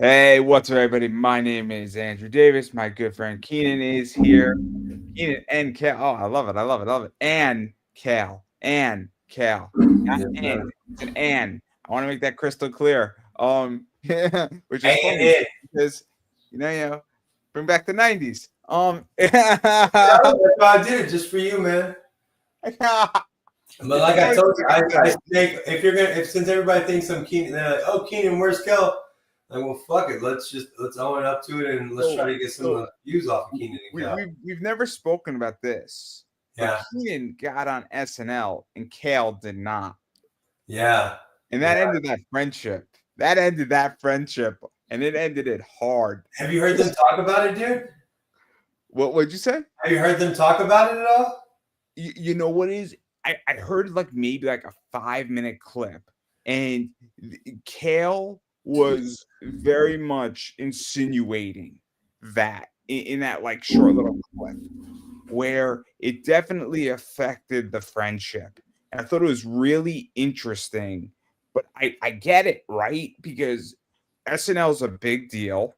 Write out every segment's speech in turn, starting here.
Hey, what's up, everybody? My name is Andrew Davis. My good friend Keenan is here. Keenan and Cal. Oh, I love it. I love it. I love it. And Cal. And Cal. Not Yes, and. sir. It's an and. I want to make that crystal clear. Which is funny And because bring back the 90s. that's why I did it just for you, man. But like I told you, I think if since everybody thinks I'm Keenan, they're like, oh, Keenan, where's Kel? Like, well, fuck it, let's own up to it and let's try to get some views off of Keenan and Kel. We've never spoken about this, but Yeah, Keenan got on SNL and Cal did not. yeah, And yeah. that ended that friendship. That ended that friendship, and it ended it hard. Have you heard them talk about it, dude? What'd you say? Have you heard them talk about it at all? You know what is? I heard like maybe like a 5-minute clip, and Kale was very much insinuating that in that like short little clip, where it definitely affected the friendship. And I thought it was really interesting, but I get it, right? Because SNL is a big deal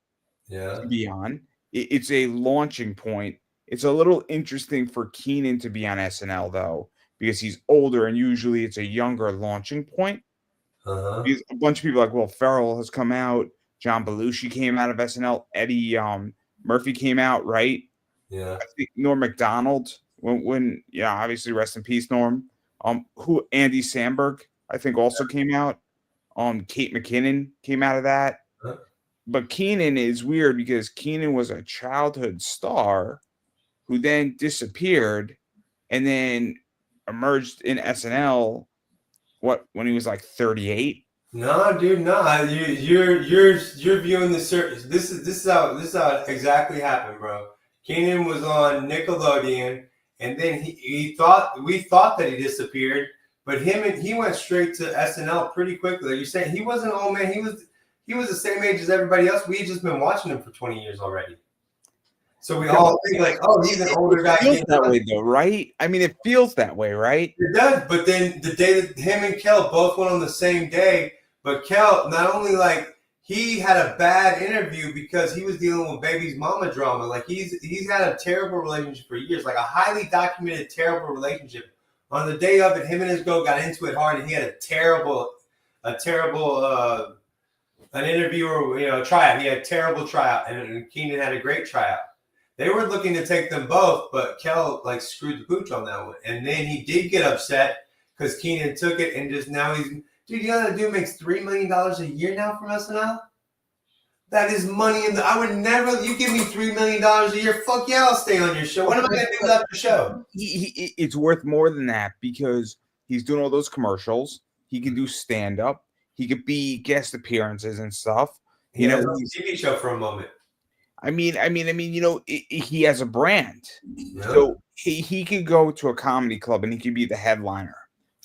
Yeah. to be on. It's a launching point. It's a little interesting for Keenan to be on SNL though, because he's older and usually it's a younger launching point. Uh-huh. Because a bunch of people like Will Ferrell has come out, John Belushi came out of SNL, Eddie Murphy came out, right? Yeah. I think Norm Macdonald, when obviously rest in peace, Norm. Who Andy Samberg, I think also came out. Kate McKinnon came out of that. Huh? But Keenan is weird because Keenan was a childhood star who then disappeared and then emerged in SNL when he was like 38. No, dude, no. You're viewing the search. This is how it exactly happened, bro. Keenan was on Nickelodeon, and then we thought that he disappeared, but he went straight to SNL pretty quickly. Like you're saying, he wasn't old man. He was the same age as everybody else. We had just been watching him for 20 years already. So we all think like, oh, he's an older guy. It feels that way though, right? I mean, it feels that way, right? It does, but then the day that him and Kel both went on the same day, but Kel not only like he had a bad interview because he was dealing with baby's mama drama. Like he's had a terrible relationship for years, like a highly documented terrible relationship. On the day of it, him and his girl got into it hard, and he had a terrible an interview or tryout. He had a terrible tryout, and Keenan had a great tryout. They were looking to take them both, but Kel like screwed the pooch on that one. And then he did get upset because Keenan took it and just now dude, you know that dude makes $3 million a year now from SNL? That is money I would never, you give me $3 million a year, fuck yeah, I'll stay on your show. What am I going to do without the show? It's worth more than that because he's doing all those commercials. He can do stand-up. He could be guest appearances and stuff. He has a TV show for a moment. I mean, he has a brand. Yeah. So he could go to a comedy club and he could be the headliner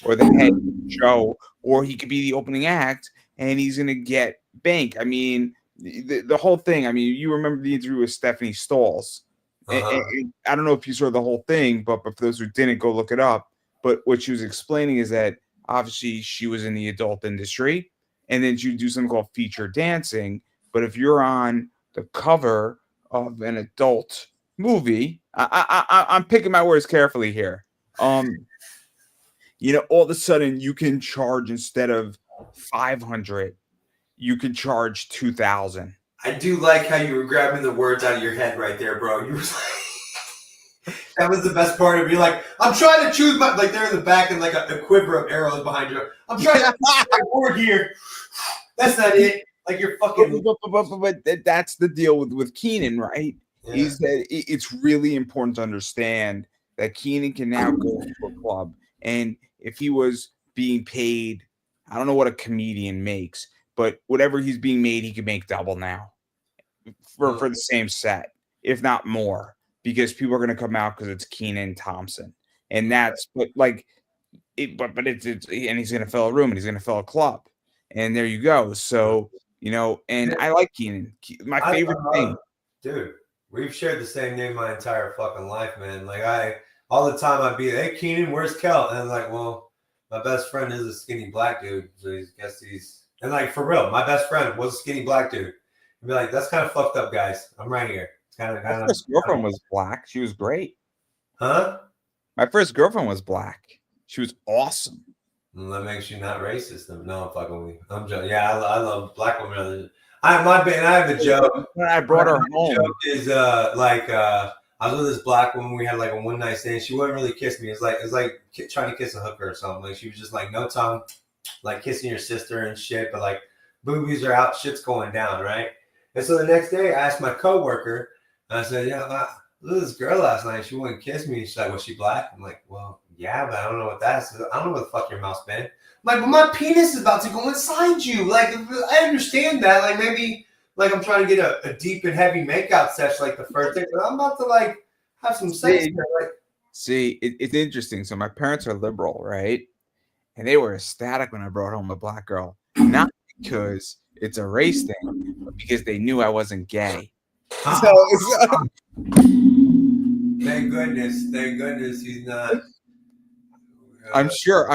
or the head show, or he could be the opening act and he's going to get bank. I mean, the whole thing. I mean, you remember the interview with Stephanie Stalls. And I don't know if you saw the whole thing, but for those who didn't, go look it up. But what she was explaining is that obviously she was in the adult industry and then she would do something called feature dancing. But if you're on the cover of an adult movie, I'm picking my words carefully here. All of a sudden you can charge instead of 500, you can charge 2,000. I do like how you were grabbing the words out of your head right there, bro. You were like, that was the best part of it. You're like, I'm trying to choose like they're in the back and like a quiver of arrows behind you. I'm trying to choose my word here. That's not it. Like you're fucking. But that's the deal with Keenan, right? Yeah. Is that it's really important to understand that Keenan can now go to a club, and if he was being paid, I don't know what a comedian makes, but whatever he's being made, he could make double now for the same set, if not more, because people are going to come out because it's Keenan Thompson, and that's but it's and he's going to fill a room and he's going to fill a club, and there you go. So. And I like Keenan. My favorite thing. Dude, we've shared the same name my entire fucking life, man. Like all the time I'd be, hey, Keenan, where's Kel? And I'm like, well, my best friend is a skinny black dude. So and like, for real, my best friend was a skinny black dude. I'd be like, that's kind of fucked up, guys. I'm right here. It's kind My of. first girlfriend was black. She was great. Huh? My first girlfriend was black. She was awesome. That makes you not racist. No, I'm fucking with you. I'm joking. Yeah, I love black women. I have a joke. When I brought her home, joke is I was with this black woman. We had like a one night stand. She wouldn't really kiss me. It's like trying to kiss a hooker or something. Like she was just like no tongue, like kissing your sister and shit. But like boobies are out, shit's going down, right? And so the next day, I asked my coworker. And I said, "Yeah, I was this girl last night. She wouldn't kiss me." She's like, "Was she black?" I'm like, "Well, yeah, but I don't know what that is. I don't know what the fuck your mouth's been." I'm like, "But my penis is about to go inside you. Like, I understand that. Like, maybe." Like I'm trying to get a deep and heavy makeout session like the first day, but I'm about to like have some sex. It's interesting. So my parents are liberal, right? And they were ecstatic when I brought home a black girl, not because it's a race thing, but because they knew I wasn't gay. Thank goodness he's not. I'm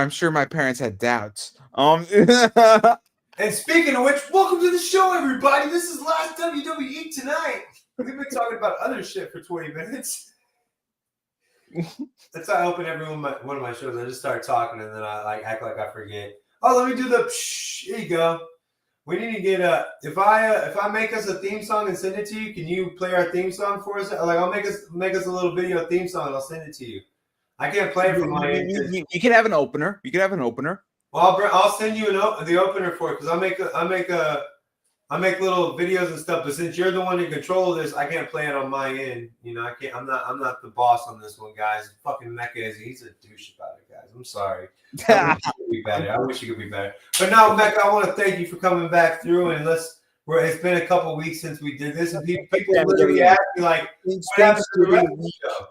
sure my parents had doubts. And speaking of which, welcome to the show, everybody. This is Last WWE Tonight. We've been talking about other shit for 20 minutes. That's how I open every one of my shows. I just start talking and then I like act like I forget. Oh, let me do the psh. Here you go. We need to get if I make us a theme song and send it to you, can you play our theme song for us? Like I'll make us a little video theme song and I'll send it to you. I can't play it from my end. You can have an opener. You can have an opener. Well, I'll send you the opener for it because I make little videos and stuff. But since you're the one in control of this, I can't play it on my end. You know, I can't. I'm not the boss on this one, guys. Fucking Mecca he's a douche about it, guys. I'm sorry. I wish he could be better. But now, Mecca, I want to thank you for coming back through and it's been a couple weeks since we did this, and people literally ask me like, "What happened to the rest of the show?"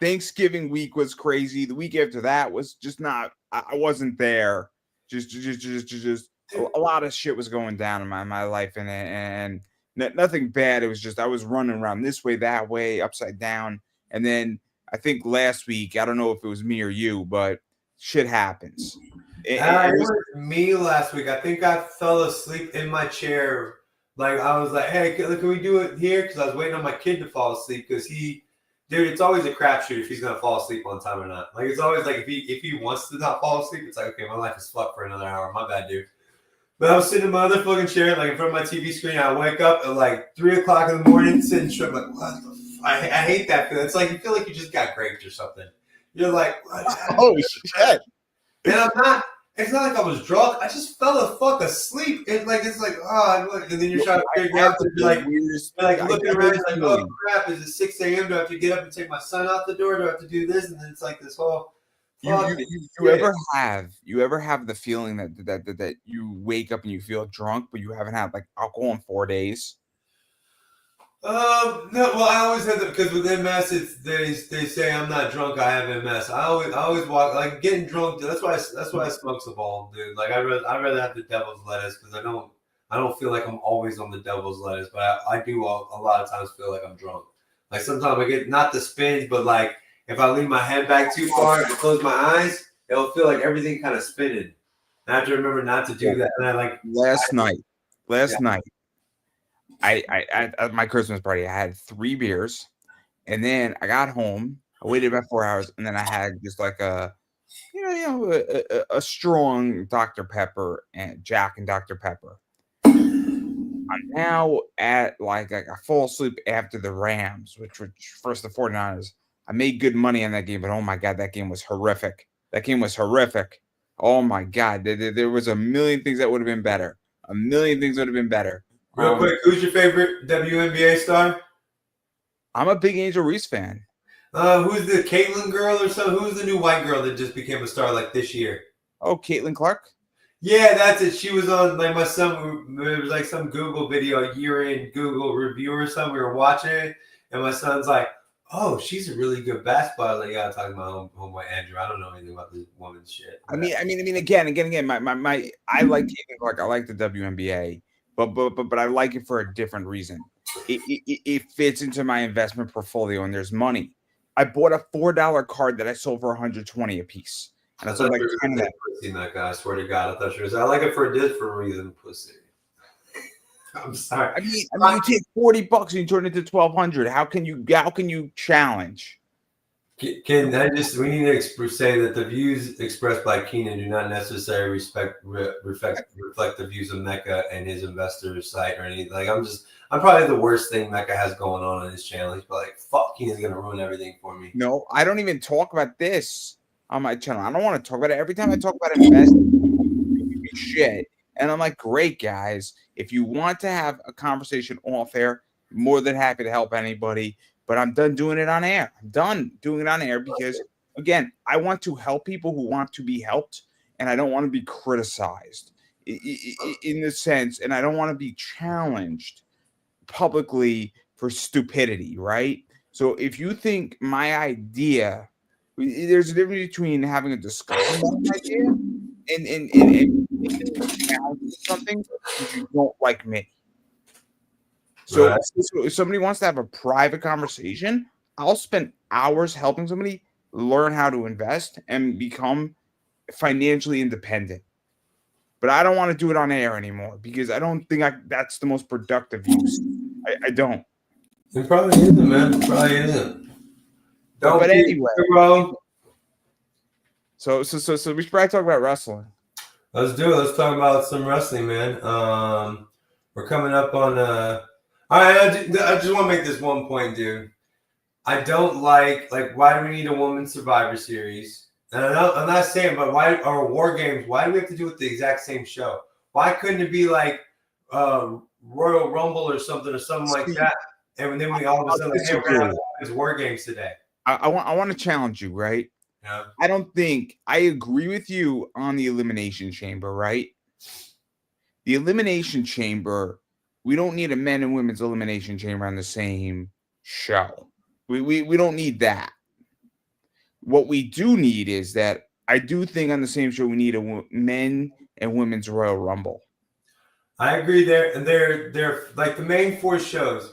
Thanksgiving week was crazy. The week after that was just not. I wasn't there. Just a lot of shit was going down in my life, and nothing bad. It was just I was running around this way, that way, upside down, and then I think last week I don't know if it was me or you, but shit happens. It was me last week. I think I fell asleep in my chair. Like I was like, "Hey, can we do it here?" Because I was waiting on my kid to fall asleep because Dude, it's always a crapshoot if he's gonna fall asleep on time or not. Like it's always like if he wants to not fall asleep, it's like okay, my life is fucked for another hour. My bad, dude. But I was sitting in my other fucking chair, like in front of my TV screen. I wake up at like 3:00 in the morning, sitting straight. I'm like, what the I hate that feeling. It's like you feel like you just got raped or something. You're like, what? Oh shit! And I'm not. It's not like I was drunk. I just fell the fuck asleep. It's like and then you're trying to figure out to be like looking around, like, oh crap, is it 6 a.m.? Do I have to get up and take my son out the door? Do I have to do this? And then it's like this whole. You ever have the feeling that you wake up and you feel drunk, but you haven't had like alcohol in 4 days? No. Well, I always had that because with MS, they say I'm not drunk. I have MS. I always walk like getting drunk. That's why I smoke the ball, dude. Like I'd rather have the devil's lettuce because I don't feel like I'm always on the devil's lettuce, but I do a lot of times feel like I'm drunk. Like sometimes I get not the spins, but like if I lean my head back too far and close my eyes, it'll feel like everything kind of spinning. I have to remember not to do that. And I like last night. I at my Christmas party, I had 3 beers, and then I got home. I waited about 4 hours, and then I had just like a strong Dr. Pepper and Jack and Dr. Pepper. I'm now at like I fall asleep after the Rams, which were first the 49ers. I made good money on that game, but oh my god, that game was horrific. Oh my god, there was a million things that would have been better. Real quick, who's your favorite WNBA star? I'm a big Angel Reese fan. Who's the Caitlyn girl or something? Who's the new white girl that just became a star like this year? Oh, Caitlin Clark? Yeah, that's it. She was on like my son. It was like some Google video, year-end Google review or something. We were watching it, and my son's like, "Oh, she's a really good basketball." I was like, "Yeah, I'm talking about homeboy Andrew. I don't know anything about this woman's shit." I mean, again. My I like Caitlin Clark. I like the WNBA, but I like it for a different reason. It fits into my investment portfolio, and there's money. I bought a $4 card that I sold for $120 a piece. And I sold like 10 of that. That guy, I swear to God, I thought she was. I like it for a different reason, pussy. I'm sorry. You take $40 and you turn it to $1,200. How can you challenge? Can I just? We need to say that the views expressed by Keenan do not necessarily reflect the views of Mecca and his investor site or anything. Like I'm probably the worst thing Mecca has going on his channel. He's probably like, "Fuck, Keenan's gonna ruin everything for me." No, I don't even talk about this on my channel. I don't want to talk about it. Every time I talk about investing, shit. And I'm like, great, guys. If you want to have a conversation off air, more than happy to help anybody. But I'm done doing it on air. I'm done doing it on air because, again, I want to help people who want to be helped, and I don't want to be criticized in the sense, and I don't want to be challenged publicly for stupidity, right? So if you think my idea, there's a difference between having a discussion about an idea and challenge something because you don't like me. So, Right. so if somebody wants to have a private conversation, I'll spend hours helping somebody learn how to invest and become financially independent. But I don't want to do it on air anymore because I don't think that's the most productive use. I don't. It probably isn't, man. It probably isn't. But anyway, bro. So we should probably talk about wrestling. Let's do it. Let's talk about some wrestling, man. We're coming up on. All right, I just want to make this one point, dude. I don't like why do we need a women's Survivor Series? And I'm not saying, but why are War Games? Why do we have to do it the exact same show? Why couldn't it be like Royal Rumble or something like that? And then we all of a sudden, hey, we're gonna have women's War Games today. I want to challenge you, right? Yeah. I don't think I agree with you on the Elimination Chamber, right? The Elimination Chamber, we don't need a men and women's Elimination Chamber on the same show. We don't need that. What we do need is that I do think on the same show we need a men and women's Royal Rumble. I agree there, and they're like the main four shows: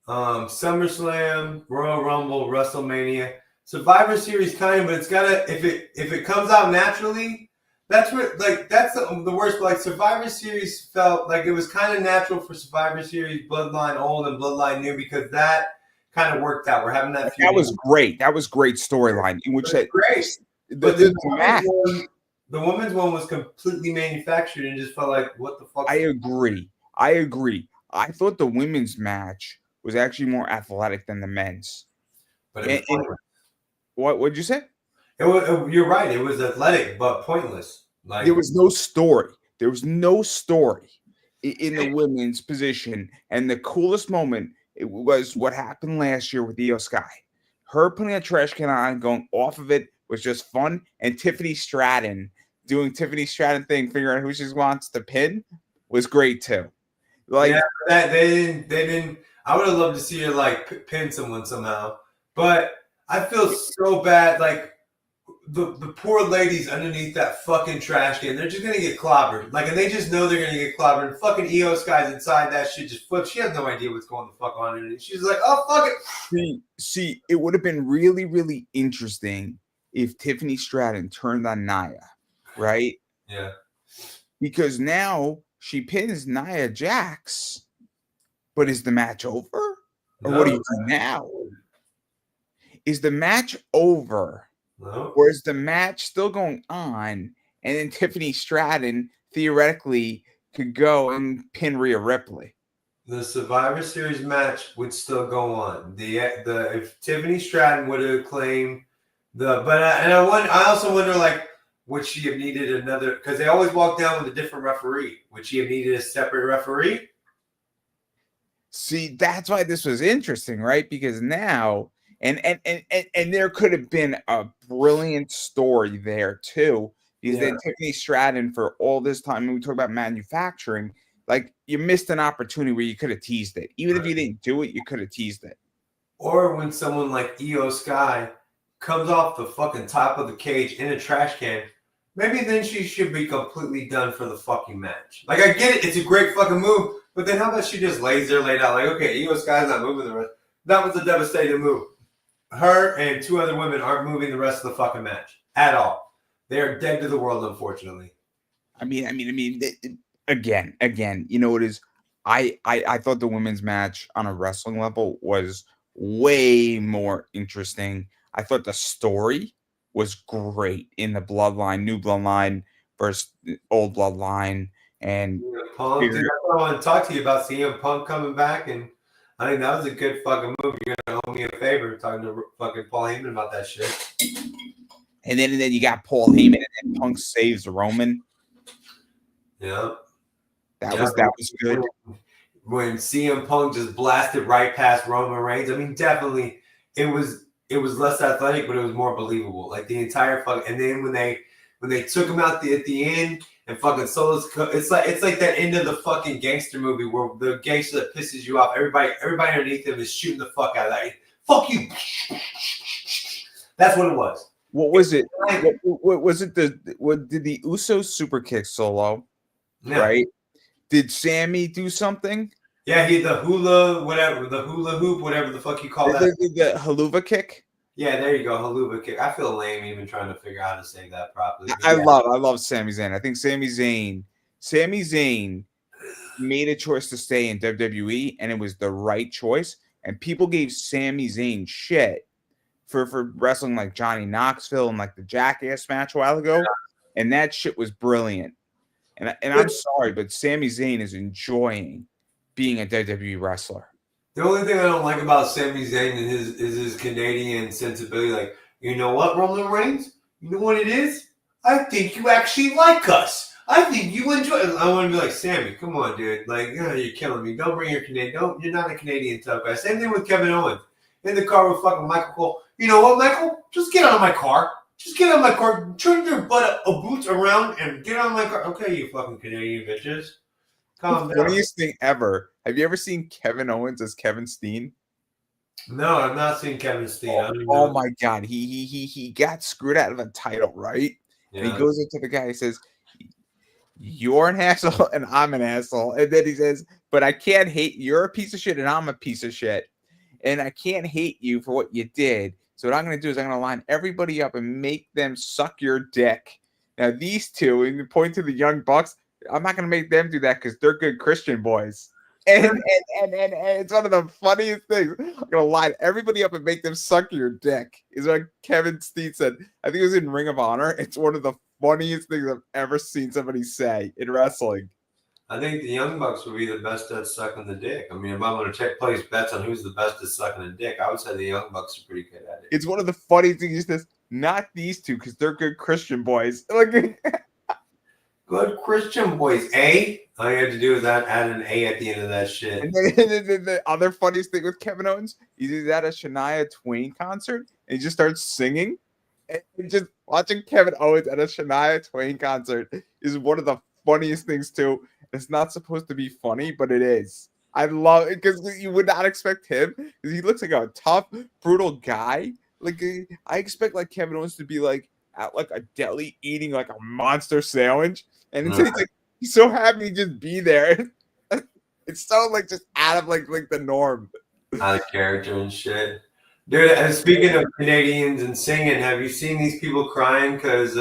SummerSlam, Royal Rumble, WrestleMania, Survivor Series, kind of. But it's gotta if it comes out naturally. That's what that's the worst. But like Survivor Series felt like it was kind of natural for Survivor Series, Bloodline Old and Bloodline New because that kind of worked out. We're having that. That was great. That was great storyline in which that great. But the match. The women's one was completely manufactured and just felt like, what the fuck? I agree. I thought the women's match was actually more athletic than the men's. But what'd you say? You're right. It was athletic, but pointless. Like there was no story. There was no story in the women's position. And the coolest moment it was what happened last year with Io Sky. Her putting a trash can on, going off of it was just fun. And Tiffany Stratton doing Tiffany Stratton thing, figuring out who she wants to pin was great too. Like that they didn't. I would have loved to see her like pin someone somehow, but I feel so bad. Like the poor ladies underneath that fucking trash can, they're just gonna get clobbered. Like, and they just know they're gonna get clobbered. And fucking Io Sky's inside that shit just flips. She has no idea what's going the fuck on in it. She's like, oh fuck it. See, it would have been really, really interesting if Tiffany Stratton turned on Nia, right? Yeah. Because now she pins Nia Jax, but is the match over? Or what do you do now? Is the match over? No. Or is the match still going on? And then Tiffany Stratton theoretically could go and pin Rhea Ripley. The Survivor Series match would still go on. If Tiffany Stratton would have claimed I also wonder like would she have needed another because they always walk down with a different referee. Would she have needed a separate referee? See, that's why this was interesting, right? Because now and there could have been a brilliant story there too. Because then Tiffany Stratton for all this time, when we talk about manufacturing, like you missed an opportunity where you could have teased it. Even if you didn't do it, you could have teased it. Or when someone like Io Sky comes off the fucking top of the cage in a trash can, maybe then she should be completely done for the fucking match. Like, I get it. It's a great fucking move. But then how about she just lays there laid out like, okay, Io Sky's not moving the rest. That was a devastating move. Her and two other women aren't moving the rest of the fucking match at all. They are dead to the world, unfortunately. I mean, again, you know, it is. I thought the women's match on a wrestling level was way more interesting. I thought the story was great in the bloodline, new bloodline versus old bloodline, and Punk, dude, I want to talk to you about CM Punk coming back, and I think that was a good fucking move. You're gonna owe me a favor talking to fucking Paul Heyman about that shit. And then you got Paul Heyman, and then Punk saves Roman. Yeah, that was good. When CM Punk just blasted right past Roman Reigns, I mean, definitely it was less athletic, but it was more believable. Like the entire fuck, and then when they took him out at the end. And fucking Solo's, it's like that end of the fucking gangster movie where the gangster that pisses you off, everybody underneath him is shooting the fuck out of that. Fuck you. That's what it was. What was it? What was it? What did the Usos super kick Solo? Yeah. Right? Did Sammy do something? Yeah, he the hula hoop, whatever the fuck you call that. The haluva kick. Yeah, there you go, haluva kick. I feel lame even trying to figure out how to say that properly. I love Sami Zayn. I think Sami Zayn made a choice to stay in WWE, and it was the right choice. And people gave Sami Zayn shit for wrestling like Johnny Knoxville and like the Jackass match a while ago, and that shit was brilliant. And I'm sorry, but Sami Zayn is enjoying being a WWE wrestler. The only thing I don't like about Sami Zayn is his Canadian sensibility. Like, you know what, Roman Reigns? You know what it is? I think you actually like us. I think you enjoy it. I want to be like, Sammy, come on, dude. Like, you're killing me. Don't bring your Canadian. You're not a Canadian tough guy. Same thing with Kevin Owens. In the car with fucking Michael Cole. You know what, Michael? Just get out of my car. Just get out of my car. Turn your butt a boots around and get out of my car. Okay, you fucking Canadian bitches. Calm down. Funniest thing ever. Have you ever seen Kevin Owens as Kevin Steen? No, I've not seen Kevin Steen. Oh my God. He got screwed out of a title, right? Yeah. And he goes up to the guy, he says, "You're an asshole and I'm an asshole." And then he says, "But I can't hate, you're a piece of shit and I'm a piece of shit. And I can't hate you for what you did. So what I'm going to do is I'm going to line everybody up and make them suck your dick." Now these two, and you point to the Young Bucks, I'm not going to make them do that because they're good Christian boys. And it's one of the funniest things. I'm going to line everybody up and make them suck your dick, is what Kevin Steen said. I think it was in Ring of Honor. It's one of the funniest things I've ever seen somebody say in wrestling. I think the Young Bucks would be the best at sucking the dick. I mean, if I'm going to place bets on who's the best at sucking the dick, I would say the Young Bucks are pretty good at it. It's one of the funny things. He says, not these two, because they're good Christian boys. Good Christian boys. A? All you have to do is add an A at the end of that shit. And then the other funniest thing with Kevin Owens, he's at a Shania Twain concert, and he just starts singing. And just watching Kevin Owens at a Shania Twain concert is one of the funniest things, too. It's not supposed to be funny, but it is. I love it because you would not expect him, because he looks like a tough, brutal guy. Like, I expect like Kevin Owens to be like at like a deli eating like a monster sandwich, and it's like he's so happy to just be there. It's so like just out of like the norm, out of character and shit. Dude, and speaking of Canadians and singing, have you seen these people crying because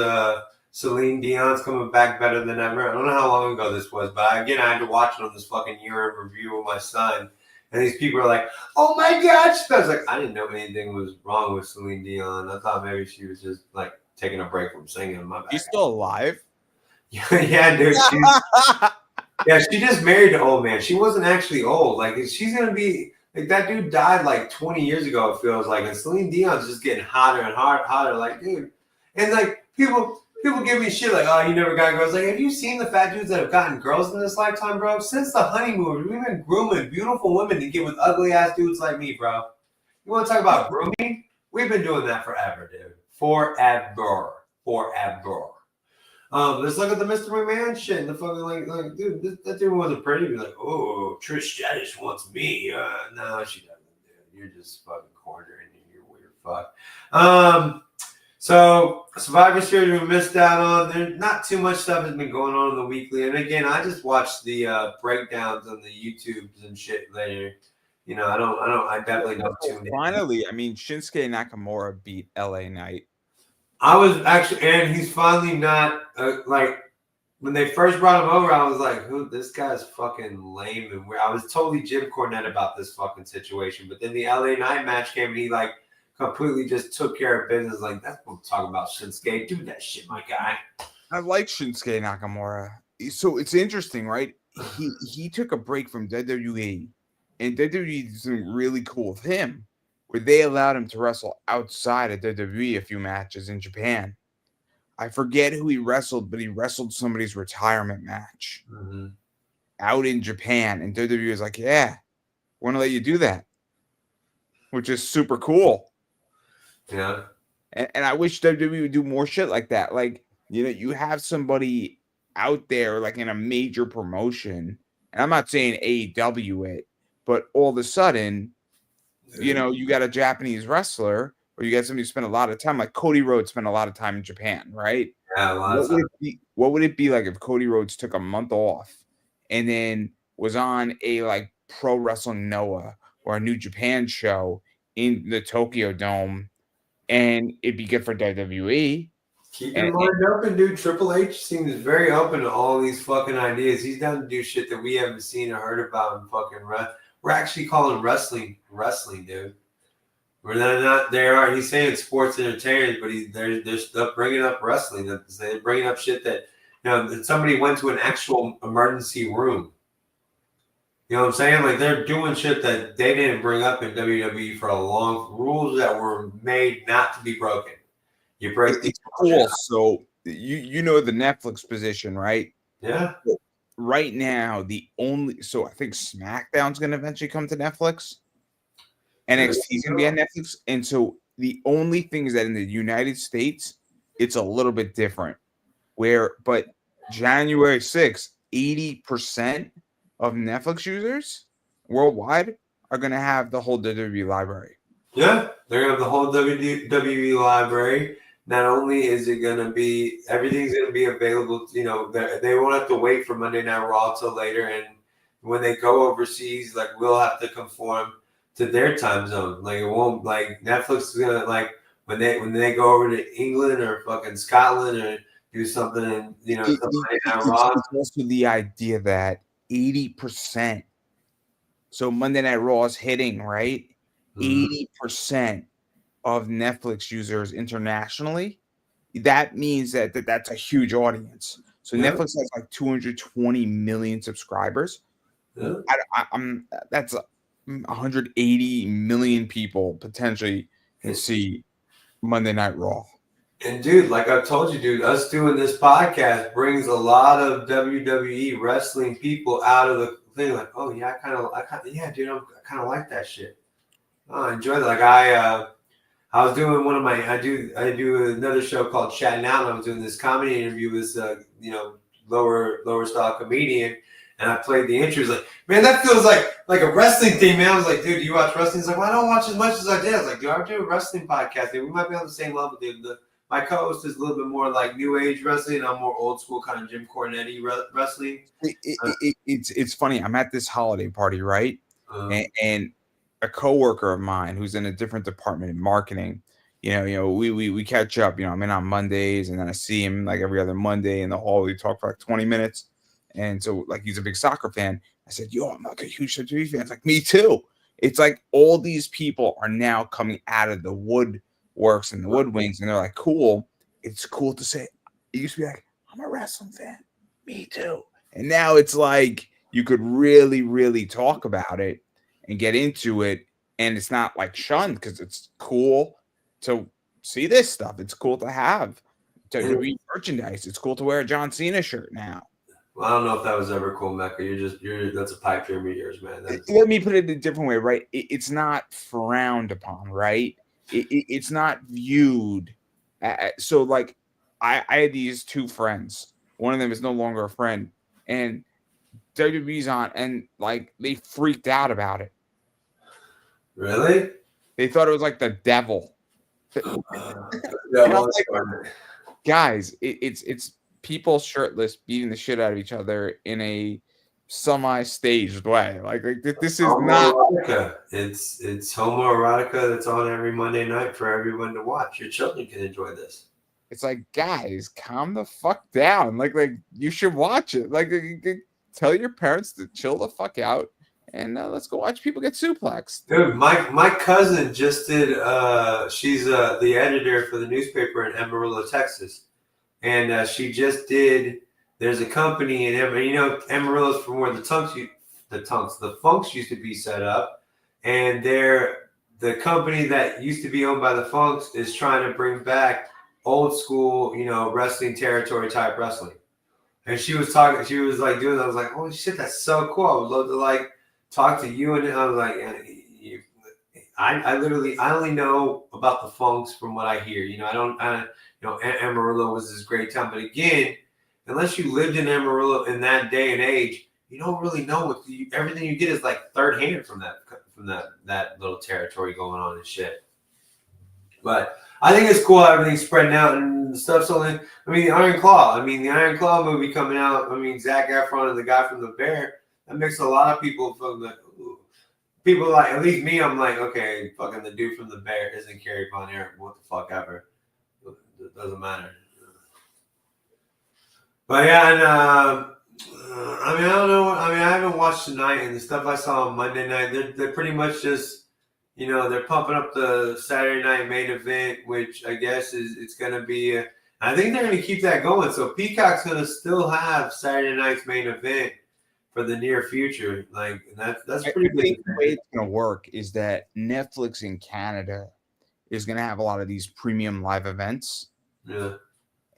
Celine Dion's coming back better than ever? I don't know how long ago this was, but I had to watch it on this fucking year in review with my son. And these people are like, "Oh my God!" I was like, I didn't know anything was wrong with Celine Dion. I thought maybe she was just like taking a break from singing. My bad. She's still alive? Yeah, dude. She just married an old man. She wasn't actually old. Like, she's gonna be like, that dude died like 20 years ago. It feels like, and Celine Dion's just getting hotter and hotter. Like, dude, and like people give me shit like, "Oh, you never got girls." Like, have you seen the fat dudes that have gotten girls in this lifetime, bro? Since the honeymoon, we've been grooming beautiful women to get with ugly ass dudes like me, bro. You want to talk about grooming? We've been doing that forever, dude. Forever. Let's look at the Mr. McMahon shit. And the fucking like, dude, that dude wasn't pretty. Be like, "Oh, Trish Stratus wants me." No, she doesn't, dude. You're just fucking cornered and you're weird fuck. So Survivor Series we missed out on. There's not too much stuff has been going on in the weekly. And again, I just watched the breakdowns on the YouTubes and shit later. You know, I definitely don't tune in. Finally, I mean, Shinsuke Nakamura beat LA Knight. I was actually, and he's finally not like when they first brought him over, I was like, "Who? This guy's fucking lame." And I was totally Jim Cornette about this fucking situation. But then the LA Knight match came, and he like completely just took care of business. Like that's what I'm talking about. Shinsuke, do that shit, my guy. I like Shinsuke Nakamura. So it's interesting, right? He took a break from WWE, and WWE did something really cool with him, where they allowed him to wrestle outside of WWE a few matches in Japan. I forget who he wrestled, but he wrestled somebody's retirement match out in Japan, and WWE was like, "Yeah, we're gonna let you do that," which is super cool. Yeah. And I wish WWE would do more shit like that. Like, you have somebody out there like in a major promotion, and I'm not saying AEW it, but all of a sudden, you got a Japanese wrestler, or you got somebody who spent a lot of time, like Cody Rhodes spent a lot of time in Japan, right? Yeah, a lot of time. What would it be like if Cody Rhodes took a month off and then was on a like Pro Wrestling Noah or a New Japan show in the Tokyo Dome, and it'd be good for WWE? Keep your mind open, dude. Triple H seems very open to all these fucking ideas. He's down to do shit that we haven't seen or heard about in fucking we're actually calling wrestling, dude. We're not there. Are he's saying sports entertainers, but they're still bringing up wrestling. They're bringing up shit that that somebody went to an actual emergency room. You know what I'm saying? Like they're doing shit that they didn't bring up in WWE for a long rules that were made not to be broken. You break It's cool. So you know the Netflix position, right? Yeah. Right now, I think SmackDown's going to eventually come to Netflix. NXT is going to be on Netflix. And so the only thing is that in the United States, it's a little bit different. But January 6th, 80% of Netflix users worldwide are going to have the whole WWE library. Yeah, they're going to have the whole WWE library. Not only is it going to be, everything's going to be available, they won't have to wait for Monday Night Raw till later. And when they go overseas, like we'll have to conform to their time zone. Like it won't, like Netflix is going to, like when they go over to England or fucking Scotland or do something and, Monday Night Raw. It's also the idea that 80%, so Monday Night Raw is hitting, right? 80% of Netflix users internationally, that means that's a huge audience. So Netflix has like 220 million subscribers. Yeah. That's 180 million people potentially can see Monday Night Raw. And dude, like I told you, dude, us doing this podcast brings a lot of WWE wrestling people out of the thing. Like, oh yeah, yeah, dude, I kind of like that shit. Oh, I enjoy that. Like I was doing one of my, I do another show called Chatting Out, and I was doing this comedy interview with lower style comedian, and I played the intro. He's like, man, that feels like a wrestling thing, man. I was like, dude, do you watch wrestling? He's like, well, I don't watch as much as I did. I was like, dude, I do a wrestling podcast, dude. We might be on the same level, dude. My co-host is a little bit more like new age wrestling, and I'm more old school kind of Jim Cornette wrestling. It's funny. I'm at this holiday party, right? And a coworker of mine who's in a different department in marketing, we catch up. I'm in on Mondays, and then I see him like every other Monday in the hall. We talk for like 20 minutes, and so like he's a big soccer fan. I said, "Yo, I'm like a huge WWE fan." It's like, me too. It's like all these people are now coming out of the woodworks and the woodwings, and they're like, "Cool." It's cool to say. It used to be like, "I'm a wrestling fan." Me too. And now it's like you could really, really talk about it and get into it, and it's not like shunned because it's cool to see this stuff. It's cool to have WWE merchandise. It's cool to wear a John Cena shirt now. Well, I don't know if that was ever cool, Mecca. That's a pipe dream of yours, man. Let me put it a different way, right? It's not frowned upon, right? It's not viewed. So like I had these two friends. One of them is no longer a friend, and WWE's on, and like they freaked out about it. Really? They thought it was like the devil. Guys, it's people shirtless beating the shit out of each other in a semi-staged way. Like this is not. It's homoerotica that's on every Monday night for everyone to watch. Your children can enjoy this. It's like, guys, calm the fuck down. Like you should watch it. Like tell your parents to chill the fuck out and let's go watch people get suplexed. Dude, my cousin just did. She's the editor for the newspaper in Amarillo, Texas, and she just did. There's a company in Amarillo's from where the Funks used to be set up, and the company that used to be owned by the Funks is trying to bring back old school, wrestling territory type wrestling. And she was talking. She was like doing that. I was like, holy shit, that's so cool. I would love to like talk to you. And I was like, I only know about the Funks from what I hear. Amarillo was this great town, but again, unless you lived in Amarillo in that day and age, you don't really know everything you get is like third hand from that little territory going on and shit. But I think it's cool how everything's spreading out and stuff's only. The Iron Claw. The Iron Claw movie coming out. Zac Efron and the guy from The Bear. That makes a lot of people from the people like, at least me. I'm like, okay, fucking the dude from The Bear isn't Kerry Von Erich. What the fuck ever. It doesn't matter. But yeah, and I don't know. I haven't watched tonight, and the stuff I saw on Monday night, they're pretty much just. They're pumping up the Saturday night main event, which I guess it's going to be. I think they're going to keep that going. So Peacock's going to still have Saturday night's main event for the near future. Like that's pretty good. I think the way it's going to work is that Netflix in Canada is going to have a lot of these premium live events. Yeah.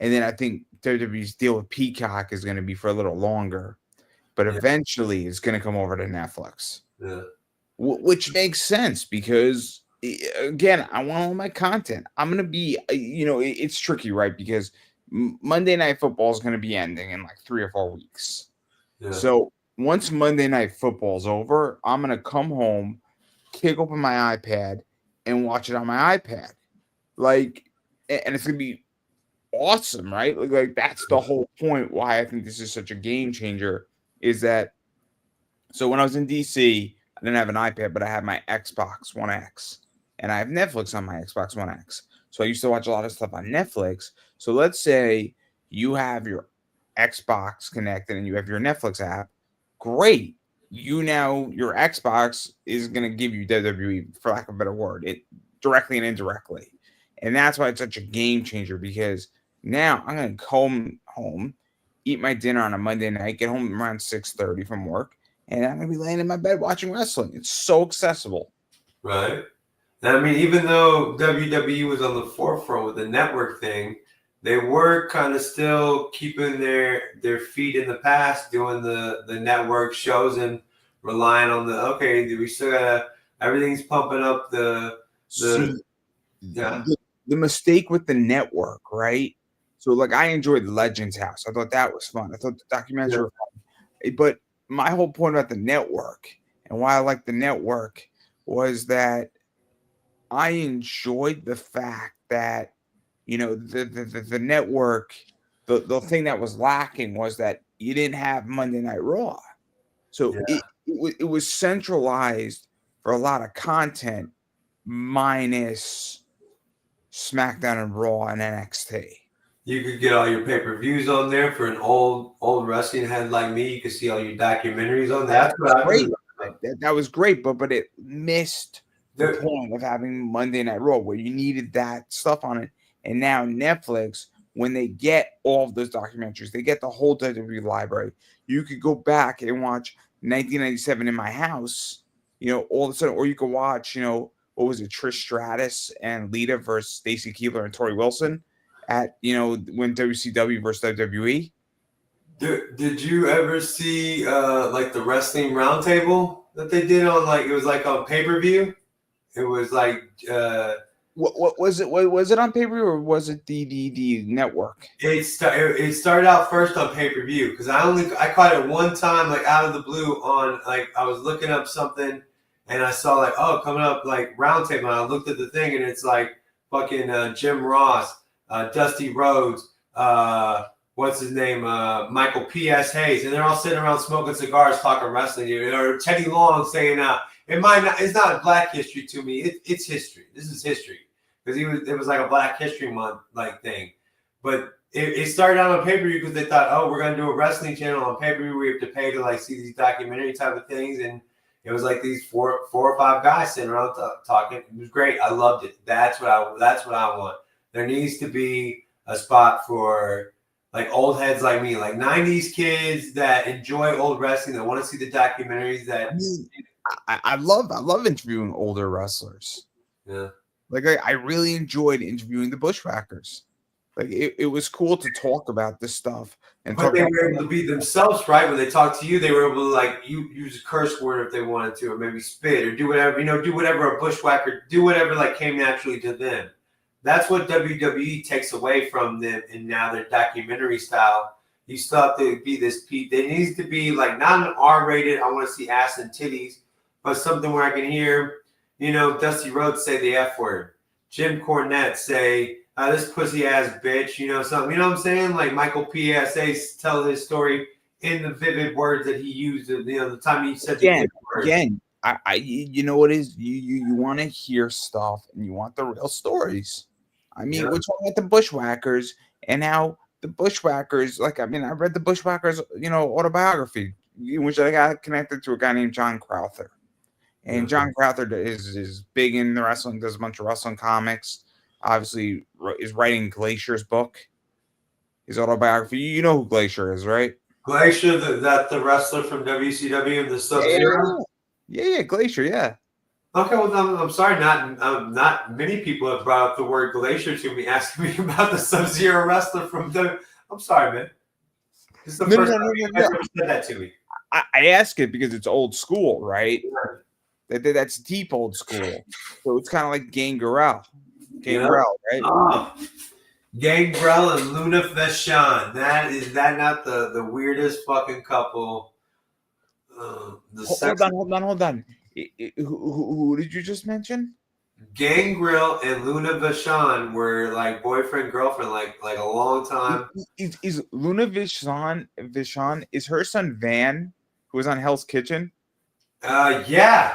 And then I think WWE's deal with Peacock is going to be for a little longer, but eventually it's going to come over to Netflix. Yeah. Which makes sense because, again, I want all my content. I'm going to be, it's tricky, right? Because Monday Night Football is going to be ending in like 3 or 4 weeks. Yeah. So once Monday Night Football is over, I'm going to come home, kick open my iPad, and watch it on my iPad. Like, and it's going to be awesome, right? Like that's the whole point why I think this is such a game changer is that, so when I was in DC, I didn't have an iPad, but I had my Xbox One X, and I have Netflix on my Xbox One X. So I used to watch a lot of stuff on Netflix. So let's say you have your Xbox connected and you have your Netflix app. Great. Your Xbox is going to give you WWE, for lack of a better word, it directly and indirectly. And that's why it's such a game changer because now I'm going to come home, eat my dinner on a Monday night, get home around 6:30 from work, and I'm going to be laying in my bed watching wrestling. It's so accessible. Right. Even though WWE was on the forefront with the network thing, they were kind of still keeping their feet in the past, doing the network shows and relying on we still got everything's pumping up the mistake with the network, right? So like I enjoyed Legends House. I thought that was fun. I thought the documentary was fun. But my whole point about the network and why I like the network was that I enjoyed the fact that, the network, the thing that was lacking was that you didn't have Monday Night Raw. So it was centralized for a lot of content minus SmackDown and Raw and NXT. You could get all your pay-per-views on there for an old wrestling head like me. You could see all your documentaries on that. That was great, but it missed the point of having Monday Night Raw where you needed that stuff on it. And now Netflix, when they get all of those documentaries, they get the whole WWE library. You could go back and watch 1997 in my house, all of a sudden, or you could watch, what was it, Trish Stratus and Lita versus Stacy Keibler and Tori Wilson at, when WCW versus WWE. Did you ever see the wrestling roundtable that they did on it was like on pay-per-view? It was like what was it? Was it on pay-per-view or was it the network? It started out first on pay-per-view because I caught it one time out of the blue on I was looking up something and I saw coming up roundtable and I looked at the thing and it's fucking Jim Ross, Dusty Rhodes, what's his name, Michael P.S. Hayes, and they're all sitting around smoking cigars talking wrestling, or Teddy Long saying it's not Black History to me, it's history. This is history because it was like a Black History Month thing, But it started out on pay-per-view because they thought, oh, we're gonna do a wrestling channel on pay-per-view. We have to pay to like see these documentary type of things, and it was like these four or five guys sitting around talking. It was great. I loved it. That's what I want. There needs to be a spot for like old heads like me, like '90s kids that enjoy old wrestling, that want to see the documentaries. That I mean, I love interviewing older wrestlers. yeah. Like I really enjoyed interviewing the Bushwhackers. Like it was cool to talk about this stuff and But talk they about. were able to be themselves, right? When they talk to you, they were able to like use a curse word if they wanted to, or maybe spit, or do whatever, do whatever a bushwhacker, do whatever like came naturally to them. That's what WWE takes away from them, and now their documentary style. You still have to be this. There needs to be like not an R-rated. I want to see ass and titties, but something where I can hear, Dusty Rhodes say the F word, Jim Cornette say, this pussy ass bitch, something. You know what I'm saying? Like Michael PSA tell his story in the vivid words that he used. The time he said again. You know what is you want to hear stuff and you want the real stories. I mean, we're talking about the Bushwhackers and how the Bushwhackers. Like, I mean, I read the Bushwhackers, autobiography, which I got connected to a guy named John Crowther. And John Crowther is big in the wrestling, does a bunch of wrestling comics. Obviously, is writing Glacier's book, his autobiography. You know who Glacier is, right? Glacier, the wrestler from WCW and the Sub-Zero? Yeah, Glacier, yeah. Okay, well, I'm sorry, not many people have brought up the word Glacier to me, asking me about the Sub-Zero wrestler from the. I'm sorry, man. This is the first time you ever said that to me. I ask it because it's old school, right? Yeah. That's deep old school. So it's kind of like Gangrel. Gangrel, right? Oh. Gangrel and Luna Vachon. Is that not the weirdest fucking couple? Hold on. Who did you just mention? Gangrel and Luna Vachon were like boyfriend girlfriend like a long time. Is Luna Vachon is her son Van, who was on Hell's Kitchen? Yeah.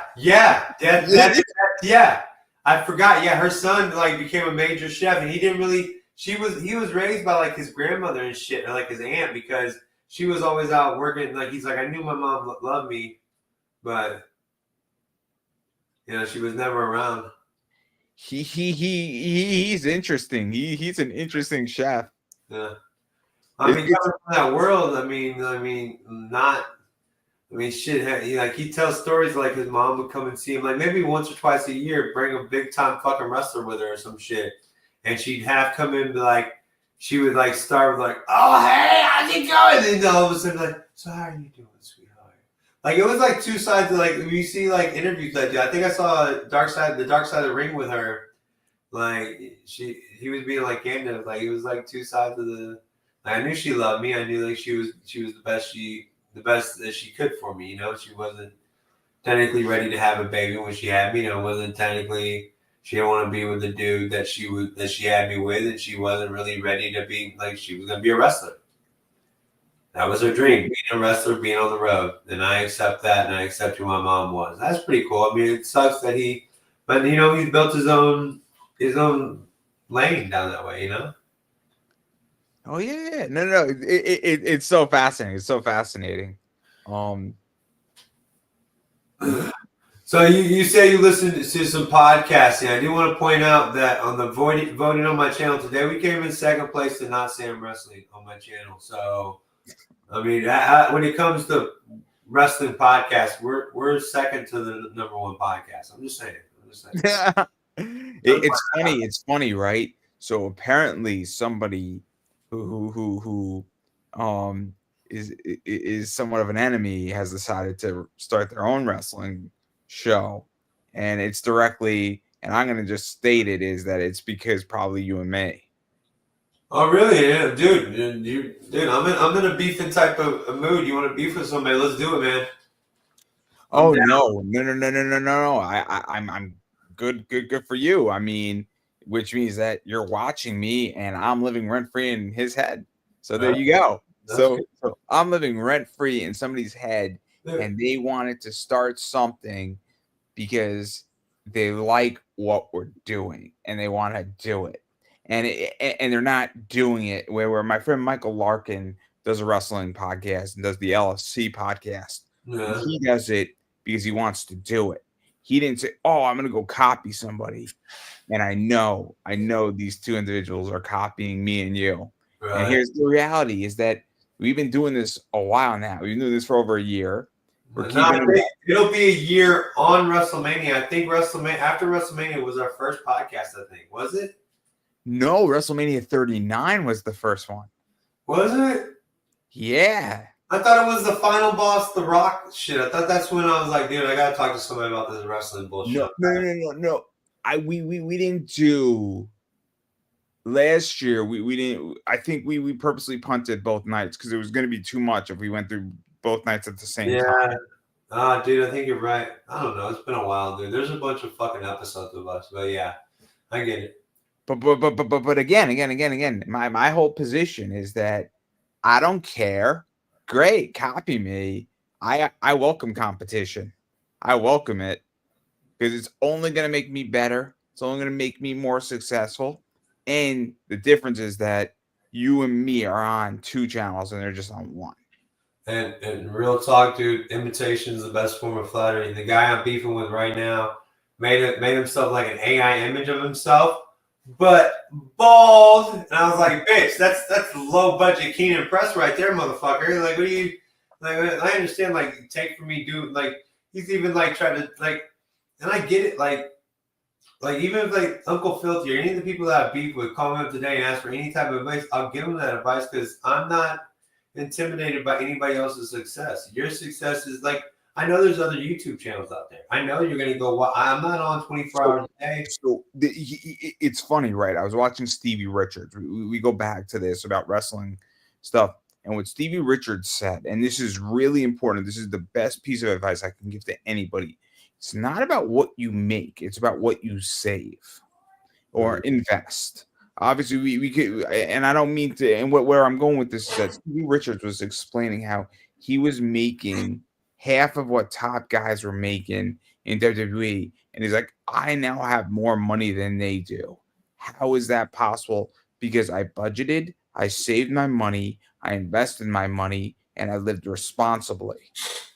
I forgot. Yeah, her son like became a major chef, and he didn't really. He was raised by like his grandmother and shit, or like his aunt, because she was always out working. Like he's like, I knew my mom loved me, but she was never around. He's interesting. He's an interesting chef. Yeah, I mean, coming from that world. Shit. He tells stories like his mom would come and see him, like maybe once or twice a year, bring a big time fucking wrestler with her or some shit, and she'd have come in like she would like start with like, oh hey, how's it going? And then all of a sudden like, so how are you doing, sweetheart? Like it was like two sides of like you see like interviews like that. I think I saw the dark side of the ring with her. Like he was being like candid, like it was like two sides of the. Like, I knew she loved me. I knew like she was the best that she could for me. She wasn't technically ready to have a baby when she had me. Wasn't technically she didn't want to be with the dude that she had me with, and she wasn't really ready to be like she was gonna be a wrestler. That was her dream, being a wrestler, being on the road. And I accept that, and I accept who my mom was. That's pretty cool. I mean, it sucks that he's built his own lane down that way, Oh yeah. No. It's so fascinating. It's so fascinating. So you say you listen to some podcasting. I do want to point out that on the voting on my channel today, we came in second place to Not Sam Wrestling on my channel. So I mean, when it comes to wrestling podcasts, we're second to the number one podcast. I'm just saying. Yeah. It's funny, right? So apparently somebody who is somewhat of an enemy has decided to start their own wrestling show, and it's directly, and I'm gonna just state it, is that it's because probably you and me. Oh really? Yeah, dude, I'm in a beefing type of mood. You want to beef with somebody? Let's do it, man. Oh no. I'm good for you. I mean, which means that you're watching me and I'm living rent free in his head. So there you go. So I'm living rent free in somebody's head, and they wanted to start something because they like what we're doing and they want to do it. and they're not doing it where my friend Michael Larkin does a wrestling podcast and does the LFC podcast. And Yeah. he does it because he wants to do it. He didn't say, "Oh, I'm going to go copy somebody." And I know these two individuals are copying me and you. And Right. here's the reality: is that we've been doing this a while now. We've been doing this for over a year. We're No, keeping I think it'll be a year on WrestleMania. I think after WrestleMania was our first podcast. I think, was it? No, WrestleMania 39 was the first one. Was it? Yeah. I thought it was the final boss, The Rock shit. I thought that's when I was like, dude, I gotta talk to somebody about this wrestling bullshit. No. We didn't do last year. We didn't. I think we purposely punted both nights because it was going to be too much if we went through both nights at the same time. Dude, I think you're right. I don't know. It's been a while, dude. There's a bunch of fucking episodes of us, but yeah, I get it. But again, my whole position is that I don't care. Great, copy me. I welcome competition. I welcome it because it's only going to make me better. It's only going to make me more successful. And the difference is that you and me are on two channels and they're just on one. And real talk, dude, imitation is the best form of flattery. The guy I'm beefing with right now made himself like an AI image of himself, but bald. And I was like, bitch, that's low budget Keenan Press right there, motherfucker. Like, what do you like? I understand, like, take from me, dude. Like, he's even like trying to like, and I get it, like even if like Uncle Filthy or any of the people that I beef with call me up today and ask for any type of advice, I'll give them that advice because I'm not intimidated by anybody else's success. Your success is like, I know there's other YouTube channels out there. I know you're going to go, well, I'm not on 24 hours a day. So it's funny, right? I was watching Stevie Richards. We go back to this about wrestling stuff. And what Stevie Richards said, and this is really important, this is the best piece of advice I can give to anybody. It's not about what you make. It's about what you save or invest. Obviously, we could, and I don't mean to, and where I'm going with this is that Stevie Richards was explaining how he was making half of what top guys were making in WWE. And he's like, I now have more money than they do. How is that possible? Because I budgeted, I saved my money, I invested my money, and I lived responsibly.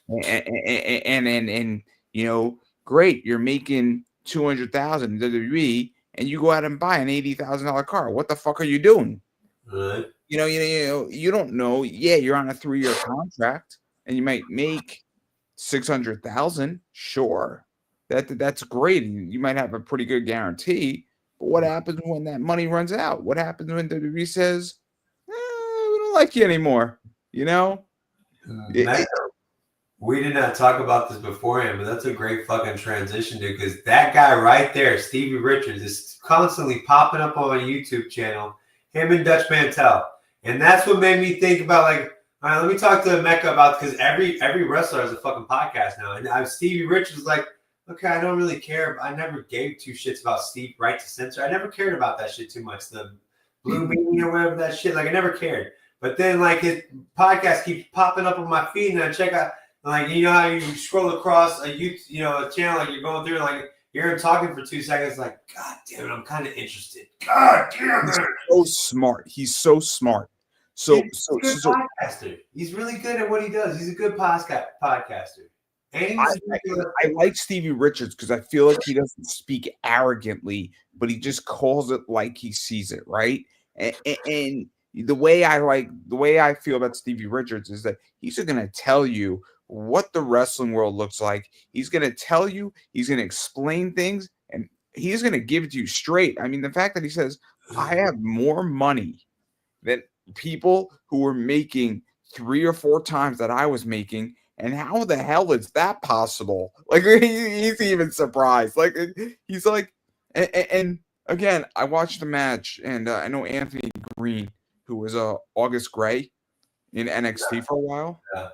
And you know, great, you're making 200,000 in WWE, and you go out and buy an $80,000 car. What the fuck are you doing? Right. You don't know. Yeah, you're on a 3-year contract, and you might make 600,000. Sure, that's great. You might have a pretty good guarantee. But what happens when that money runs out? What happens when WWE says, we don't like you anymore? You know. We did not talk about this beforehand, but that's a great fucking transition, dude. Because that guy right there, Stevie Richards, is constantly popping up on my YouTube channel. Him and Dutch Mantel, and that's what made me think about like, all right, let me talk to Mecca about because every wrestler has a fucking podcast now, and Stevie Richards is like, okay, I don't really care. I never gave two shits about Steve Right to Censor. I never cared about that shit too much. The Blue Beanie or whatever that shit, like I never cared. But then like his podcast keeps popping up on my feed, and I check out. Like, you know how you scroll across a YouTube, a channel, like you're going through, and like you're talking for 2 seconds, like, God damn it, I'm kind of interested. God damn it. So smart. He's so smart. So podcaster. He's really good at what he does. He's a good podcaster. And I like Stevie Richards because I feel like he doesn't speak arrogantly, but he just calls it like he sees it, right? And the way I feel about Stevie Richards is that he's going to tell you what the wrestling world looks like. He's going to tell you, he's going to explain things, and he's going to give it to you straight. I mean, the fact that he says, I have more money than people who were making 3 or 4 times that I was making, and how the hell is that possible? Like, he's even surprised. Like, he's like, and again, I watched the match, and I know Anthony Green, who was August Gray in NXT for a while. Yeah.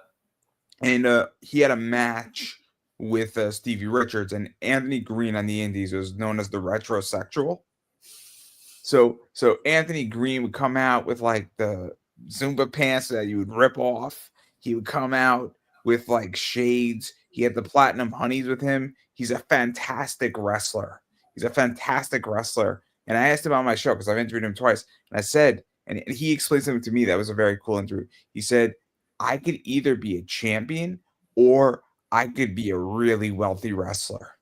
And he had a match with Stevie Richards, and Anthony Green on the Indies was known as the retrosexual. So Anthony Green would come out with like the Zumba pants that you would rip off. He would come out with like shades. He had the platinum honeys with him. He's a fantastic wrestler. And I asked him on my show because I've interviewed him twice. And I said, and he explained something to me that was a very cool interview. He said, I could either be a champion or I could be a really wealthy wrestler.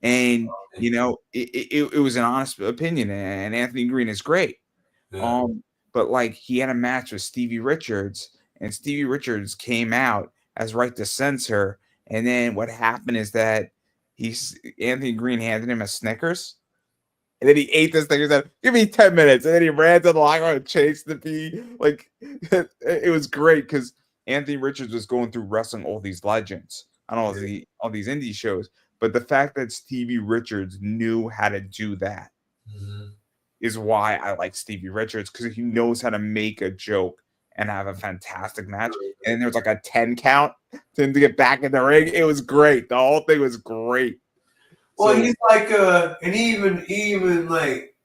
And, it was an honest opinion. And Anthony Green is great. Yeah. But like he had a match with Stevie Richards, and Stevie Richards came out as right to censor. And then what happened is that Anthony Green handed him a Snickers. And then he ate this thing. He said, "Give me 10 minutes." And then he ran to the locker room and chased the pee. Like, it was great because Anthony Richards was going through wrestling all these legends on all these indie shows. But the fact that Stevie Richards knew how to do that is why I like Stevie Richards, because he knows how to make a joke and have a fantastic match. And then there's like a 10 count to him to get back in the ring. It was great. The whole thing was great. Well, he's like, and he even like,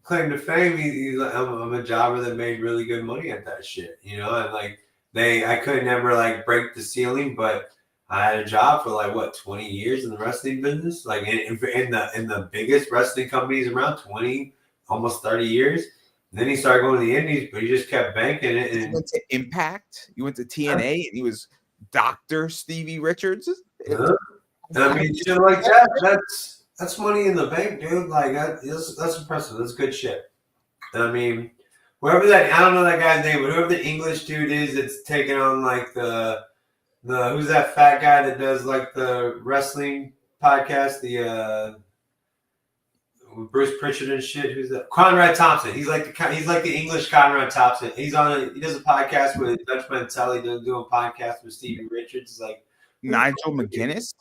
claim to fame. He's like, I'm a jobber that made really good money at that shit, and like I could never like break the ceiling, but I had a job for like 20 years in the wrestling business, like in the biggest wrestling companies around, 20, almost 30 years. And then he started going to the Indies, but he just kept banking it. And he went to Impact. He went to TNA, and he was Dr. Stevie Richards. And I mean, shit like that, that's money in the bank, dude. Like that's impressive. That's good shit. And I mean, I don't know that guy's name, but whoever the English dude is that's taking on like the who's that fat guy that does like the wrestling podcast, with Bruce Pritchard and shit. Who's that? Conrad Thompson. He's like the English Conrad Thompson. He does a podcast with Dutch Mantelli, doing a podcast with Stevie Richards. It's like Nigel McGuinness.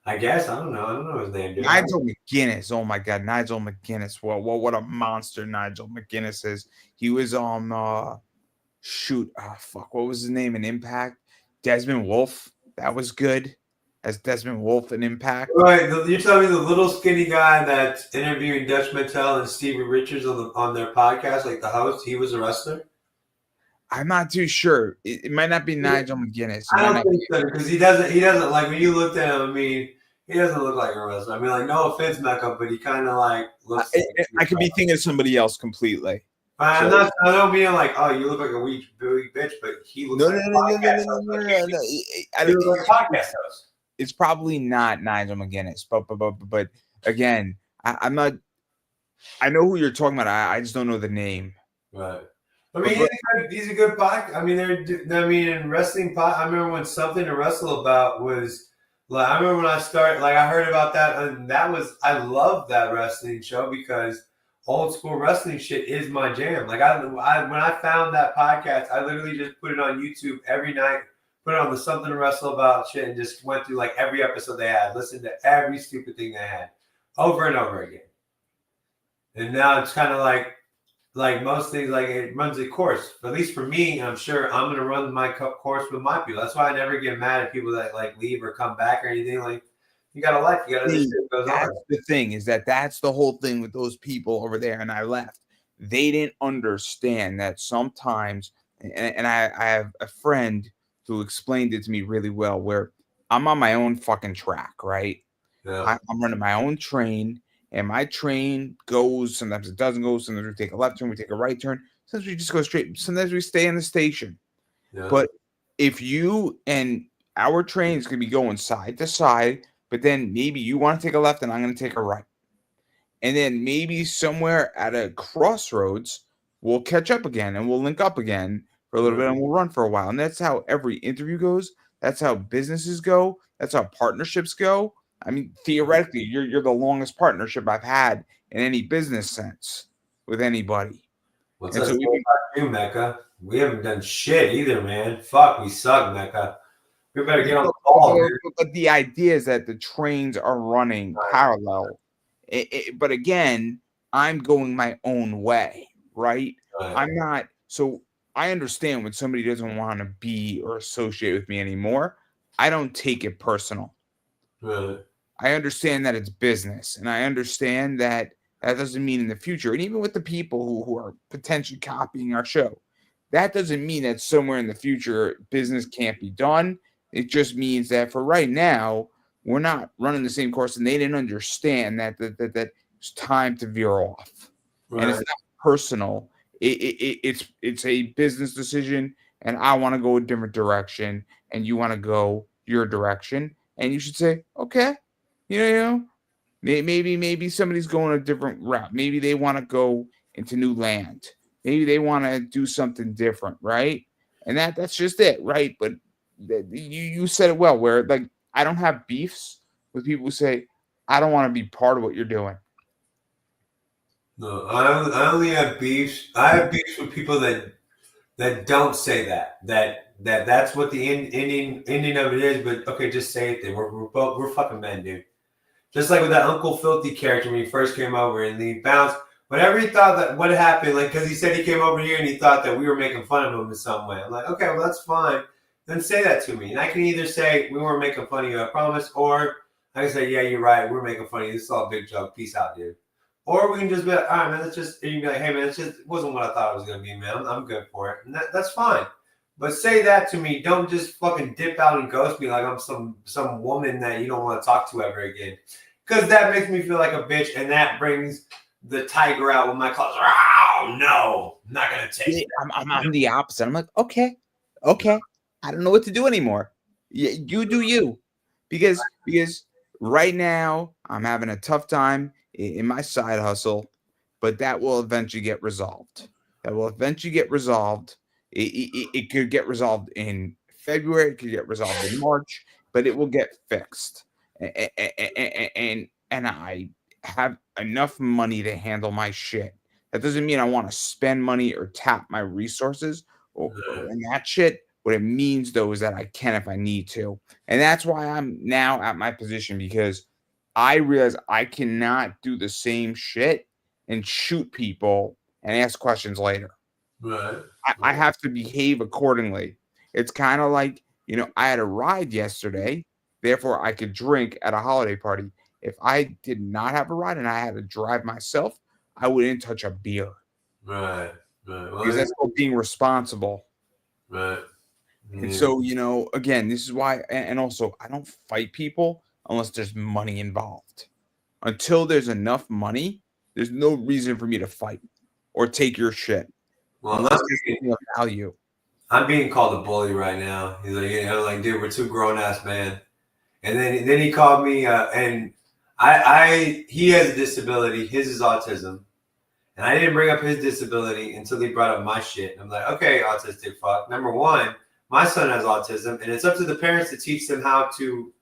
I guess I don't know his name. Dude. Nigel McGuinness. Oh my God, Nigel McGuinness. Well, what a monster Nigel McGuinness is. He was on what was his name in Impact? Desmond Wolfe. That was good. As Desmond Wolfe in Impact. Right. You're telling me the little skinny guy that's interviewing Dutch Mantel and Stevie Richards on their podcast, like the host, he was a wrestler? I'm not too sure. It might not be Nigel McGuinness. I don't think so, because he doesn't like, when you looked at him, I mean, he doesn't look like a wrestler. I mean, like, no offense, Mecca, but he kind of like looks like I could be thinking of somebody else completely. I don't mean like, oh, you look like a weak bitch, but he looks like a podcast host. It's probably not Nigel McGuinness, but again, I'm not. I know who you're talking about. I just don't know the name. Right. I mean, he's a good podcast. I mean, in wrestling I remember when Something to Wrestle About was like. I remember when I started. Like, I heard about that, and I loved that wrestling show because old school wrestling shit is my jam. Like, when I found that podcast, I literally just put it on YouTube every night. Put it on the Something to Wrestle About shit and just went through like every episode they had, listened to every stupid thing they had over and over again. And now it's kind of like most things, like it runs a course. At least for me, I'm sure I'm going to run my course with my people. That's why I never get mad at people that like leave or come back or anything. Like, you got a life. You got to understand what goes on. The thing is that's the whole thing with those people over there. And I left. They didn't understand that sometimes, and I have a friend who explained it to me really well, where I'm on my own fucking track, right? Yeah. I'm running my own train, and my train goes, sometimes it doesn't go, sometimes we take a left turn, we take a right turn, sometimes we just go straight, sometimes we stay in the station. Yeah. But if you and our trains could be going side to side, but then maybe you want to take a left and I'm going to take a right. And then maybe somewhere at a crossroads, we'll catch up again and we'll link up again for a little bit and we'll run for a while. And that's how every interview goes. That's how businesses go. That's how partnerships go. I mean, theoretically, you're the longest partnership I've had in any business sense with anybody. What's up, you, Mecca? We haven't done shit either, man. Fuck, we suck, Mecca. We better get on the ball. But the idea is that the trains are running parallel. But again, I'm going my own way, right? I'm not. So I understand when somebody doesn't want to be or associate with me anymore. I don't take it personal. Really? I understand that it's business, and I understand that doesn't mean in the future. And even with the people who are potentially copying our show, that doesn't mean that somewhere in the future business can't be done. It just means that for right now, we're not running the same course, and they didn't understand that it's time to veer off. Right. And it's not personal. It's a business decision, and I want to go a different direction, and you want to go your direction, and you should say, okay, maybe somebody's going a different route. Maybe they want to go into new land. Maybe they want to do something different, right? And that's just it, right? But you said it well. Where like I don't have beefs with people who say I don't want to be part of what you're doing. No, I only have beefs. I have beefs with people that don't say that. That's what the ending of it is. But okay, just say it then. We're fucking men, dude. Just like with that Uncle Filthy character when he first came over and he bounced. Whenever he thought that what happened, like because he said he came over here and he thought that we were making fun of him in some way. I'm like, okay, well that's fine. Then say that to me, and I can either say we weren't making fun of you, I promise, or I can say, yeah, you're right, we're making fun of you. This is all a big joke. Peace out, dude. Or we can just be like, all right, man, and you can be like, hey, man, it wasn't what I thought it was gonna be, man. I'm good for it, and that's fine. But say that to me. Don't just fucking dip out and ghost me like I'm some woman that you don't want to talk to ever again. Because that makes me feel like a bitch, and that brings the tiger out with my claws. Oh no, I'm not gonna take it. I'm the opposite. I'm like, okay, I don't know what to do anymore. You do you, because right now I'm having a tough time in my side hustle, but that will eventually get resolved. It could get resolved in February. It could get resolved in March, but it will get fixed. And I have enough money to handle my shit. That doesn't mean I want to spend money or tap my resources or and that shit. What it means though is that I can if I need to. And that's why I'm now at my position, because I realize I cannot do the same shit and shoot people and ask questions later. Right. I have to behave accordingly. It's kind of like, I had a ride yesterday, therefore I could drink at a holiday party. If I did not have a ride and I had to drive myself, I wouldn't touch a beer. Right. Well, Because that's called being responsible. right. And so, again, this is why, and also, I don't fight people unless there's money involved. Until there's enough money, there's no reason for me to fight or take your shit. Well, unless there's something of value. I'm being called a bully right now. He's like, dude, we're two grown ass men. And then he called me, and he has a disability. His is autism, and I didn't bring up his disability until he brought up my shit. And I'm like, okay, autistic fuck. Number one, my son has autism, and it's up to the parents to teach them how to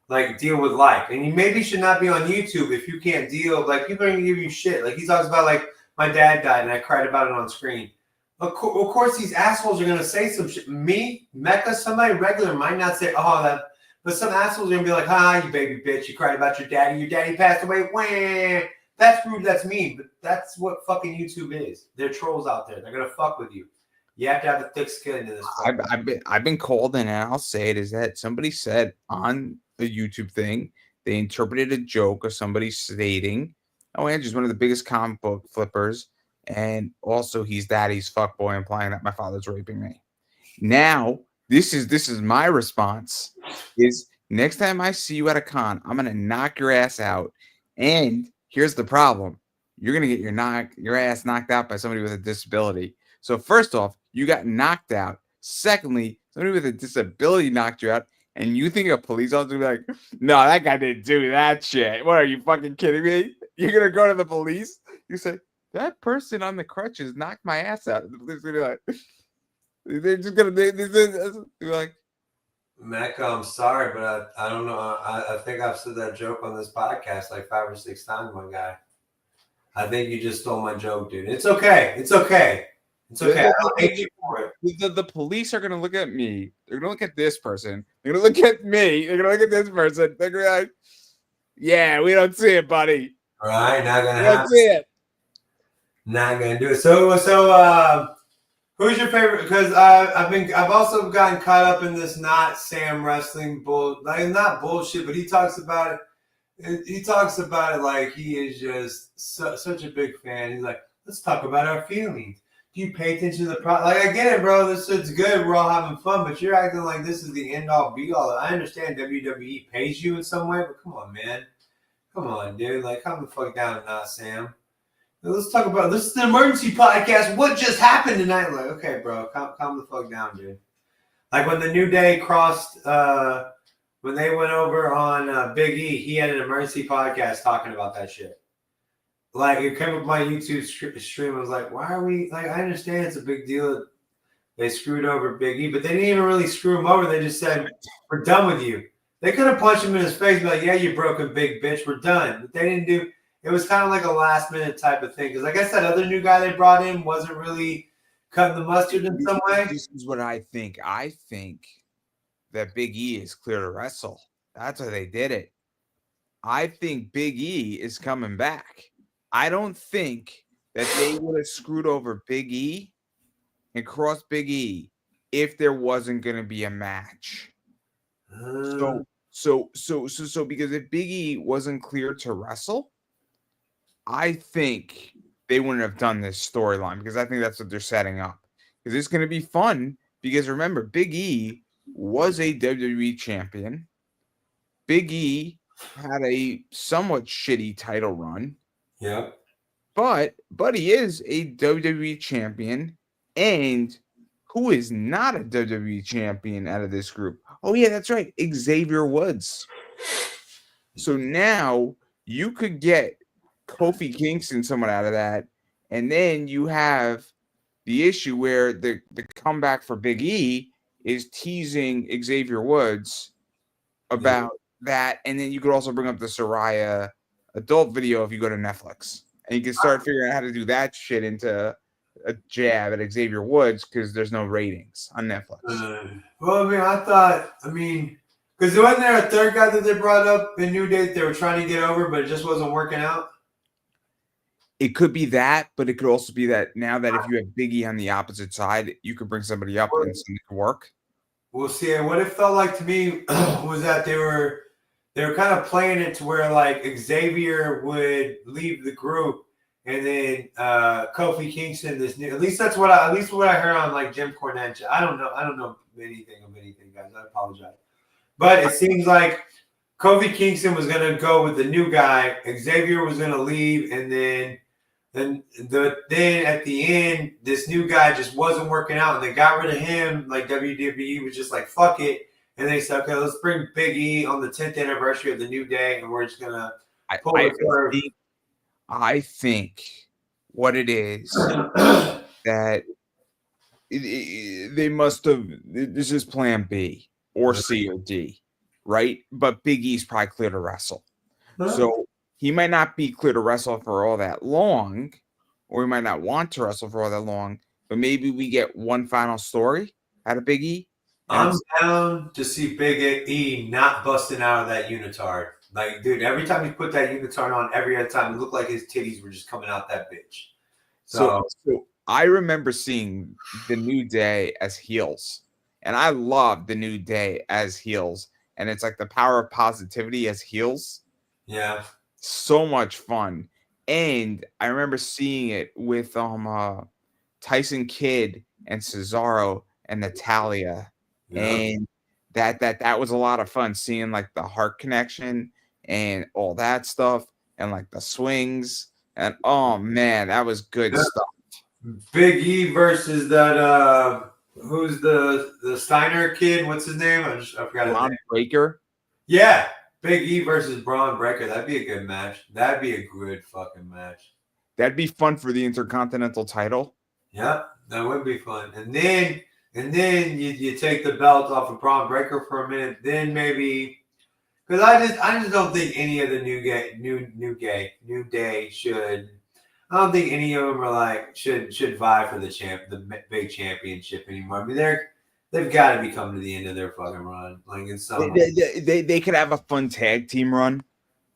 like deal with life. And you maybe should not be on YouTube if you can't deal. Like people are gonna give you shit. Like he talks about like my dad died, and I cried about it on screen. Of course, these assholes are gonna say some shit. Me, Mecca, somebody regular might not say, oh that. But some assholes are going to be like, you baby bitch, you cried about your daddy. Your daddy passed away. Wah. That's rude. That's mean. But that's what fucking YouTube is. They're trolls out there. They're going to fuck with you. You have to have a thick skin in this. I've been called in, and I'll say it, is that somebody said on a YouTube thing, they interpreted a joke of somebody stating, oh, Andrew's one of the biggest comic book flippers. And also he's daddy's fuckboy, implying that my father's raping me. Now, This is my response is next time I see you at a con, I'm going to knock your ass out. And here's the problem. You're going to get your ass knocked out by somebody with a disability. So first off, you got knocked out. Secondly, somebody with a disability knocked you out. And you think a police officer will be like, no, that guy didn't do that shit. What, are you fucking kidding me? You're going to go to the police? You say, that person on the crutches knocked my ass out. The police are going to be like, they're just gonna be like, Mecca, I'm sorry, but I don't know. I think I've said that joke on this podcast like 5 or 6 times, my guy. I think you just stole my joke, dude. It's okay. It's okay. It's okay. I don't hate you for it. The police are gonna look at me. They're gonna look at this person. They're gonna look at me. They're gonna look at this person. They're gonna be like, yeah, we don't see it, buddy. All right, not gonna happen. See it. Not gonna do it. So. Who's your favorite? Because I've also gotten caught up in this not Sam wrestling not bullshit, but he talks about it. He talks about it like he is just such a big fan. He's like, let's talk about our feelings. Do you pay attention to the product? Like I get it, bro. It's good. We're all having fun, but you're acting like this is the end all be all. I understand WWE pays you in some way, but come on, man. Come on, dude. Like, calm the fuck down, not Sam. Let's talk about this is an emergency podcast. What just happened tonight? Like, okay, bro, calm the fuck down, dude. Like when the New Day crossed, when they went over on Big E, he had an emergency podcast talking about that shit. Like it came up my YouTube stream. I was like, why are we like? I understand it's a big deal. They screwed over Big E, but they didn't even really screw him over. They just said, we're done with you. They could have punched him in his face and be like, yeah, you broken big bitch, we're done. But they didn't do. It was kind of like a last minute type of thing. Because I guess that other new guy they brought in wasn't really cutting the mustard in some way. This is what I think. I think that Big E is clear to wrestle. That's why they did it. I think Big E is coming back. I don't think that they would have screwed over Big E and crossed Big E if there wasn't going to be a match. So because if Big E wasn't cleared to wrestle, I think they wouldn't have done this storyline because I think that's what they're setting up. Because it's going to be fun because remember, Big E was a WWE champion. Big E had a somewhat shitty title run. Yep. But he is a WWE champion. And who is not a WWE champion out of this group? Oh, yeah, that's right. Xavier Woods. So now you could get Kofi Kingston, someone out of that. And then you have the issue where the comeback for Big E is teasing Xavier Woods about that. And then you could also bring up the Soraya adult video if you go to Netflix. And you can start figuring out how to do that shit into a jab at Xavier Woods because there's no ratings on Netflix. Well, I mean, because wasn't there a third guy that they brought up in New Day that they were trying to get over, but it just wasn't working out? It could be that, but it could also be that now that if you have Big E on the opposite side, you could bring somebody up and something could work. We'll see. What it felt like to me was that they were kind of playing it to where like Xavier would leave the group, and then Kofi Kingston, at least what I heard on like Jim Cornette. I don't know anything of anything, guys. I apologize, but it seems like Kofi Kingston was gonna go with the new guy. Xavier was gonna leave, and then at the end, this new guy just wasn't working out, and they got rid of him. Like WWE was just like, fuck it. And they said, okay, let's bring Big E on the 10th anniversary of the New Day, and we're just going to pull the curve. I think what it is that they must have – this is plan B or C or D, right? But Big E's probably clear to wrestle. So he might not be clear to wrestle for all that long, or he might not want to wrestle for all that long, but maybe we get one final story out of Big E. I'm down to see Big E not busting out of that unitard. Like, dude, every time he put that unitard on, every other time, it looked like his titties were just coming out that bitch. So I remember seeing the New Day as heels, and I love the New Day as heels, and it's like the power of positivity as heels. Yeah. So much fun. And I remember seeing it with Tyson Kidd and Cesaro and Natalia. Yeah. And that was a lot of fun seeing like the heart connection and all that stuff and like the swings and oh man, that was good stuff. Big E versus that who's the Steiner kid? What's his name? I forgot his name. Breaker. Yeah, Big E versus Braun Breaker. That'd be a good match. That'd be a good fucking match. That'd be fun for the Intercontinental title. Yeah, that would be fun. And then you take the belt off of Braun Breaker for a minute. Then maybe because I just don't think any of the New Day should. I don't think any of them are like should vie for the big championship anymore. I mean they've got to be coming to the end of their fucking run. Like it's they could have a fun tag team run.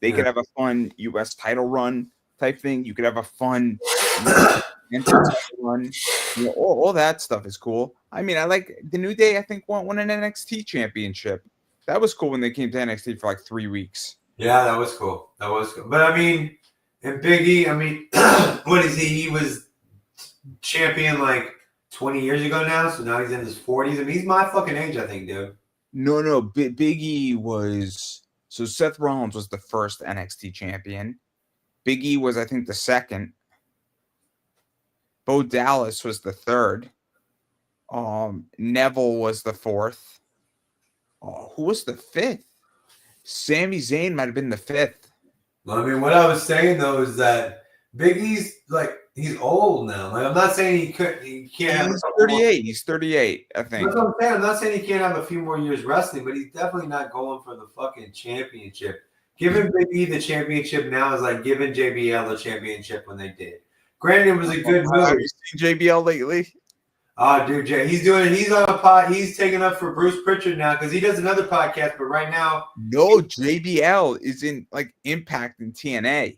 They could have a fun U.S. title run type thing. You could have a fun run. You know, all that stuff is cool. I mean, I like the New Day. I think won an NXT championship. That was cool when they came to NXT for like 3 weeks. Yeah, that was cool. But I mean, and Big E, I mean, what is he? He was champion like 20 years ago now, so now he's in his 40s. I mean, he's my fucking age, I think, dude. No, Big E was So Seth Rollins was the first NXT champion. Big E was, I think, the second. Bo Dallas was the third. Neville was the fourth. Who was the fifth? Sami Zayn might have been the fifth. Well, I mean, what I was saying though is that Big E's like he's old now. Like I'm not saying he can't have. He's 38. He's 38, I think. That's what I'm saying. I'm not saying he can't have a few more years wrestling, but he's definitely not going for the fucking championship. Giving Big E the championship now is like giving JBL the championship when they did. Granted, it was a good move. Have you seen JBL lately? Oh, dude, Jay, he's on a pod. He's taking up for Bruce Pritchard now because he does another podcast. But right now, no, JBL is in like Impact and TNA.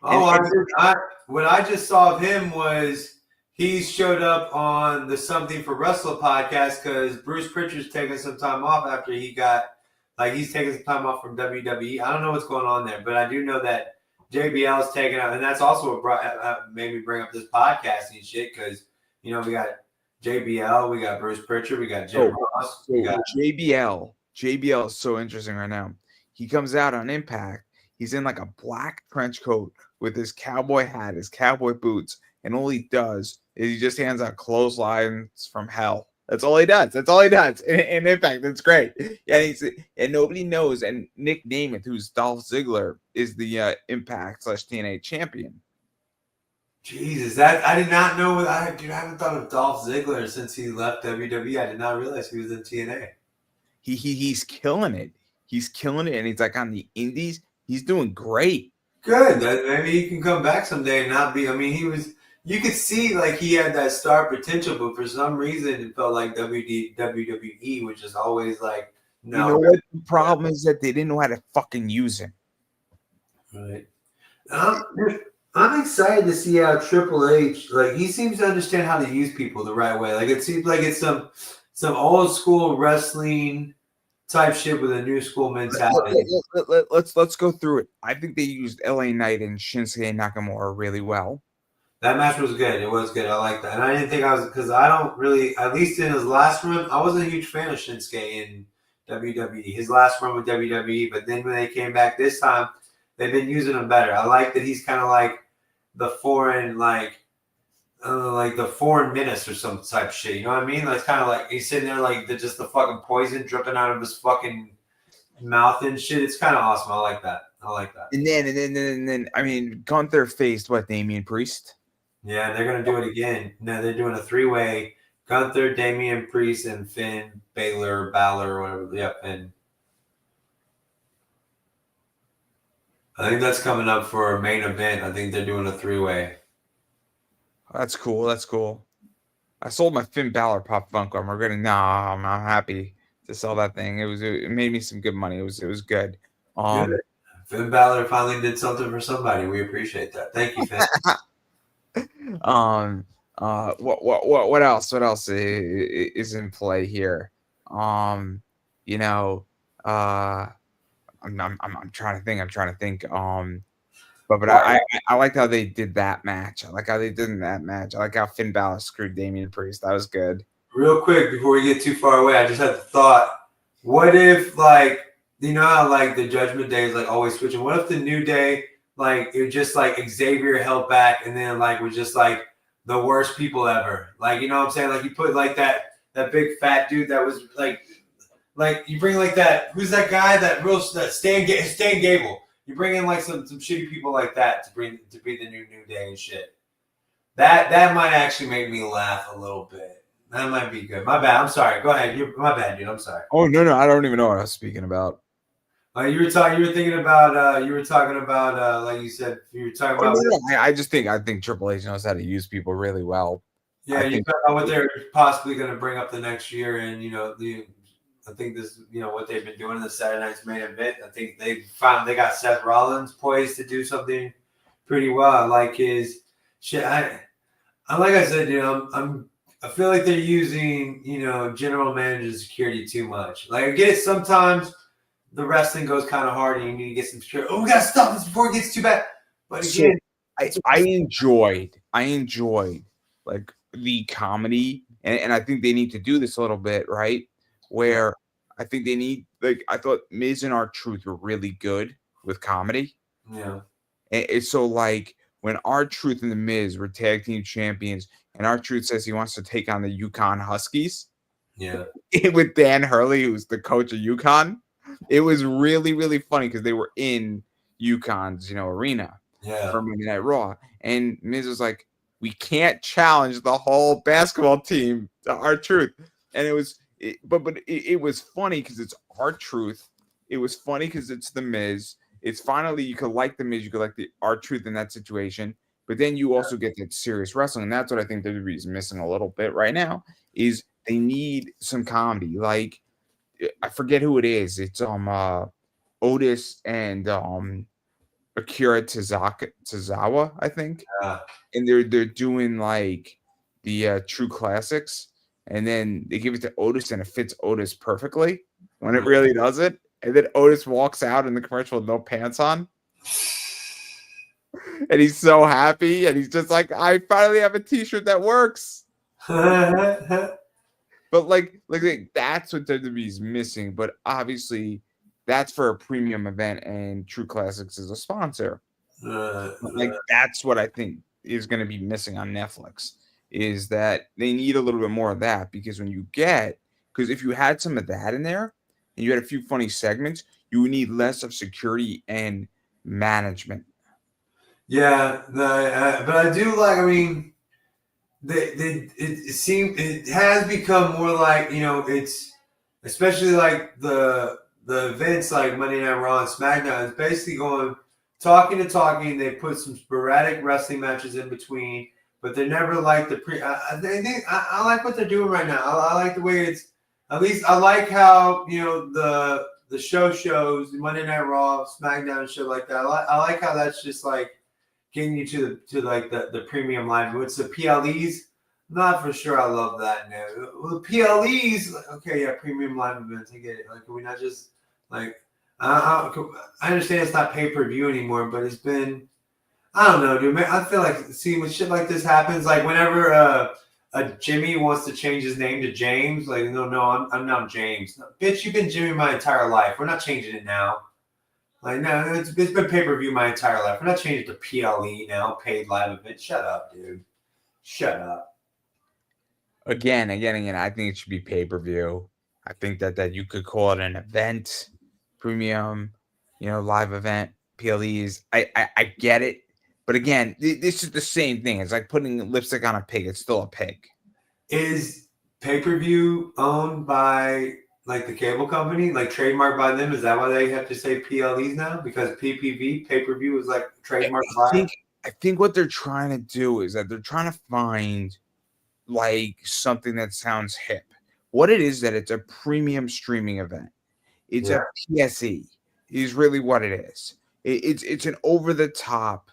What I just saw of him was he showed up on the Something for Wrestler podcast because Bruce Pritchard's taking some time off after he got he's taking some time off from WWE. I don't know what's going on there, but I do know that JBL is taking out, and that's also what made me bring up this podcasting shit because. You know, we got JBL, we got Bruce Pritchard, we got Jim Ross. We got JBL. JBL is so interesting right now. He comes out on Impact. He's in like a black trench coat with his cowboy hat, his cowboy boots, and all he does is he just hands out clotheslines from hell. That's all he does. That's all he does. In Impact, that's great. And nobody knows. And Nick Namath, who's Dolph Ziggler, is the Impact/TNA champion. Jesus, that I did not know. I haven't thought of Dolph Ziggler since he left WWE. I did not realize he was in TNA. He's killing it. He's killing it, and he's like on the indies. He's doing great. Good. Maybe he can come back someday and not be. I mean, he was. You could see like he had that star potential, but for some reason it felt like WWE, which is always like no. You know what the problem is that they didn't know how to fucking use him. Right. I'm excited to see how Triple H, like he seems to understand how to use people the right way. Like it seems like it's some old school wrestling type shit with a new school mentality. Let's go through it. I think they used LA Knight and Shinsuke Nakamura really well. That match was good. It was good. I like that. And I didn't think I was because I don't really, at least in his last run, I wasn't a huge fan of Shinsuke in WWE. His last run with WWE, but then when they came back this time. They've been using him better. I like that he's kind of like the foreign, like the foreign menace or some type shit. You know what I mean? Like kind of like he's sitting there like just the fucking poison dripping out of his fucking mouth and shit. It's kind of awesome. I like that. And then I mean, Gunther faced what, Damian Priest? Yeah, they're gonna do it again. No, they're doing a 3-way: Gunther, Damian Priest, and Finn Balor, or whatever. Yeah, Finn. I think that's coming up for a main event. I think they're doing a 3-way. That's cool. That's cool. I sold my Finn Balor Pop Funko. I'm regretting. Nah, I'm not happy to sell that thing. It made me some good money. It was good. Good. Finn Balor finally did something for somebody. We appreciate that. Thank you, Finn. What else? What else is in play here? I'm trying to think. But I liked how they did that match. I like how they did in that match. I like how Finn Balor screwed Damian Priest. That was good. Real quick, before we get too far away, I just had the thought. What if, like, you know how, like, the Judgment Day is, like, always switching? What if the New Day, like, it was just, like, Xavier held back and then, like, was just, like, the worst people ever? Like, you know what I'm saying? Like, you put, like, that big fat dude that was, like you bring, like, that – who's that guy? That Stan Gable. You bring in, like, some shitty people like that to be the New Day and shit. That might actually make me laugh a little bit. That might be good. My bad. I'm sorry. Go ahead. My bad, dude. I'm sorry. Oh no! I don't even know what I was speaking about. You were talking about. Like you said. You were talking about. I think Triple H knows how to use people really well. Yeah, you talk about what they're possibly going to bring up the next year, and I think this, what they've been doing in the Saturday Night's main event. I think they got Seth Rollins poised to do something pretty well. I like his shit. Like I said, I feel like they're using, general manager security too much. Like, I get it. Sometimes the wrestling goes kind of hard and you need to get some security. Oh, we got to stop this before it gets too bad. But again, I enjoyed like the comedy, and I think they need to do this a little bit, right? Where I think they need like I thought Miz and R-Truth were really good with comedy. Yeah. And it's so like when R-Truth and the Miz were tag team champions, and R-Truth says he wants to take on the Yukon Huskies. Yeah. With Dan Hurley, who's the coach of UConn. It was really, really funny because they were in UConn's, arena for Monday Night Raw. And Miz was like, we can't challenge the whole basketball team to R-Truth. And it was, it was funny because it's R-Truth. It was funny because it's the Miz. It's finally, you could like the Miz, you could like the R-Truth in that situation. But then you also get that serious wrestling. And that's what I think WWE is missing a little bit right now is they need some comedy. Like, I forget who it is. It's Otis and Akira Tozawa, I think. And they're doing like the True Classics, and then they give it to Otis, and it fits Otis perfectly when it really doesn't. And then Otis walks out in the commercial with no pants on. And he's so happy, and he's just like, I finally have a t-shirt that works. But like that's what WWE's missing. But obviously, that's for a premium event, and True Classics is a sponsor. Like that's what I think is going to be missing on Netflix. Is that they need a little bit more of that because because if you had some of that in there and you had a few funny segments, you would need less of security and management. Yeah, but I do like. I mean, it has become more like it's especially like the events like Monday Night Raw and SmackDown is basically going talking. They put some sporadic wrestling matches in between, but they're never like the pre. I like what they're doing right now. I like the way it's. At least I like how the shows Monday Night Raw, SmackDown, and shit like that. I like how that's just like getting you to like the premium line. What's the PLEs? Not for sure. I love that now. Well, PLEs, okay, yeah, premium live events. I get it. Like, can we not just like? I understand it's not pay per view anymore, but it's been. I don't know, dude. Man, I feel like seeing when shit like this happens, like whenever a Jimmy wants to change his name to James, like no, I'm not James. No, bitch, you've been Jimmy my entire life. We're not changing it now. Like, no, it's been pay-per-view my entire life. We're not changing it to PLE now, paid live event. Shut up, dude. Shut up. Again. I think it should be pay-per-view. I think that you could call it an event, premium, live event, PLEs. I get it. But again, this is the same thing. It's like putting lipstick on a pig. It's still a pig. Is pay-per-view owned by like the cable company, like trademarked by them? Is that why they have to say PLEs now? Because PPV, pay-per-view, is like trademarked by. I think what they're trying to do is that they're trying to find like something that sounds hip. What it is that it's a premium streaming event. It's a PSE. Is really what it is. It's an over the top,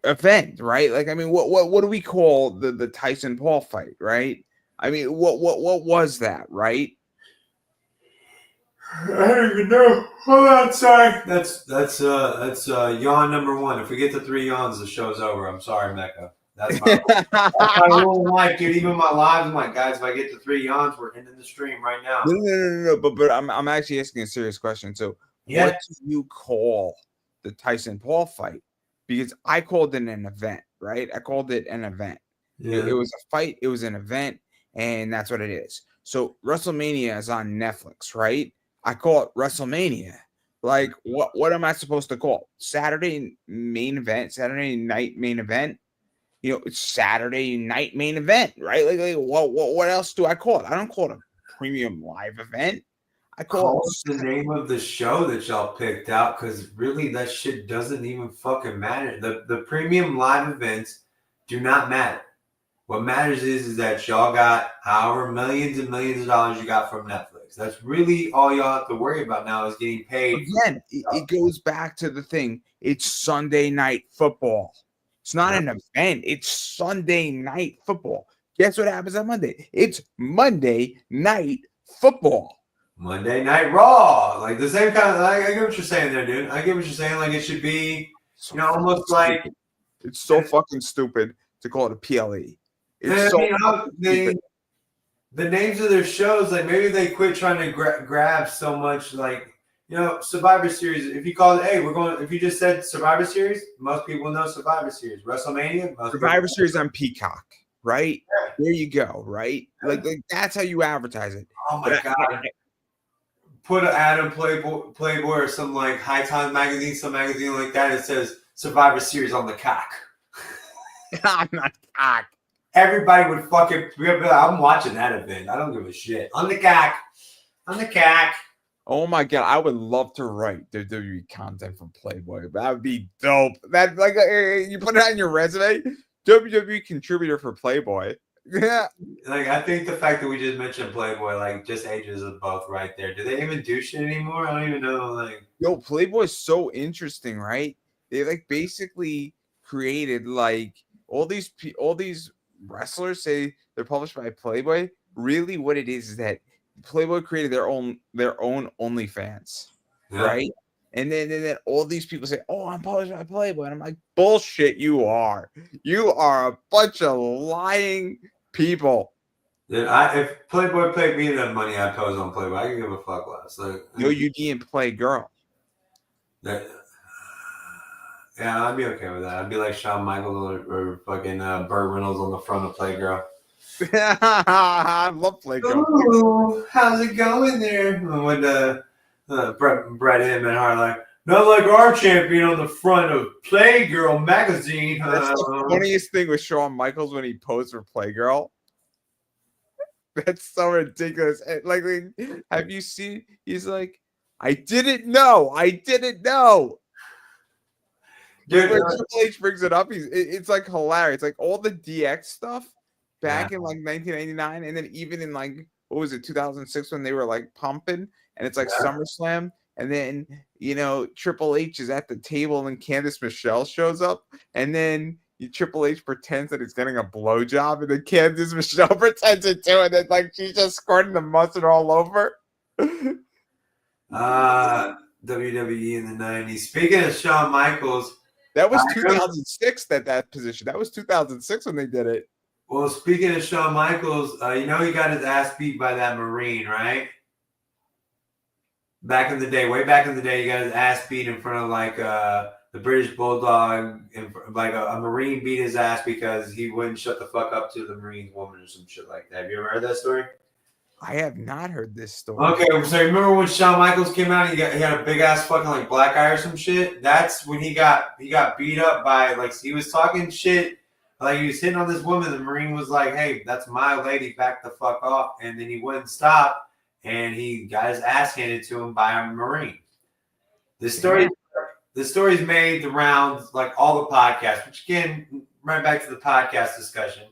event, right? Like I mean, what do we call the Tyson Paul fight, right? I mean, what was that, right? I don't even know. Hold on, sorry. That's yawn number one. If we get to 3 yawns, the show's over. I'm sorry, Mecca. That's my rule in life, dude. Even my lives, I'm like, guys, if I get to 3 yawns, we're ending the stream right now. No. But I'm actually asking a serious question. So, what do you call the Tyson Paul fight? Because I called it an event, right? I called it an event. Yeah. It was a fight. It was an event, and that's what it is. So WrestleMania is on Netflix, right? I call it WrestleMania. Like, what am I supposed to call it? Saturday main event, Saturday night main event. It's Saturday night main event, right? Like what else do I call it? I don't call it a premium live event. I call it the name of the show that y'all picked out because really that shit doesn't even fucking matter. The premium live events do not matter. What matters is that y'all got however millions and millions of dollars you got from Netflix. That's really all y'all have to worry about now is getting paid. Again, it goes back to the thing. It's Sunday night football. It's not an event. It's Sunday night football. Guess what happens on Monday? It's Monday night football. Monday Night Raw. Like the same kind of, I get what you're saying there, dude. I get what you're saying. Like it should be, almost like. It's so fucking stupid to call it a PLE. It's so stupid. the names of their shows, like maybe they quit trying to grab so much, like, you know, Survivor Series. If you call it, hey, we're going. If you just said Survivor Series, most people know Survivor Series. WrestleMania, most Survivor people Series on Peacock, right? know. There you go, right? Like that's how you advertise it. Oh But my god. Put an ad in Playboy or some like High Times magazine, some magazine like that. It says Survivor Series on the cock. I'm not cock. Everybody would fucking. I'm watching that event. I don't give a shit. On the cock. On the cock. Oh my god, I would love to write WWE content for Playboy. That would be dope. That like you put it on your resume, WWE contributor for Playboy. Yeah. Like I think the fact that we just mentioned Playboy, like just ages of both right there. Do they even do shit anymore? I don't even know. Like, Yo, Playboy's so interesting, right? They like basically created like all these wrestlers say they're published by Playboy. Really, what it is that Playboy created their own OnlyFans, yeah. right? And then all these people say, "Oh, I'm published by Playboy," and I'm like, "Bullshit! You are a bunch of lying people." If Playboy paid me that money I pose on Playboy, I can give a fuck less. Like, Yo, you didn't play girl. that, yeah, I'd be okay with that. I'd be like Shawn Michaels or fucking Burt Reynolds on the front of Playgirl. I love play girl. Ooh, how's it going there? When Bret Hitman are like, not like our champion on the front of Playgirl magazine. That's the funniest thing with Shawn Michaels when he posed for Playgirl. That's so ridiculous. Like, have you seen? He's like, I didn't know. Dude, when Triple H brings it up, it's like hilarious. Like all the DX stuff back in like 1999, and then even in like what was it, 2006 when they were like pumping, and it's like SummerSlam, and then Triple H is at the table and Candice Michelle shows up, and then Triple H pretends that he's getting a blowjob, and then Candice Michelle pretends it too, and then like she's just squirting the mustard all over. WWE in the 90s. Speaking of Shawn Michaels, that was 2006 that position. That was 2006 when they did it. Well, speaking of Shawn Michaels, he got his ass beat by that Marine, right? Back in the day, way back in the day, he got his ass beat in front of like the British Bulldog, and like a Marine beat his ass because he wouldn't shut the fuck up to the Marine's woman or some shit like that. Have you ever heard that story? I have not heard this story. Okay, so remember when Shawn Michaels came out and he had a big ass fucking like black eye or some shit? That's when he got beat up by, like, he was talking shit, like he was hitting on this woman. The Marine was like, "Hey, that's my lady, back the fuck off," and then he wouldn't stop, and he got his ass handed to him by a Marine. This story's made the rounds, like all the podcasts, which again, right back to the podcast discussion.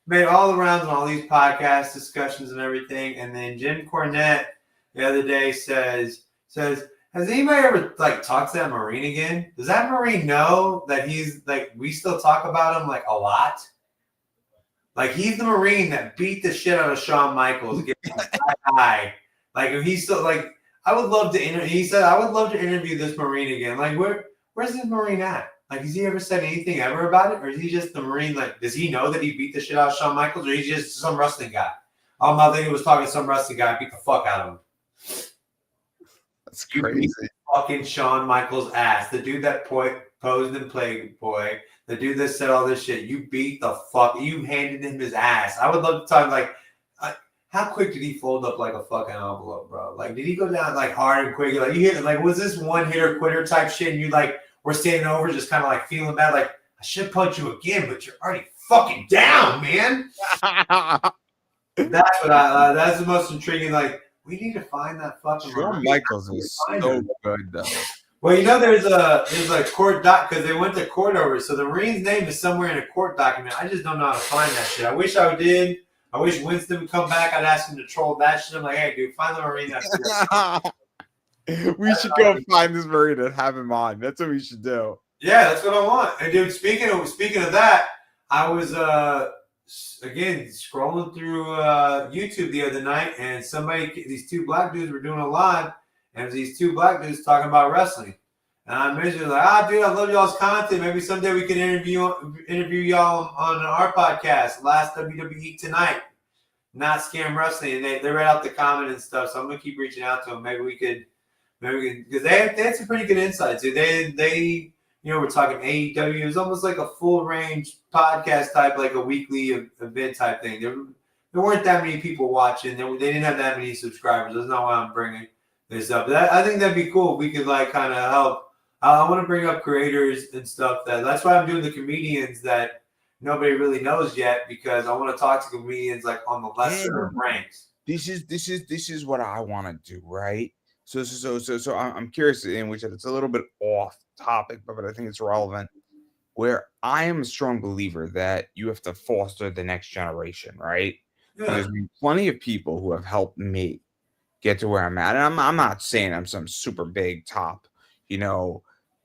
Made all the rounds on all these podcast discussions and everything. And then Jim Cornette the other day says, has anybody ever like talked to that Marine again? Does that Marine know that he's like, we still talk about him like a lot? Like he's the Marine that beat the shit out of Shawn Michaels. Like if he's still like, I would love to he said, I would love to interview this Marine again. Like where's this Marine at? Like, has he ever said anything ever about it? Or is he just the Marine? Like, does he know that he beat the shit out of Shawn Michaels? Or he's just some wrestling guy? All my lady was talking to some wrestling guy, beat the fuck out of him. That's crazy. Fucking Shawn Michaels' ass. The dude that posed in Playboy. The dude that said all this shit. You beat the fuck. You handed him his ass. I would love to talk, like, how quick did he fold up like a fucking envelope, bro? Like, did he go down like hard and quick? Like, was this one hitter quitter type shit? And you like, we're standing over, just kind of like feeling bad. Like, I should punch you again, but you're already fucking down, man. That's what that's the most intriguing. Like, we need to find that fucking. Shawn Michaels is so good, though. Well, there's a court doc because they went to court over it. So the Marine's name is somewhere in a court document. I just don't know how to find that shit. I wish I did. I wish Winston would come back. I'd ask him to troll that shit. I'm like, hey, dude, find the Marine that's We should go find this Marine and have him on. That's what we should do. Yeah, that's what I want. And dude, speaking of that, I was again scrolling through YouTube the other night, and these two black dudes were doing a live, and these two black dudes talking about wrestling. And I mentioned like, dude, I love y'all's content. Maybe someday we can interview y'all on our podcast, Last WWE Tonight. Not Scam Wrestling, and they read out the comment and stuff. So I'm gonna keep reaching out to them. Maybe because they had some pretty good insights. They we're talking AEW. It was almost like a full range podcast type, like a weekly event type thing. There weren't that many people watching. They didn't have that many subscribers. That's not why I'm bringing this up. But I think that'd be cool if we could like kind of help. I want to bring up creators and stuff. That's why I'm doing the comedians that nobody really knows yet, because I want to talk to comedians like on the lesser ranks. This is what I want to do, right? So I'm curious, in which it's a little bit off topic, but I think it's relevant. Where I am a strong believer that you have to foster the next generation, right? Yeah. There's been plenty of people who have helped me get to where I'm at, and I'm not saying I'm some super big top,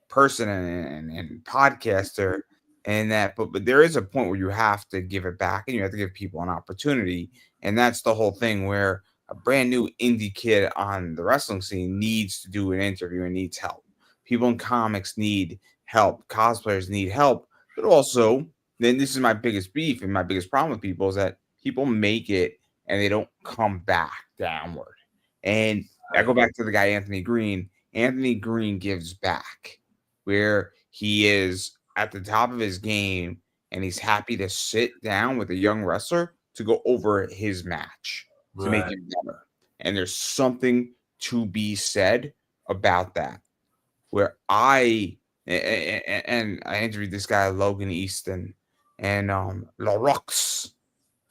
person and podcaster and that, but there is a point where you have to give it back and you have to give people an opportunity, and that's the whole thing where a brand new indie kid on the wrestling scene needs to do an interview and needs help. People in comics need help, cosplayers need help, but also, then this is my biggest beef and my biggest problem with people is that people make it and they don't come back downward. And I go back to the guy Anthony Green. Anthony Green gives back, where he is at the top of his game and he's happy to sit down with a young wrestler to go over his match to make him better. And there's something to be said about that. Where I interviewed this guy Logan Easton and La Rocks.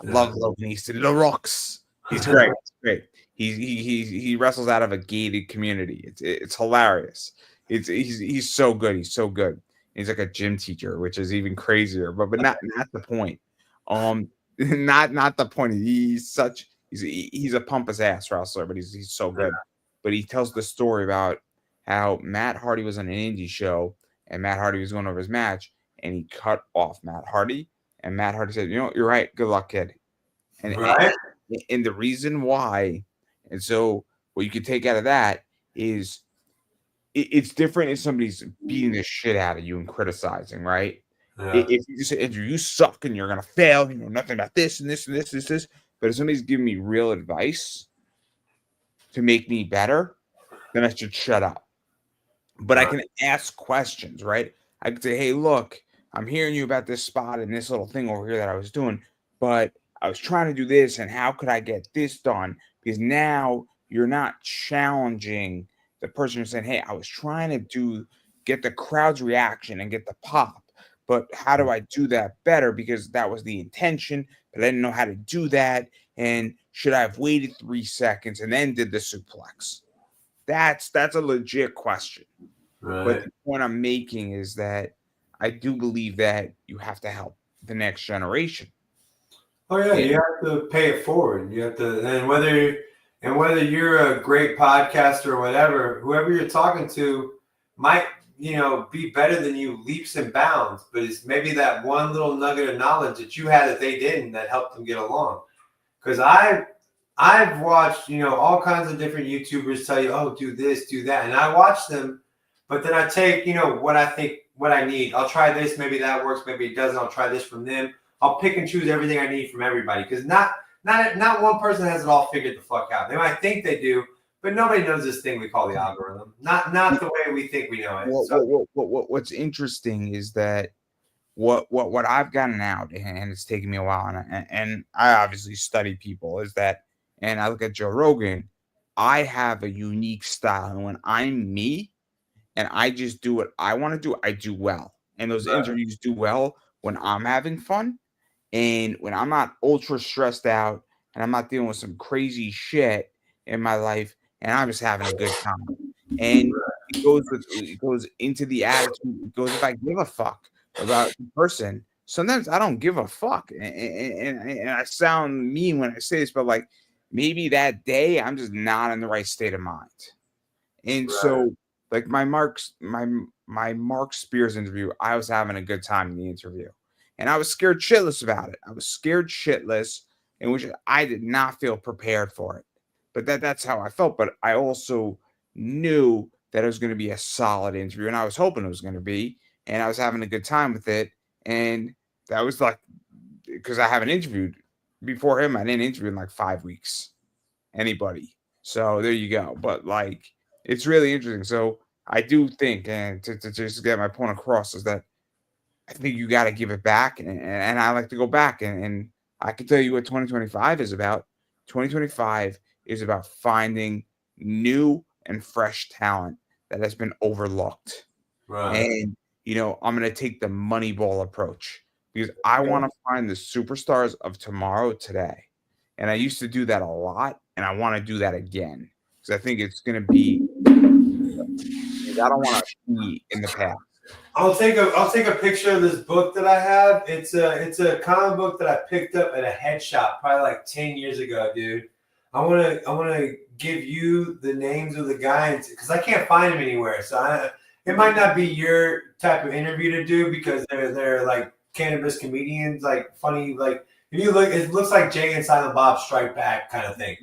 I love Logan Easton. La Rocks. He's great. He's great. He wrestles out of a gated community. It's hilarious. He's so good. He's so good. He's like a gym teacher, which is even crazier. But not the point. Not the point. He's a pompous ass wrestler, but he's so good. But he tells the story about how Matt Hardy was on an indie show and Matt Hardy was going over his match and he cut off Matt Hardy, and Matt Hardy said, "You're right. Good luck, kid." And the reason why, and so what you can take out of that is it's different if somebody's beating the shit out of you and criticizing, right? Yeah. If you just say, Andrew, you suck and you're gonna fail, you know nothing about this and this and this. But if somebody's giving me real advice to make me better, then I should shut up. But I can ask questions, right? I could say, hey, look, I'm hearing you about this spot and this little thing over here that I was doing, but I was trying to do this, and how could I get this done? Because now you're not challenging the person who's saying, hey, I was trying to get the crowd's reaction and get the pop, but how do I do that better? Because that was the intention, but I didn't know how to do that. And should I have waited 3 seconds and then did the suplex? That's a legit question. Right. But the point I'm making is that I do believe that you have to help the next generation. Oh yeah, you have to pay it forward. You have to, and whether you're a great podcaster or whatever, whoever you're talking to might be better than you leaps and bounds, but it's maybe that one little nugget of knowledge that you had that they didn't that helped them get along. Because I've watched, all kinds of different YouTubers tell you, oh, do this, do that. And I watch them, but then I take, what I think, what I need. I'll try this. Maybe that works. Maybe it doesn't. I'll try this from them. I'll pick and choose everything I need from everybody. Because not one person has it all figured the fuck out. They might think they do, but nobody knows this thing we call the algorithm. Not the way we think we know it. What's interesting is that what I've gotten out, and it's taken me a while, and I obviously study people, is that, and I look at Joe Rogan, I have a unique style. And when I'm me and I just do what I want to do, I do well. And those interviews do well when I'm having fun and when I'm not ultra stressed out and I'm not dealing with some crazy shit in my life and I'm just having a good time. And it goes into the attitude. It goes, if I give a fuck about the person, sometimes I don't give a fuck. And I sound mean when I say this, but like, maybe that day I'm just not in the right state of mind. And so like my Mark Spears interview, I was having a good time in the interview. And I was scared shitless about it. I was scared shitless, in which I did not feel prepared for it. But that's how I felt. But I also knew that it was going to be a solid interview. And I was hoping it was going to be. And I was having a good time with it. And that was like, because I haven't interviewed before him, I didn't interview in like 5 weeks. Anybody. So there you go. But like, it's really interesting. So I do think, and to just get my point across, is that I think you got to give it back. And I like to go back. And I can tell you what 2025 is about. 2025 is about finding new and fresh talent that has been overlooked. Right. And, I'm going to take the Moneyball approach because I want to find the superstars of tomorrow today. And I used to do that a lot, and I want to do that again because I think it's going to be. I don't want to be in the past. I'll take a picture of this book that I have. It's a comic book that I picked up at a head shop probably like 10 years ago, dude. I wanna give you the names of the guys because I can't find them anywhere. So it might not be your type of interview to do because they're like cannabis comedians, like funny, like if you look, it looks like Jay and Silent Bob Strike Back kind of thing.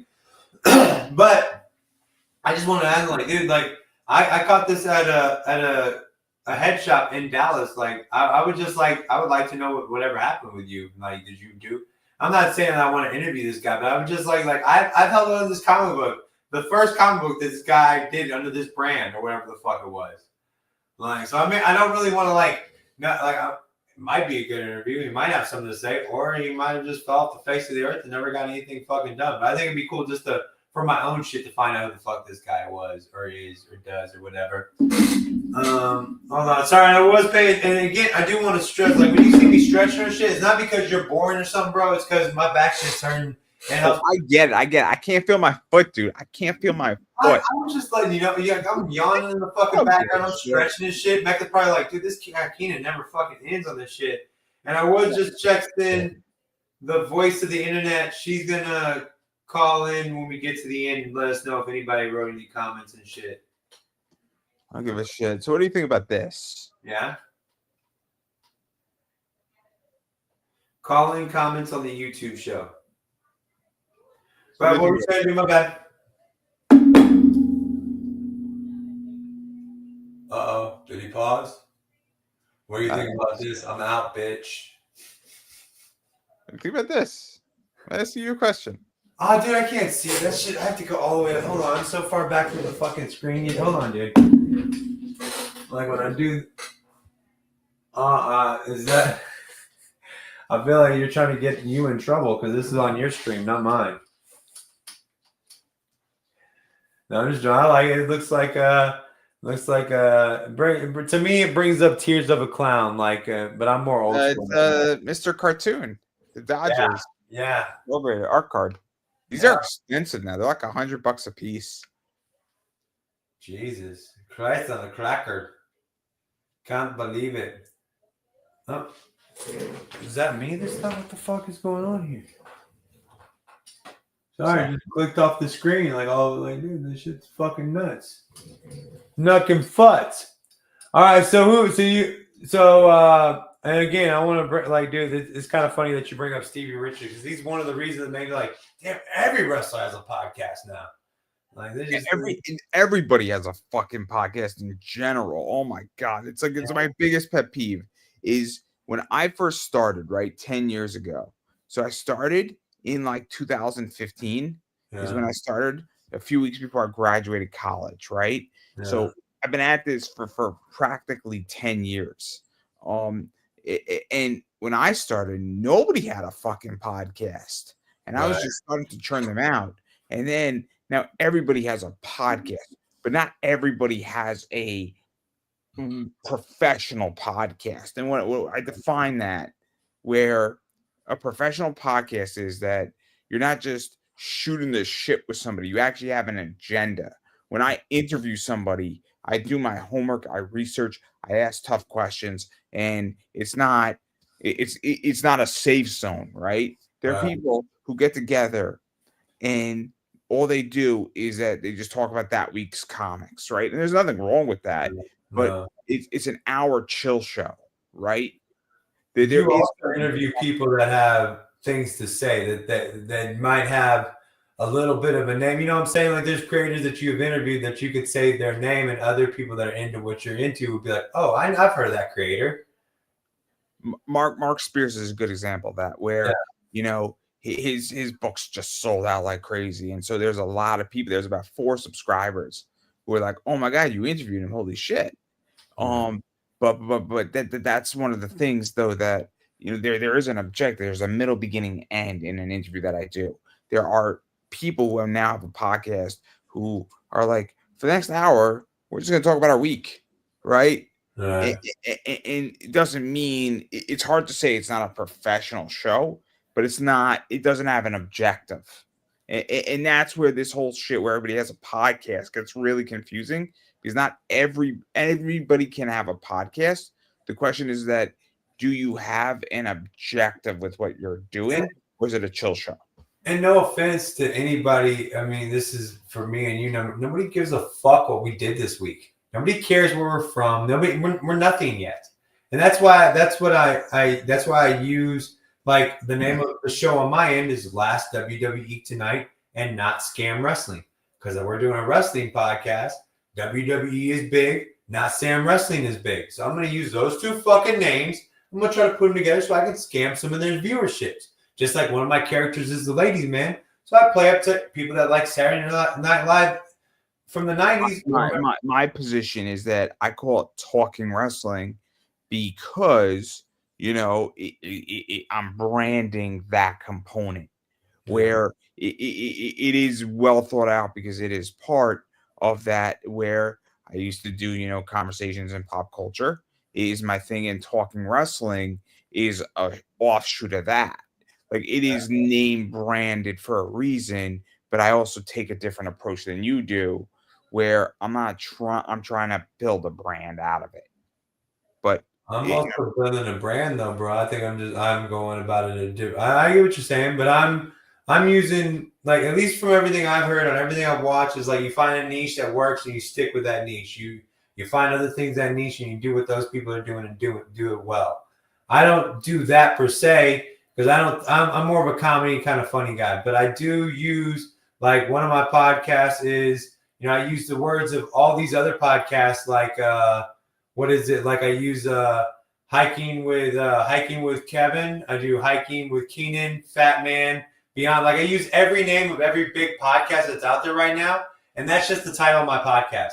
But I just want to add, like, dude, like I caught this at a head shop in Dallas. Like I would like to know whatever happened with you. Like, did you do? I'm not saying I want to interview this guy, but I would just like I've held on to this comic book, the first comic book this guy did under this brand or whatever the fuck it was. Like, so I mean, I don't really want to it might be a good interview. He might have something to say, or he might have just fell off the face of the earth and never got anything fucking done. But I think it'd be cool just for my own shit to find out who the fuck this guy was or is or does or whatever. Hold on. Sorry, I was paying. And again, I do want to stress, like when you see me stretching or shit, it's not because you're boring or something, bro. It's because my back shit's turning. And I get it. I can't feel my foot, dude. I can't feel my foot. I'm just letting you know. Yeah, I'm yawning in the fucking background. I'm stretching this shit. Becca's probably like, dude, this Keenan never fucking ends on this shit. And I was just texting the voice of the internet. She's gonna call in when we get to the end and let us know if anybody wrote any comments and shit. I don't give a shit. So what do you think about this? Yeah. Calling comments on the YouTube show. But what were you saying? My bad. Uh-oh. Did he pause? What do you think about this? I'm out, bitch. Think about this. Let us see your question. Oh, dude, I can't see it. That shit, I have to go all the way up. Hold on. I'm so far back from the fucking screen. Hold on, dude. Like when I do... is that... I feel like you're trying to get you in trouble because this is on your stream, not mine. No, I'm just drawing. I like it. It looks like to me it brings up Tears of a Clown. Like, but I'm more old school. It's Mr. Cartoon, the Dodgers. Yeah. Over art card. These are expensive now. They're like $100 a piece. Jesus Christ on a cracker! Can't believe it. Oh, is that me this time? What the fuck is going on here? Sorry, I just clicked off the screen dude, this shit's fucking nuts. Nuckin' futs. All right, and again, I want to bring, dude, it's kind of funny that you bring up Stevie Richards because he's one of the reasons that made damn, every wrestler has a podcast now. Everybody has a fucking podcast in general. Oh my God. It's my biggest pet peeve is when I first started, right, 10 years ago. So I started in 2015 is when I started a few weeks before I graduated college, right? Yeah. So I've been at this for practically 10 years. And when I started, nobody had a fucking podcast. And I was just starting to churn them out. And then now everybody has a podcast, but not everybody has a professional podcast. And what I define that where a professional podcast is that you're not just shooting the shit with somebody. You actually have an agenda. When I interview somebody, I do my homework, I research, I ask tough questions, and it's not a safe zone, right? There are people who get together and all they do is that they just talk about that week's comics, right? And there's nothing wrong with that, but it's an hour chill show, right? You also interview people that have things to say that might have a little bit of a name. You know what I'm saying? Like there's creators that you've interviewed that you could say their name and other people that are into what you're into would be like, oh, I've heard of that creator. Mark Spears is a good example of that where, his books just sold out like crazy. And so there's a lot of people. There's about 4 subscribers who are like, "Oh my god, you interviewed him! Holy shit!" Um, but that's one of the things though that there is an objective. There's a middle, beginning, end in an interview that I do. There are people who now have a podcast who are like, for the next hour, we're just going to talk about our week, right? And it doesn't mean it's hard to say it's not a professional show, but it's not. It doesn't have an objective, and that's where this whole shit where everybody has a podcast gets really confusing because not everybody can have a podcast. The question is that do you have an objective with what you're doing, or is it a chill show? And no offense to anybody. I mean, this is for me and you. Nobody gives a fuck what we did this week. Nobody cares where we're from. We're nothing yet. And that's why I use like the name of the show on my end is Last WWE Tonight and not Scam Wrestling. Because we're doing a wrestling podcast. WWE is big, not Sam Wrestling is big. So I'm gonna use those 2 fucking names. I'm gonna try to put them together so I can scam some of their viewerships. Just like one of my characters is the ladies' man. So I play up to people that like Saturday Night Live from the 90s. My position is that I call it talking wrestling because, I'm branding that component where it is well thought out because it is part of that where I used to do, conversations in pop culture is my thing, and talking wrestling is a offshoot of that. Like it is name branded for a reason, but I also take a different approach than you do, where I'm trying to build a brand out of it. But I'm also building a brand though, bro. I think I'm going about it a different. I get what you're saying, but I'm using like at least from everything I've heard on everything I've watched is like you find a niche that works and you stick with that niche. You find other things that niche and you do what those people are doing and do it well. I don't do that per se because I'm more of a comedy kind of funny guy, but I do use like one of my podcasts is I use the words of all these other podcasts like what is it like I use hiking with Kevin. I do hiking with Keenan, Fat Man, Beyond. Like I use every name of every big podcast that's out there right now, and that's just the title of my podcast.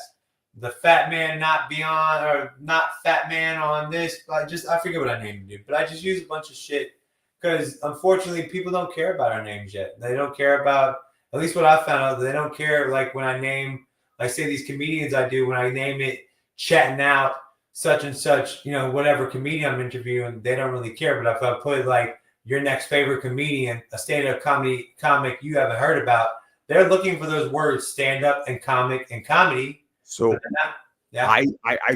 The Fat Man Not Beyond or Not Fat Man on this. I forget what I named it, but I just use a bunch of shit because unfortunately people don't care about our names yet. They don't care about at least what I found out. They don't care like when I name like say these comedians I do when I name it chatting out such and such, whatever comedian I'm interviewing, they don't really care. But if I put like your next favorite comedian, a stand-up comedy comic you haven't heard about, they're looking for those words, stand-up and comic and comedy. So I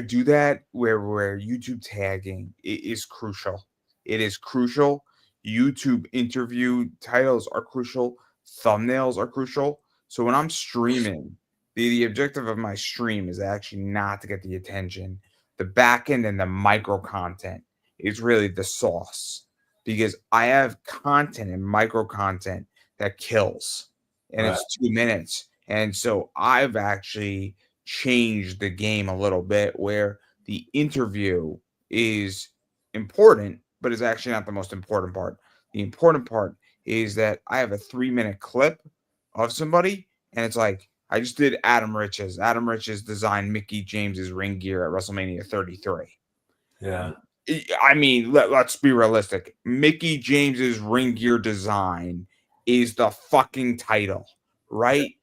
do that where YouTube tagging is crucial. It is crucial. YouTube interview titles are crucial. Thumbnails are crucial. So when I'm streaming, the objective of my stream is actually not to get the attention. The back end and the micro content is really the sauce because I have content and micro content that kills and it's 2 minutes. And so I've actually changed the game a little bit where the interview is important, but it's actually not the most important part. The important part is that I have a 3-minute clip of somebody and it's like, I just did Adam Riches. Adam Riches designed Mickey James's ring gear at WrestleMania 33. Yeah. I mean, let's be realistic. Mickey James's ring gear design is the fucking title, right?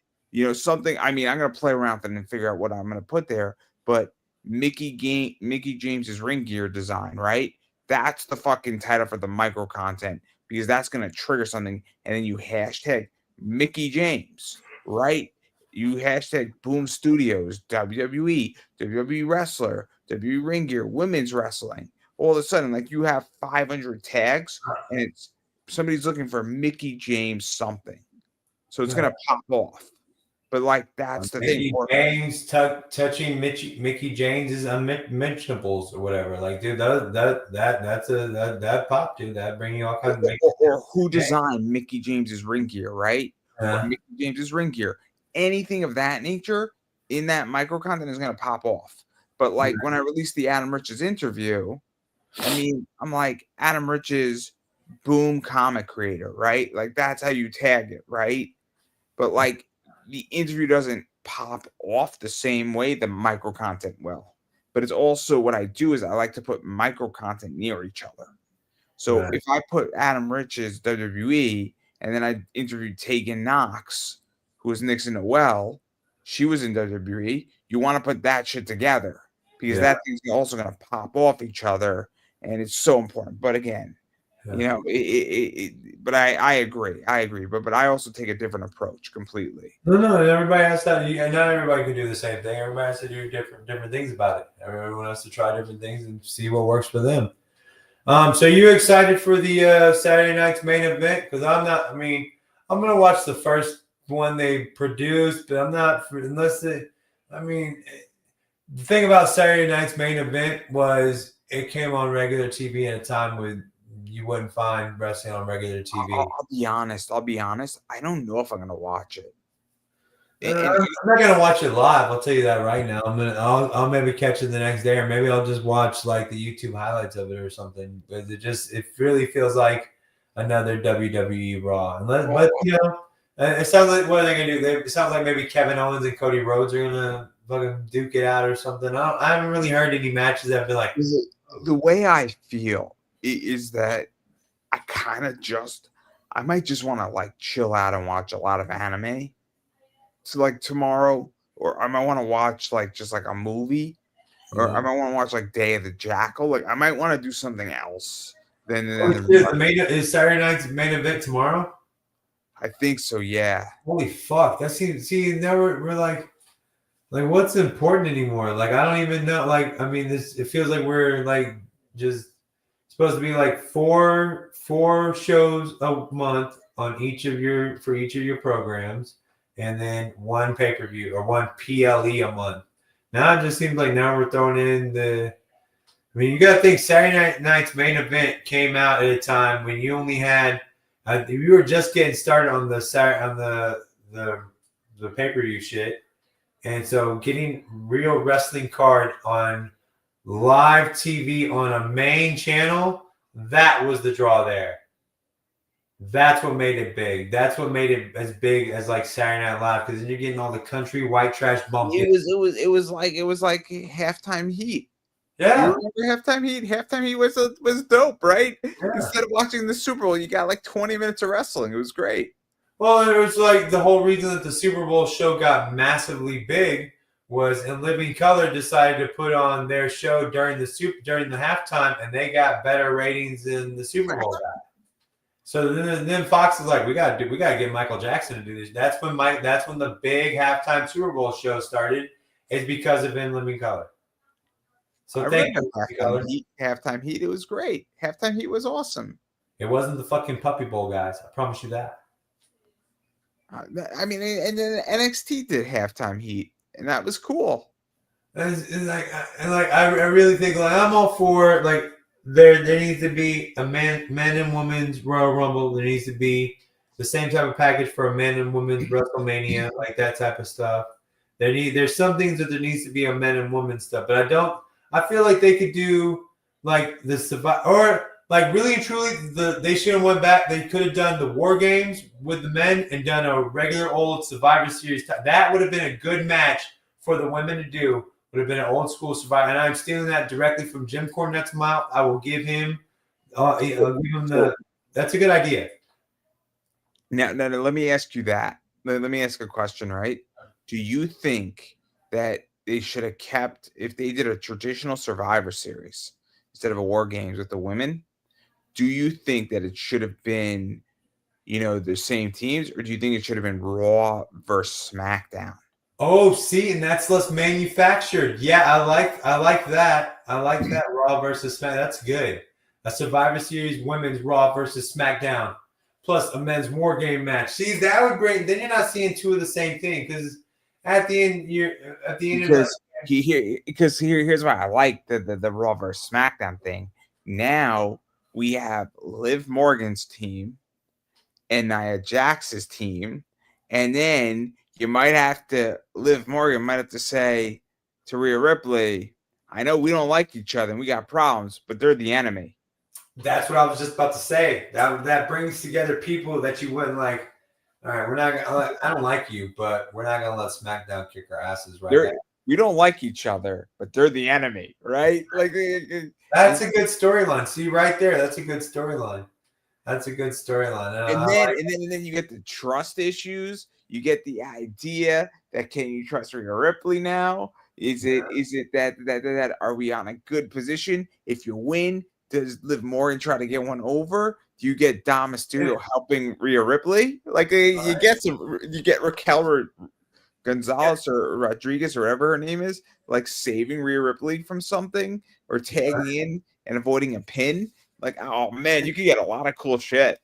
Something. I mean, I'm gonna play around with it and figure out what I'm gonna put there. But Mickey James's ring gear design, right? That's the fucking title for the micro content because that's gonna trigger something, and then you hashtag Mickey James, right? You hashtag Boom Studios, WWE, WWE Wrestler, WWE Ring Gear, Women's Wrestling. All of a sudden, like you have 500 tags, and it's somebody's looking for Mickey James something, so it's gonna pop off. But like that's the Mickey thing. James touching Mickey James is unmentionables or whatever. Like, dude, that pop, dude. That bring you all kinds of. Or who designed Mickey James's ring gear, right? Or Mickey James's ring gear. Anything of that nature in that micro content is gonna pop off. But like when I released the Adam Riches interview, I mean, I'm like Adam Riches boom comic creator, right? Like that's how you tag it, right? But like the interview doesn't pop off the same way the micro content will. But it's also what I do is I like to put micro content near each other. So Right. if I put Adam Rich's WWE and then I interviewed Tegan Knox, who was Nixon Noel, she was in WWE. You want to put that shit together because Yeah. that thing's also going to pop off each other, and it's so important. But again, Yeah. you know, but I agree, but I also take a different approach completely. No. Everybody has to. Not everybody can do the same thing. Everybody has to do different things about it. Everyone has to try different things and see what works for them. So you excited for the Saturday night's main event? Because I'm not. I mean, I'm gonna watch the first one they produced, but I'm not unless they. I mean, the thing about Saturday night's main event was it came on regular TV at a time when you wouldn't find wrestling on regular TV. I'll be honest. I'll be honest. I don't know if I'm gonna watch it. And I'm not gonna watch it live. I'll tell you that right now. I'll maybe catch it the next day, or maybe I'll just watch like the YouTube highlights of it or something. But it really feels like another WWE Raw. But you know, it sounds like what are they gonna do? It sounds like maybe Kevin Owens and Cody Rhodes are gonna fucking duke it out or something. I haven't really heard any matches that have been like. the way I feel is that I might just want to like chill out and watch a lot of anime. So like tomorrow, or I might want to watch like just like a movie, or I might want to watch like Day of the Jackal. Like I might want to do something else than Oh shit! Is Saturday night's main event tomorrow? I think so. Yeah. Holy fuck! That seems. See, now we're like what's important anymore? Like I don't even know. Like I mean, it feels like we're like just supposed to be like four shows a month on each of your programs, and then one pay per view or one PLE a month. Now it just seems like now we're throwing in the. I mean, you got to think Saturday night's main event came out at a time when you only had. You were just getting started on the pay per view shit. And so getting real wrestling card on live TV on a main channel, that was the draw there. That's what made it big. That's what made it as big as like Saturday Night Live because then you're getting all the country white trash bumped. It was like halftime heat. Yeah. You remember halftime heat? Halftime heat was dope, right? Yeah. Instead of watching the Super Bowl, you got like 20 minutes of wrestling. It was great. Well, it was like the whole reason that the Super Bowl show got massively big was In Living Color decided to put on their show during the halftime, and they got better ratings than the Super Bowl got. So then Fox is like, we gotta get Michael Jackson to do this. That's when the big halftime Super Bowl show started. Is because of In Living Color. So thank you. Halftime heat. It was great. Halftime heat was awesome. It wasn't the fucking Puppy Bowl, guys. I promise you that. I mean, and then NXT did halftime heat, and that was cool. And I really think like I'm all for like there needs to be a men and women's Royal Rumble. There needs to be the same type of package for a men and women's WrestleMania, like that type of stuff. There's some things that there needs to be a men and women stuff, but I feel like they could do like the Survivor or like really and truly they should have went back. They could have done the War Games with the men and done a regular old Survivor Series. That would have been a good match for the women to do. Would have been an old school Survivor, and I'm stealing that directly from Jim Cornette's mouth. I will give him. I'll give him the. That's a good idea. Now, let me ask you that. Let me ask a question. Right? Do you think that they should have kept if they did a traditional Survivor Series instead of a War Games with the women? Do you think that it should have been, the same teams, or do you think it should have been Raw versus SmackDown? Oh, see, and that's less manufactured. Yeah, I like that. I like that Raw versus SmackDown. That's good. A Survivor Series women's Raw versus SmackDown, plus a men's War Game match. See, that would bring. Then you're not seeing two of the same thing because at the end here's why I like the Raw versus SmackDown thing. Now we have Liv Morgan's team and Nia Jax's team, and then Liv Morgan might have to say to Rhea Ripley, I know we don't like each other and we got problems, but they're the enemy. That's what I was just about to say. That brings together people that you wouldn't like. All right, we're not gonna. I don't like you, but we're not gonna let SmackDown kick our asses right now. We don't like each other, but they're the enemy, right? Like That's a good storyline. See right there, that's a good storyline. That's a good storyline. And then you get the trust issues. You get the idea that can you trust Rhea Ripley now? Is it that are we on a good position? If you win, does Liv Morgan try to get one over? Do you get Dom Mysterio helping Rhea Ripley? Like you get Raquel Gonzalez or Rodriguez or whatever her name is, like saving Rhea Ripley from something or tagging in and avoiding a pin. Like, oh man, you could get a lot of cool shit.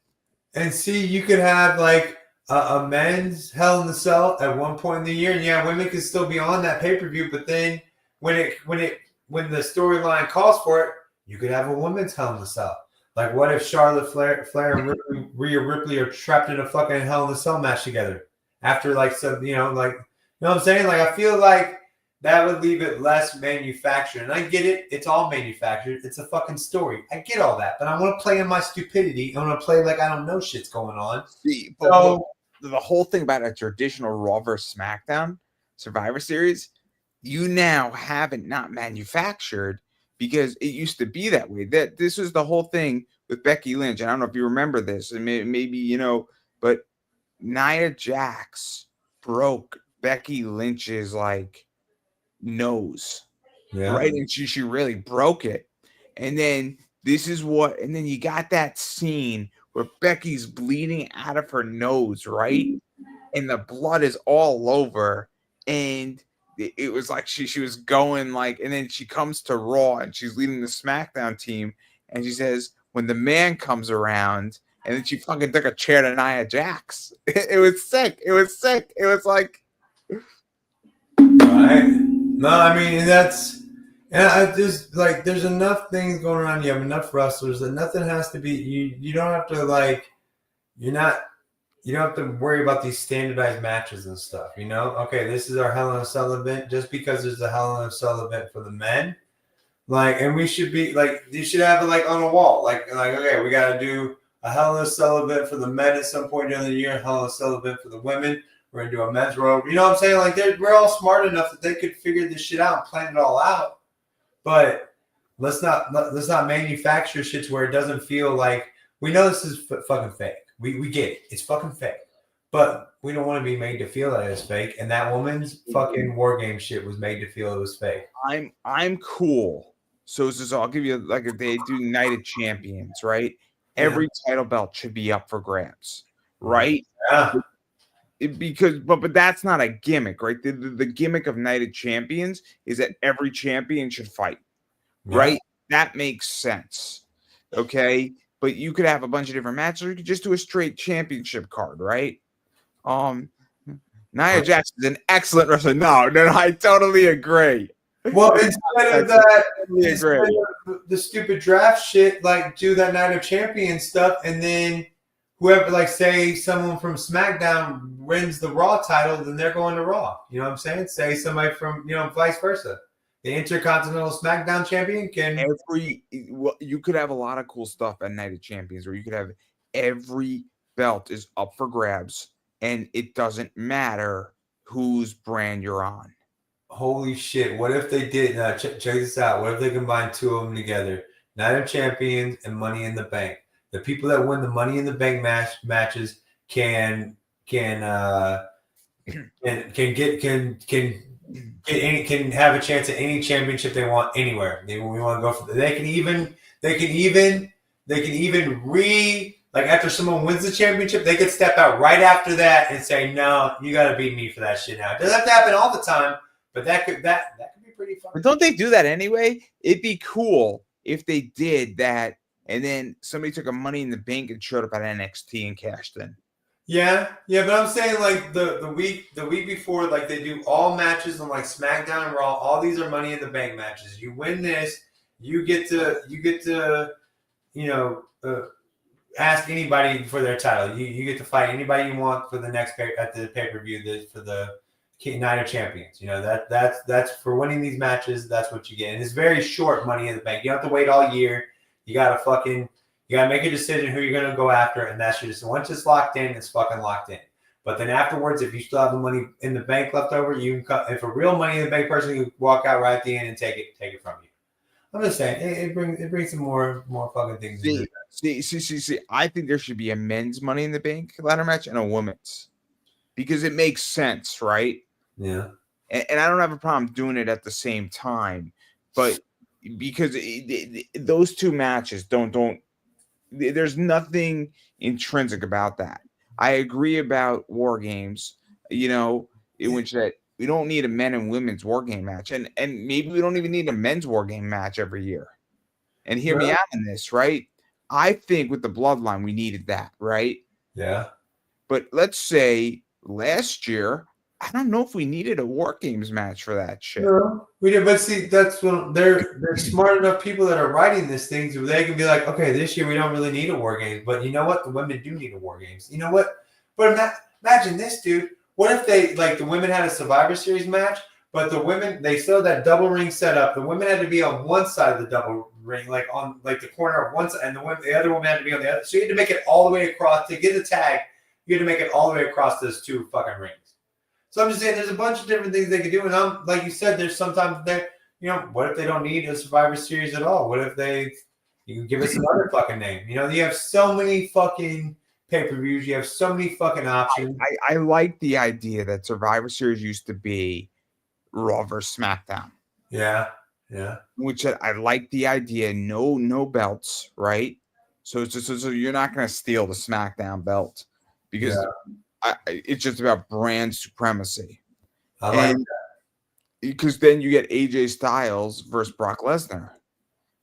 And see, you could have like a men's Hell in the Cell at one point in the year, and yeah, women could still be on that pay-per-view. But then when the storyline calls for it, you could have a women's Hell in the Cell. Like, what if Charlotte Flair and Rhea Ripley are trapped in a fucking Hell in the Cell match together after like some, like, you know what I'm saying? Like, I feel like that would leave it less manufactured. And I get it. It's all manufactured. It's a fucking story. I get all that. But I want to play in my stupidity. I want to play like I don't know shit's going on. See, but the whole thing about a traditional Raw vs. SmackDown Survivor Series, you now have it not manufactured because it used to be that way. That this was the whole thing with Becky Lynch. I don't know if you remember this. And maybe, but Nia Jax broke Becky Lynch's like nose, right? And she really broke it. And then and then you got that scene where Becky's bleeding out of her nose, right? And the blood is all over. And it was like she was going like, and then she comes to Raw and she's leading the SmackDown team. And she says, when the man comes around, and then she fucking took a chair to Nia Jax. It was sick. It was sick. It was like, right. No, I mean, I just like, there's enough things going on. You have enough wrestlers that nothing has to be, you don't have to like, you don't have to worry about these standardized matches and stuff, Okay, this is our Hell in a Cell event. Just because there's a Hell in a Cell event for the men, like, and we should be like, you should have it like on a wall, like okay, we got to do a Hell in a Cell event for the men at some point during the year, Hell in a Cell event for the women. We're gonna do a men's row. You know what I'm saying? Like, we're all smart enough that they could figure this shit out and plan it all out. But let's not manufacture shit to where it doesn't feel like, we know this is fucking fake. We get it. It's fucking fake. But we don't want to be made to feel that it's fake. And that woman's fucking War Game shit was made to feel it was fake. I'm cool. So I'll give you, like, if they do Night of Champions, right? Every title belt should be up for grabs, right? Yeah. But that's not a gimmick, right? The gimmick of Night of Champions is that every champion should fight, right? That makes sense, okay? But you could have a bunch of different matches, or you could just do a straight championship card, right? Nia Jax is an excellent wrestler. No, I totally agree. Well, instead of the stupid draft shit, like, do that Night of Champions stuff, and then whoever, like, say someone from SmackDown wins the Raw title, then they're going to Raw. You know what I'm saying? Say somebody from, vice versa. The Intercontinental SmackDown champion can. You could have a lot of cool stuff at Night of Champions, where you could have every belt is up for grabs, and it doesn't matter whose brand you're on. Holy shit! What if they did? Check this out. What if they combined two of them together? Night of Champions and Money in the Bank. The people that win the Money in the Bank matches can have a chance at any championship they want anywhere. We want to go for. They can even like, after someone wins the championship, they could step out right after that and say, "No, you got to beat me for that shit now." It doesn't have to happen all the time, but that could be pretty fun. But don't they do that anyway? It'd be cool if they did that. And then somebody took a Money in the Bank and showed up at NXT and cashed in. Yeah, but I'm saying, like, the week before, like, they do all matches on, like, SmackDown and Raw. All these are Money in the Bank matches. You win this, you get to ask anybody for their title. You get to fight anybody you want for the next at the pay-per-view for the Night of Champions. That's for winning these matches. That's what you get, and it's very short Money in the Bank. You don't have to wait all year. You gotta fucking You got to make a decision who you're going to go after, and that's your decision. Once it's locked in, it's fucking locked in. But then afterwards, if you still have the money in the bank left over, you can cut. If a real money in the bank person, you walk out right at the end and take it from you. I'm just saying, it brings some more fucking things. See. I think there should be a men's Money in the Bank ladder match and a women's, because it makes sense, right? Yeah. And I don't have a problem doing it at the same time, but because those two matches don't. There's nothing intrinsic about that. I agree about War Games, in which that we don't need a men and women's War Game match, and maybe we don't even need a men's War Game match every year. And hear me out on this, right? I think with the Bloodline we needed that, right? Yeah. But let's say last year, I don't know if we needed a War Games match for that shit. No, we did, but see, that's when they're smart enough people that are writing these things. They can be like, okay, this year we don't really need a War Games, but you know what? The women do need a War Games. You know what? But imagine this, dude. What if the women had a Survivor Series match, but the women, they still had that double ring set up. The women had to be on one side of the double ring, like on the corner of one side, and the other woman had to be on the other. So you had to make it all the way across to get a tag. You had to make it all the way across those two fucking rings. So I'm just saying, there's a bunch of different things they could do, and I'm like you said, there's sometimes what if they don't need a Survivor Series at all? What if you can give us another fucking name? You have so many fucking pay-per-views, you have so many fucking options. I like the idea that Survivor Series used to be Raw versus SmackDown. Yeah. Which I like the idea, no belts, right? So you're not going to steal the SmackDown belt because. Yeah. It's just about brand supremacy. I like that. Because then you get AJ Styles versus Brock Lesnar.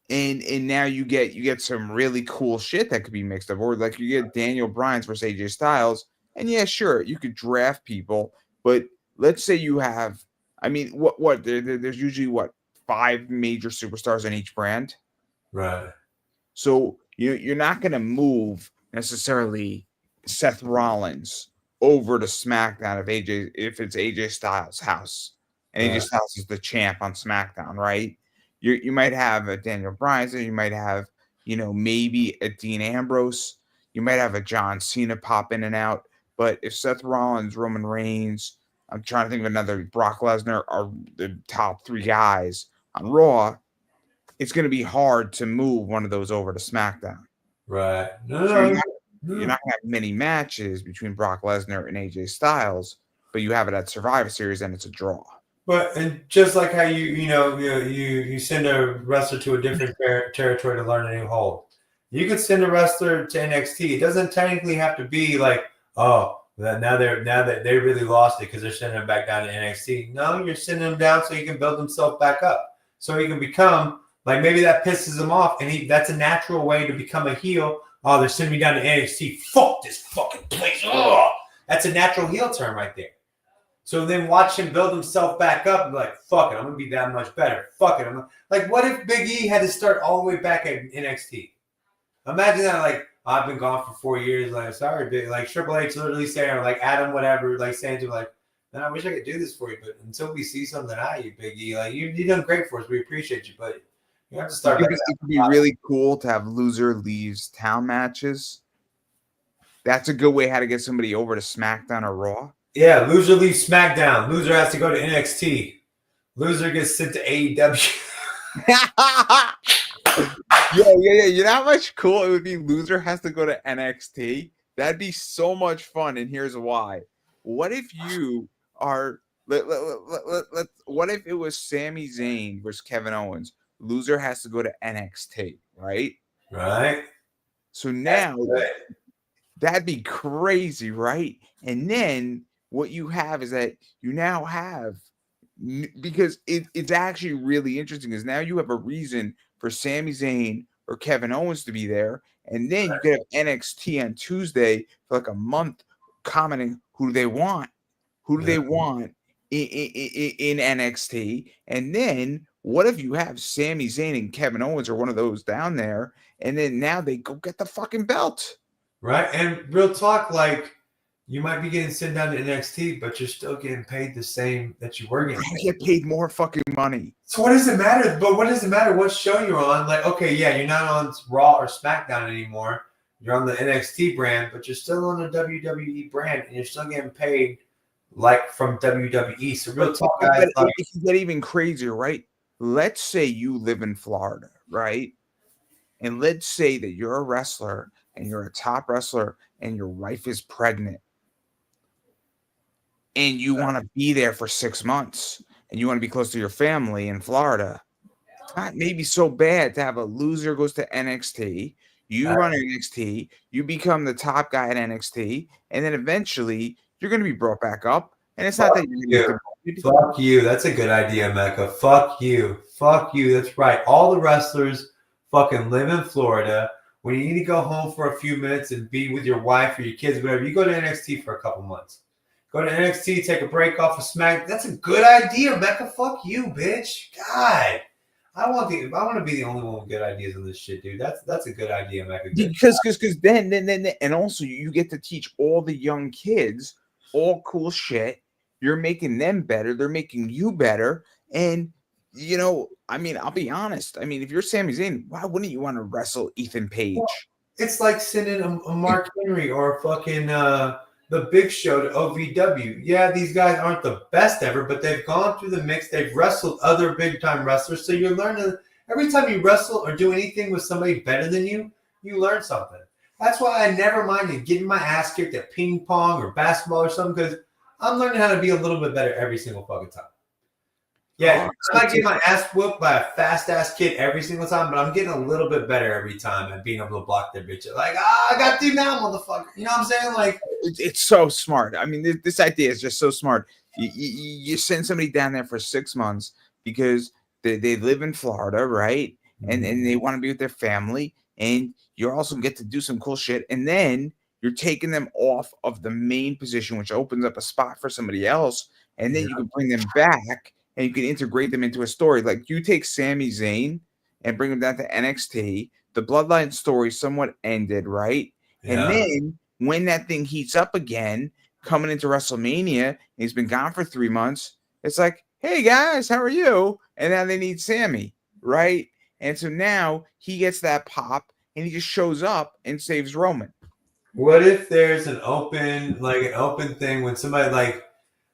And now you get some really cool shit that could be mixed up. Or like you get Daniel Bryan versus AJ Styles. And yeah, sure, you could draft people, but let's say you have, there's usually 5 major superstars in each brand. Right. So you're not going to move necessarily Seth Rollins over to SmackDown if it's AJ Styles' house and AJ Styles is the champ on SmackDown, right? You might have a Daniel Bryan, you might have maybe a Dean Ambrose, you might have a John Cena pop in and out. But if Seth Rollins, Roman Reigns, I'm trying to think of another, Brock Lesnar are the top 3 guys on Raw, it's going to be hard to move one of those over to SmackDown. Right. You're not going to have many matches between Brock Lesnar and AJ Styles, but you have it at Survivor Series and it's a draw. And just like how you send a wrestler to a different territory to learn a new hold, you could send a wrestler to NXT. It doesn't technically have to be like, oh, now that they really lost it because they're sending them back down to NXT. No, you're sending them down so he can build himself back up, so he can become like, maybe that pisses him off, and that's a natural way to become a heel. Oh, they're sending me down to NXT. Fuck this fucking place. Oh, that's a natural heel turn right there. So then watch him build himself back up and be like, fuck it, I'm going to be that much better. Fuck it. Like, what if Big E had to start all the way back at NXT? Imagine that, like, I've been gone for 4 years. Like, sorry, Big. Like, Triple H literally saying, or like Adam, whatever, like saying to him, like, man, I wish I could do this for you, but until we see something out of you, Big E, like, you've done great for us. We appreciate you, but you have to start. It could be really cool to have loser leaves town matches. That's a good way how to get somebody over to SmackDown or Raw. Yeah, loser leaves SmackDown. Loser has to go to NXT. Loser gets sent to AEW. Yeah. You know how much cool it would be? Loser has to go to NXT. That'd be so much fun, and here's why. What if you are? What if it was Sami Zayn versus Kevin Owens? Loser has to go to NXT, right? Right. So now that'd be crazy, right? And then what you have is that you now have, because it's actually really interesting, is now you have a reason for Sami Zayn or Kevin Owens to be there, and then you could have NXT on Tuesday for like a month commenting who do they want in NXT, and then what if you have Sami Zayn and Kevin Owens or one of those down there, and then now they go get the fucking belt? Right. And real talk, like, You might be getting sent down to NXT, but you're still getting paid the same that you were getting I paid. get paid more fucking money. So what does it matter? But what does it matter what show you're on? Like, okay, yeah, you're not on Raw or SmackDown anymore. You're on the NXT brand, but you're still on the WWE brand, and you're still getting paid like from WWE. So real talk, guys. Like, It can get even crazier, right? Let's say you live in Florida, right? And let's say that you're a wrestler and you're a top wrestler and your wife is pregnant and you want to be there for 6 months and you want to be close to your family in Florida. It's not maybe so bad to have a loser goes to NXT, you run NXT, you become the top guy at NXT, and then eventually you're going to be brought back up. And it's not that you're going to be demoted. fuck you. That's a good idea, Mecca. Fuck you. Fuck you. That's right. All the wrestlers fucking live in Florida. When you need to go home for a few minutes and be with your wife or your kids, whatever, you go to NXT for a couple months. Go to NXT, take a break off of Smack. That's a good idea, Mecca. Fuck you, bitch. God. I want to be the only one with good ideas on this shit, dude. That's a good idea, Mecca. Because then and also you get to teach all the young kids all cool shit. You're making them better. They're making you better. And I mean, I'll be honest. I mean, if you're Sami Zayn, why wouldn't you want to wrestle Ethan Page? Well, it's like sending a Mark Henry or a fucking the Big Show to OVW. Yeah, these guys aren't the best ever, but they've gone through the mix. They've wrestled other big time wrestlers, so you're learning. Every time you wrestle or do anything with somebody better than you, you learn something. That's why I never minded getting my ass kicked at ping pong or basketball or something, because I'm learning how to be a little bit better every single fucking time. Yeah, I'm not getting my ass whooped by a fast ass kid every single time, but I'm getting a little bit better every time at being able to block their bitch. Like, I got you now, motherfucker. You know what I'm saying? Like, it's so smart. I mean, this idea is just so smart. You send somebody down there for 6 months because they live in Florida, right? And they want to be with their family, and you also get to do some cool shit. And then you're taking them off of the main position, which opens up a spot for somebody else. And then you can bring them back and you can integrate them into a story. Like you take Sami Zayn and bring him down to NXT. The Bloodline story somewhat ended, right? yeah. And then when that thing heats up again, coming into WrestleMania, and he's been gone for 3 months, it's like, hey guys, how are you? And now they need Sammy, right? And so now he gets that pop and he just shows up and saves Roman. What if there's an open thing when somebody like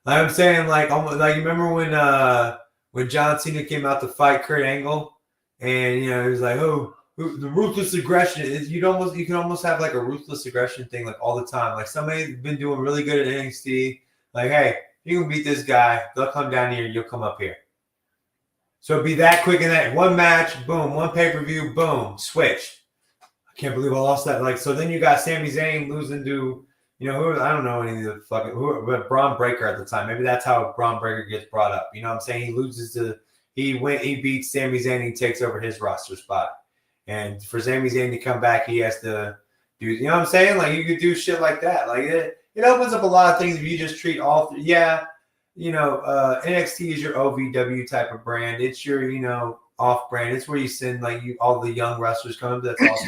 I'm saying like almost like you remember when John Cena came out to fight Kurt Angle, and he was like, oh, the ruthless aggression is you can almost have like a ruthless aggression thing like all the time. Like somebody's been doing really good at NXT, like, hey, you can beat this guy, they'll come down here, you'll come up here. So it'd be that quick in that one match, boom, one pay-per-view, boom, switch. I can't believe I lost that. Like, so then you got Sami Zayn losing to, who I don't know any of the fucking but Braun Breaker at the time. Maybe that's how Braun Breaker gets brought up. You know what I'm saying? He loses to he beats Sami Zayn and he takes over his roster spot. And for Sami Zayn to come back, he has to do, you know what I'm saying? Like you could do shit like that. Like it opens up a lot of things if you just treat all three. Yeah, NXT is your OVW type of brand. It's your, off brand. It's where you send like all the young wrestlers come. That's also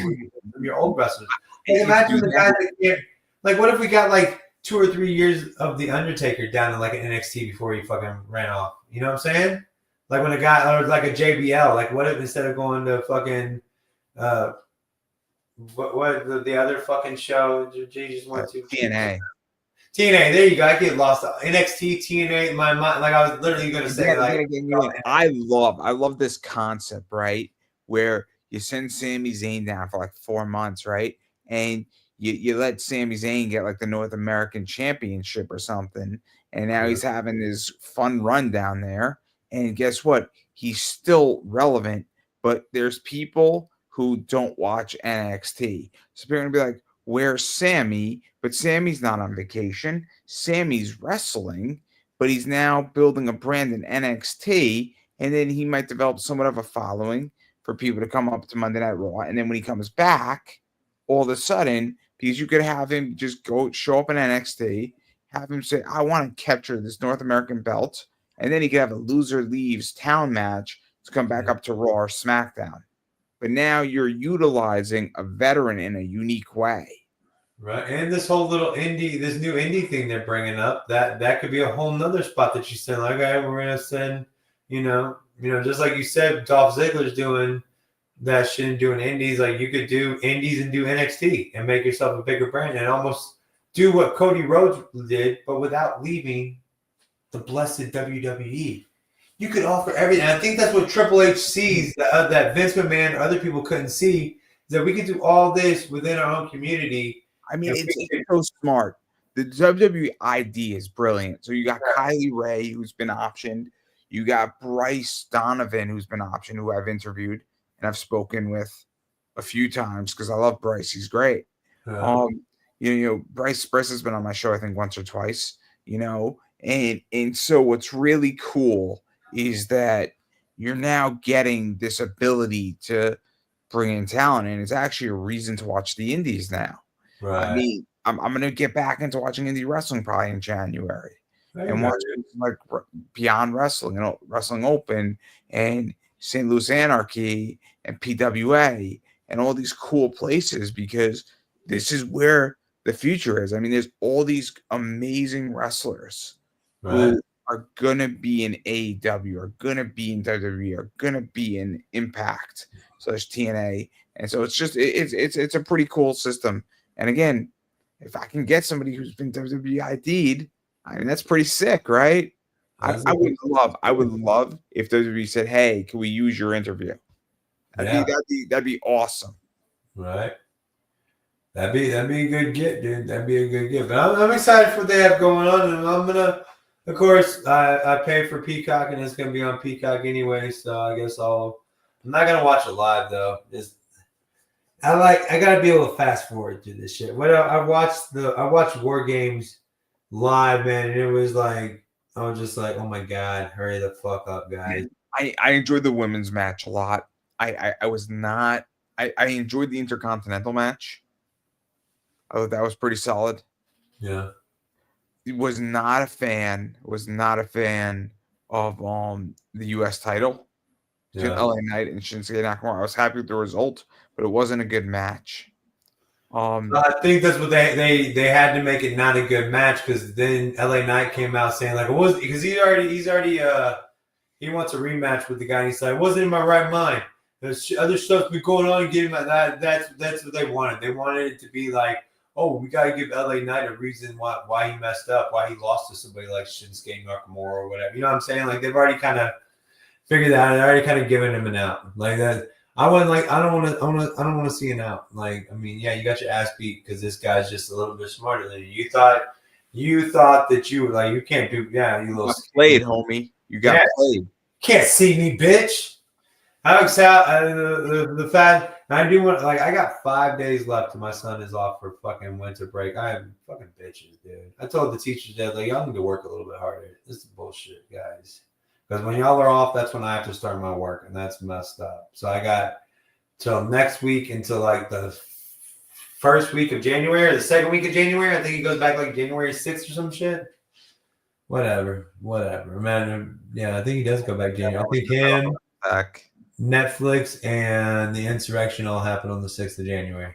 your old wrestlers. Like, imagine the guys that can't. Like, what if we got like 2 or 3 years of the Undertaker down to like an NXT before he fucking ran off? You know what I'm saying? Like when a guy or like a JBL. Like, what if instead of going to fucking what the other fucking show? Jesus went to TNA. TNA, there you go. I get lost. NXT, TNA, my mind. Like I was literally gonna say, I love this concept, right? Where you send Sami Zayn down for like 4 months, right? And you let Sami Zayn get like the North American Championship or something, and now he's having this fun run down there. And guess what? He's still relevant, but there's people who don't watch NXT, so they're gonna be like, where's Sammy? But Sammy's not on vacation. Sammy's wrestling, but he's now building a brand in NXT, and then he might develop somewhat of a following for people to come up to Monday Night Raw. And then when he comes back, all of a sudden, because you could have him just show up in NXT, have him say, I want to capture this North American belt, and then he could have a loser leaves town match to come back up to Raw or SmackDown. But now you're utilizing a veteran in a unique way. Right, and this whole little this new indie thing they're bringing up, that could be a whole nother spot that you send. Like, okay, we're gonna send, just like you said, Dolph Ziggler's doing that shit and doing indies. Like, you could do indies and do NXT and make yourself a bigger brand and almost do what Cody Rhodes did, but without leaving the blessed WWE. You could offer everything. And I think that's what Triple H sees that Vince McMahon or other people couldn't see, is that we could do all this within our own community. I mean, it's so smart. The WWE ID is brilliant. So you got Kylie Ray, who's been optioned. You got Bryce Donovan, who's been optioned, who I've interviewed and I've spoken with a few times because I love Bryce. He's great. Bryce has been on my show, I think, once or twice, and so what's really cool is that you're now getting this ability to bring in talent, and it's actually a reason to watch the indies now. Right. I mean, I'm going to get back into watching indie wrestling probably in January and watch like Beyond Wrestling and Wrestling Open and St. Louis Anarchy and PWA and all these cool places, because this is where the future is. I mean, there's all these amazing wrestlers who are going to be in AEW, are going to be in WWE, are going to be in Impact / TNA. And so it's a pretty cool system. And again, if I can get somebody who's been WWE ID'd, I mean, that's pretty sick, right? I would love if WWE said, "Hey, can we use your interview?" That'd be awesome. Right. That'd be a good get, dude. That'd be a good get. But I'm excited for what they have going on, and I'm gonna, of course, I pay for Peacock, and it's gonna be on Peacock anyway. So I guess I'm not gonna watch it live though. I gotta be able to fast forward through this shit. I watched War Games live, man, and it was like, I was just like, oh my god, hurry the fuck up, guys. I enjoyed the women's match a lot. I enjoyed the Intercontinental match. Oh, that was pretty solid. Yeah. Was not a fan of the US title. LA Knight and Shinsuke Nakamura. I was happy with the result, but it wasn't a good match. I think that's what they had to make it not a good match, because then LA Knight came out saying like, it was because he wants a rematch with the guy, and he said, I wasn't in my right mind. There's other stuff been going on, getting that. That's what they wanted. They wanted it to be like, oh, we gotta give LA Knight a reason why he messed up, why he lost to somebody like Shinsuke Nakamura or whatever. You know what I'm saying? Like, they've already kind of figured that out. They're already kind of given him an out like that. I don't want to see an out. Like, I mean, yeah, you got your ass beat because this guy's just a little bit smarter than you. You thought that you were like, you can't do, you little played, homie. You got played. Can't see me, bitch. I'm excited. The fact I do want, like, I got 5 days left till my son is off for fucking winter break. I am fucking bitches, dude. I told the teachers that, like, y'all need to work a little bit harder. This is bullshit, guys. Because when y'all are off, that's when I have to start my work, and that's messed up. So I got till next week, until like the first week of January or the second week of January. I think it goes back like January 6th or some shit. Whatever, man. Yeah, I think he does go back January. I think him, Netflix, and the insurrection all happen on the 6th of January.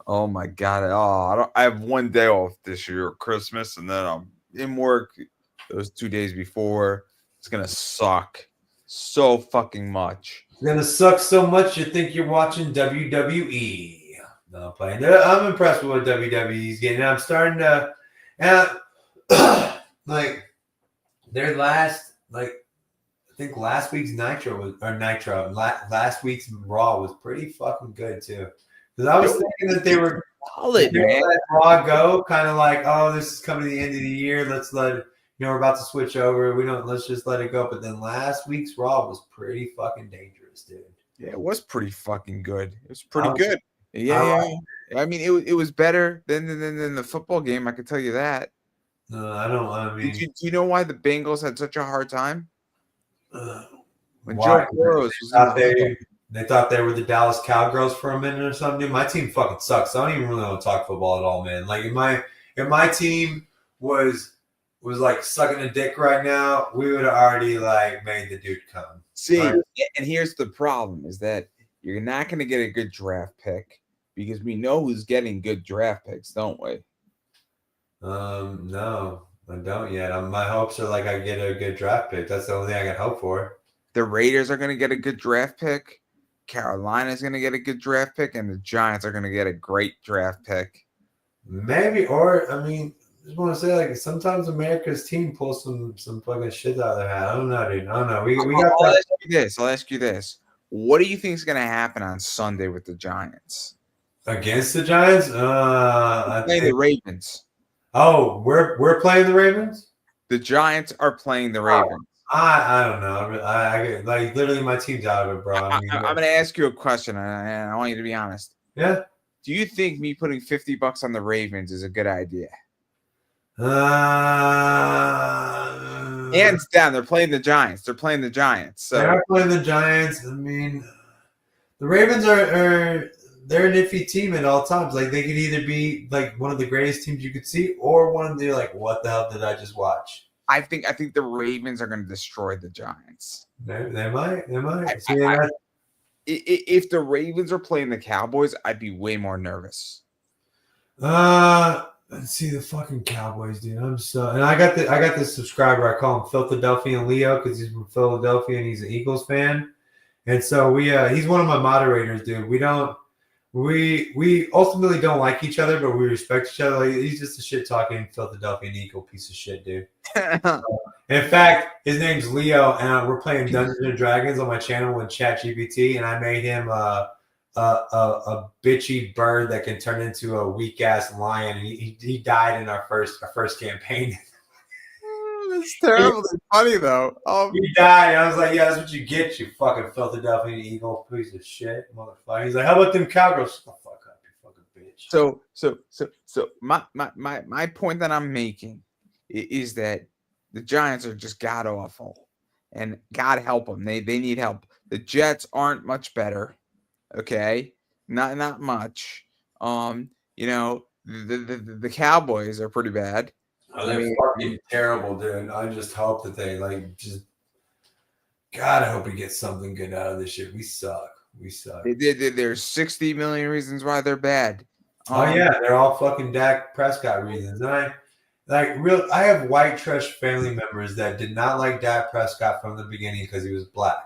Oh my god! Oh, I have 1 day off this year, Christmas, and then I'm in work those 2 days before. It's gonna suck so fucking much. It's gonna suck so much you think you're watching WWE. No, I'm playing. I'm impressed with what WWE's getting. I'm starting to, like, their last, like, I think last week's last week's Raw was pretty fucking good too. Because I was thinking that they were solid, man. Let Raw go, kind of like, oh, this is coming to the end of the year. Let's let it, we're about to switch over. Let's just let it go. But then last week's Raw was pretty fucking dangerous, dude. Yeah, it was pretty fucking good. It was pretty good. Yeah. I mean, it was better than the football game. I can tell you that. No, I don't. I mean, do you know why the Bengals had such a hard time? When Joe Burrow they thought they were the Dallas Cowgirls for a minute or something. Dude, my team fucking sucks. So I don't even really want to talk football at all, man. Like, if my team was like sucking a dick right now, we would have already like made the dude come. See, and here's the problem: is that you're not going to get a good draft pick. because we know who's getting good draft picks, don't we? No, I don't yet. My hopes are like I get a good draft pick. That's the only thing I can hope for. The Raiders are going to get a good draft pick. Carolina's going to get a good draft pick, and the Giants are going to get a great draft pick. Maybe, or I mean, I just want to say like sometimes America's team pulls some fucking shit out of their hat. I don't know, dude. I don't know. We got I'll that. ask you this. What do you think is going to happen on Sunday with the Giants? Against the Giants? I think the Ravens. Oh, we're playing the Ravens? The Giants are playing the Ravens. I don't know. I like literally my team's out of it, bro. I'm going to ask you a question, and I want you to be honest. Yeah. Do you think me putting $50 on the Ravens is a good idea? Hands down, they're playing the Giants. So they're playing the Giants. I mean, the Ravens are they're an iffy team at all times. Like they could either be like one of the greatest teams you could see, or one of the like, what the hell did I just watch? I think the Ravens are going to destroy the Giants. They might. If the Ravens are playing the Cowboys, I'd be way more nervous. Let's see the fucking Cowboys, dude. And I got this subscriber. I call him Philadelphia and Leo because he's from Philadelphia and he's an Eagles fan. And so he's one of my moderators, dude. We ultimately don't like each other, but we respect each other. Like, he's just a shit talking Philadelphia and Eagle piece of shit, dude. In fact, his name's Leo, and we're playing Dungeons and Dragons on my channel with ChatGPT, and I made him a bitchy bird that can turn into a weak ass lion. And he died in our first campaign. It's terrible. It's funny though. He died. I was like, yeah, that's what you get, you fucking Philadelphia Eagle piece of shit, motherfucker. He's like, how about them Cowgirls? Shut the fuck up, you fucking bitch. So my point that I'm making is that the Giants are just god awful, and God help them. They need help. The Jets aren't much better. Okay, not much. The Cowboys are pretty bad. Oh, they're fucking terrible, dude. I just hope that they God, I hope we get something good out of this shit. We suck. There's 60 million reasons why they're bad. They're all fucking Dak Prescott reasons. And I have white trash family members that did not like Dak Prescott from the beginning because he was black.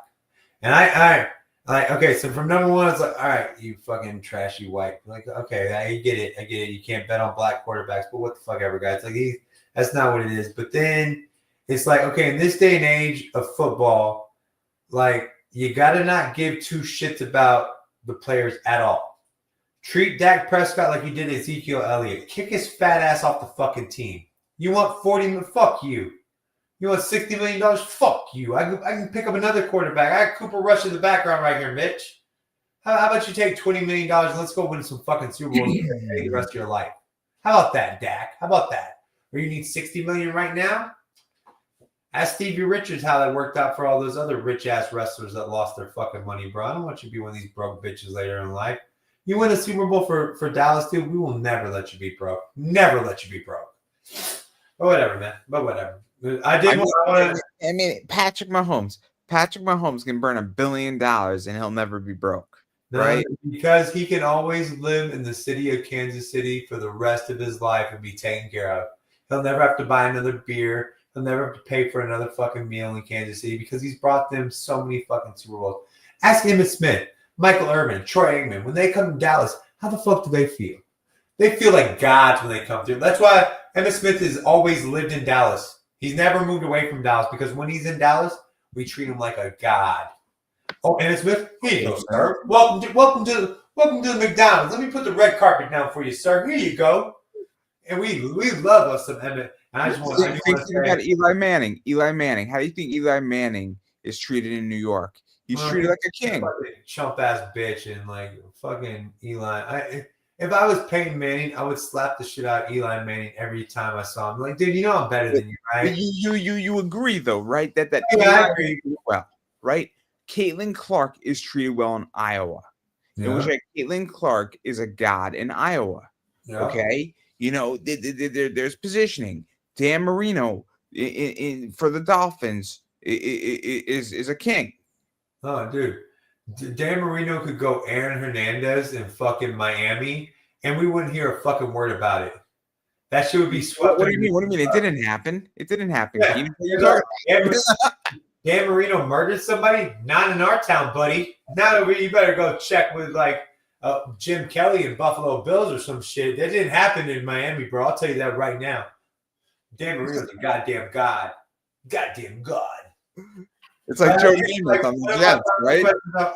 And so from number one, it's like, all right, you fucking trashy white. Like, okay, I get it. You can't bet on black quarterbacks, but what the fuck ever, guys. Like, that's not what it is. But then it's like, okay, in this day and age of football, like, you got to not give two shits about the players at all. Treat Dak Prescott like you did Ezekiel Elliott. Kick his fat ass off the fucking team. You want 40 million? Fuck you. You want $60 million? Fuck you. I can pick up another quarterback. I got Cooper Rush in the background right here, Mitch. How about you take $20 million and let's go win some fucking Super Bowls the rest of your life? How about that, Dak? How about that? Or you need $60 million right now? Ask Stevie Richards how that worked out for all those other rich-ass wrestlers that lost their fucking money, bro. I don't want you to be one of these broke bitches later in life. You win a Super Bowl for Dallas, dude, we will never let you be broke. Never let you be broke. But whatever, man. Patrick Mahomes can burn $1 billion and he'll never be broke. Right? Because he can always live in the city of Kansas City for the rest of his life and be taken care of. He'll never have to buy another beer. He'll never have to pay for another fucking meal in Kansas City because he's brought them so many fucking Super Bowls. Ask Emmitt Smith, Michael Irvin, Troy Aikman. When they come to Dallas, how the fuck do they feel? They feel like gods when they come through. That's why Emmitt Smith has always lived in Dallas. He's never moved away from Dallas because when he's in Dallas, we treat him like a god. Oh, Emmitt Smith, here you go, sir. Welcome to the McDonald's. Let me put the red carpet down for you, sir. Here you go. And we love us some Emmitt. And I just want to say about Eli Manning. Eli Manning. How do you think Eli Manning is treated in New York? He's treated like a king. Chump ass bitch and like fucking Eli. If I was Peyton Manning, I would slap the shit out of Eli Manning every time I saw him. Like, dude, you know I'm better than you, right? You agree though, right? That I agree. Well, right? Caitlin Clark is treated well in Iowa. Yeah. In which Caitlin Clark is a god in Iowa. Yeah. Okay, there's positioning. Dan Marino for the Dolphins is a king. Oh, dude. Dan Marino could go Aaron Hernandez in fucking Miami, and we wouldn't hear a fucking word about it. That shit would be swept What do under you the mean? What do you mean? It rug. didn't happen. It didn't happen, Yeah, Keenan. What are you talking Dan Marino murdered somebody? Not in our town, buddy. Now you better go check with like Jim Kelly and Buffalo Bills or some shit. That didn't happen in Miami, bro. I'll tell you that right now. Dan Marino's a goddamn god. Goddamn god. It's like Joe Namath on the Jets, right?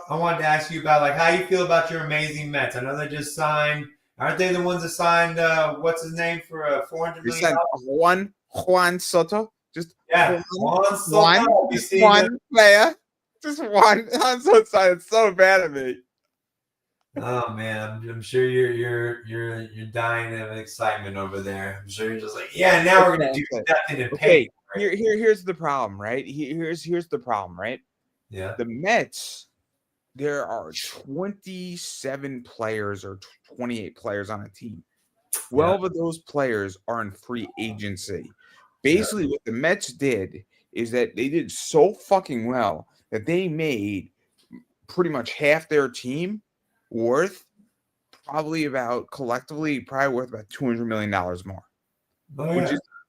I wanted to ask you about like how you feel about your amazing Mets. I know they just signed. Aren't they the ones that signed? What's his name for $400 You million? sent Juan Soto, just Yeah, one player. player, just one. Juan Soto, it's so bad at me. Oh man, I'm sure you're dying of excitement over there. I'm sure you're just like, yeah, now we're gonna do nothing and pay. Okay, here's the problem, right? Here's the problem, right? Yeah. The Mets, there are 27 players or 28 players on a team. 12 of those players are in free agency. Basically, what the Mets did is that they did so fucking well that they made pretty much half their team worth probably about collectively probably worth about $200 million more.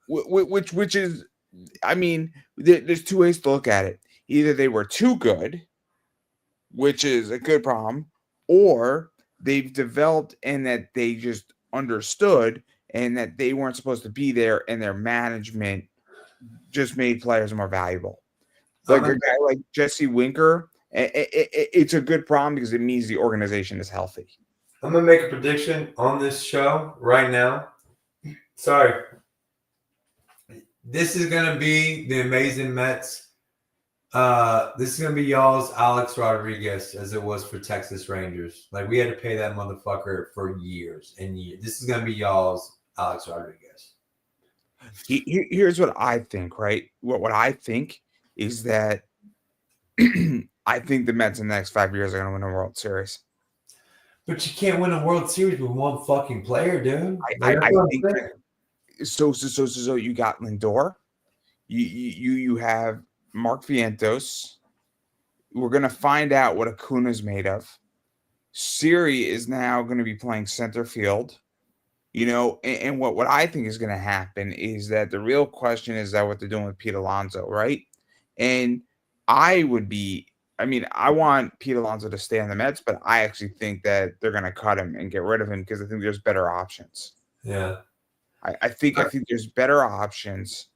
Which is I mean, there's two ways to look at it. Either they were too good, which is a good problem, or they've developed and that they just understood and that they weren't supposed to be there and their management just made players more valuable. Like a guy like Jesse Winker, it's a good problem because it means the organization is healthy. I'm going to make a prediction on this show right now. Sorry. This is going to be the amazing Mets. This is going to be y'all's Alex Rodriguez as it was for Texas Rangers. Like, we had to pay that motherfucker for years and years. This is going to be y'all's Alex Rodriguez. Here's what I think, right? What I think is that I think the Mets in the next 5 years are going to win a World Series. But you can't win a World Series with one fucking player, dude. I think so. You got Lindor. You have Mark Vientos. We're going to find out what Acuna's made of. Siri is now going to be playing center field. You know, and what I think is going to happen is that the real question is that what they're doing with Pete Alonso, right? And I want Pete Alonso to stay on the Mets, but I actually think that they're going to cut him and get rid of him because I think there's better options. Yeah. I think there's better options.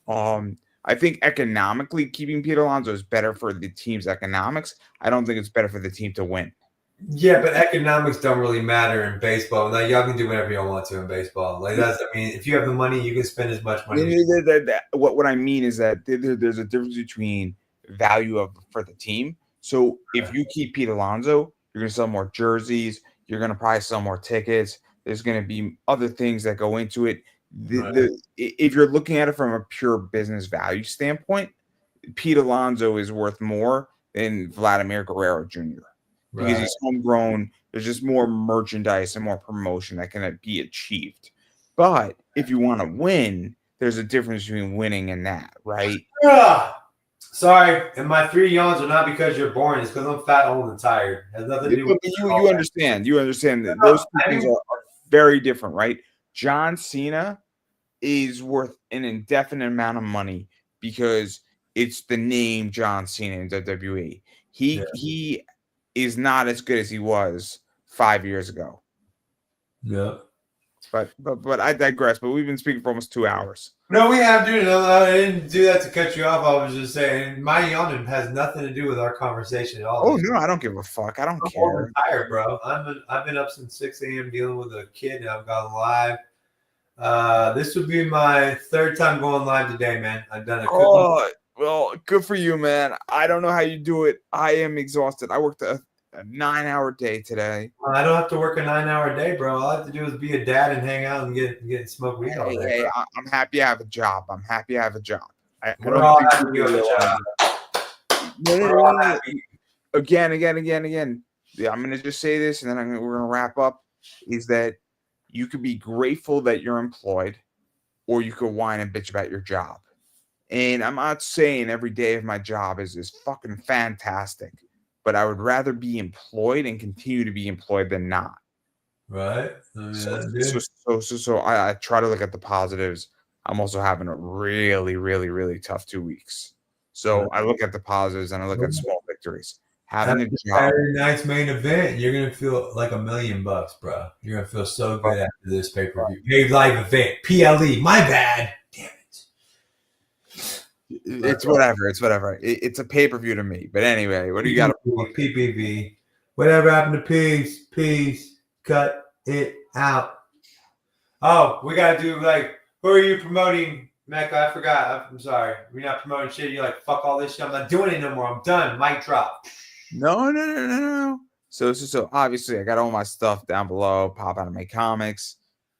I think economically keeping Pete Alonso is better for the team's economics. I don't think it's better for the team to win. Yeah, but economics don't really matter in baseball. Like, y'all can do whatever y'all want to in baseball. Like, if you have the money, you can spend as much money. What I mean is that there's a difference between value for the team. So if you keep Pete Alonso, you're going to sell more jerseys. You're going to probably sell more tickets. There's going to be other things that go into it. If you're looking at it from a pure business value standpoint, Pete Alonso is worth more than Vladimir Guerrero Jr. Because he's homegrown. There's just more merchandise and more promotion that can be achieved. But if you want to win, there's a difference between winning and that, right? Sorry, and my 3 yawns are not because you're boring. It's because I'm fat, old, and tired. It has nothing to do with you understand. You understand that those two things are very different, right? John Cena is worth an indefinite amount of money because it's the name John Cena in WWE. He is not as good as he was 5 years ago. Yeah. But I digress. But we've been speaking for almost 2 hours. No, we have, dude. No, I didn't do that to cut you off. I was just saying my yawning has nothing to do with our conversation at all. Oh no, I don't give a fuck. I don't care. I'm tired, bro. I've been up since 6 a.m. dealing with a kid, and I've gone live. This would be my 3rd time going live today, man. I've done a well, good for you, man. I don't know how you do it. I am exhausted. I worked a 9-hour day today. I don't have to work a 9-hour day, bro. All I have to do is be a dad and hang out and get smoke weed all day. Hey, I'm happy I have a job. I'm happy I have a job. We're all happy you have a job. No. Again. Yeah, I'm gonna just say this, and then we're gonna wrap up. Is that you could be grateful that you're employed, or you could whine and bitch about your job. And I'm not saying every day of my job is fucking fantastic, but I would rather be employed and continue to be employed than not. Right. I mean, So dude. I try to look at the positives. I'm also having a really, really, really tough 2 weeks. So I look at the positives and I look at small victories. Having a After job. Saturday night's main event, you're gonna feel like $1,000,000, bro. You're gonna feel so good after this pay-per-view. Paid live event, PLE. My bad. Damn it. It's whatever. It's whatever. It's a pay-per-view to me. But anyway, what do you got? PPV. Whatever happened to peace? Peace. Cut it out. Oh, we gotta do like, who are you promoting, Mecca? I forgot. I'm sorry. We're not promoting shit. You're like, fuck all this shit. I'm not doing it no more. I'm done. Mic drop. No. So obviously I got all my stuff down below. Pop Anime Comics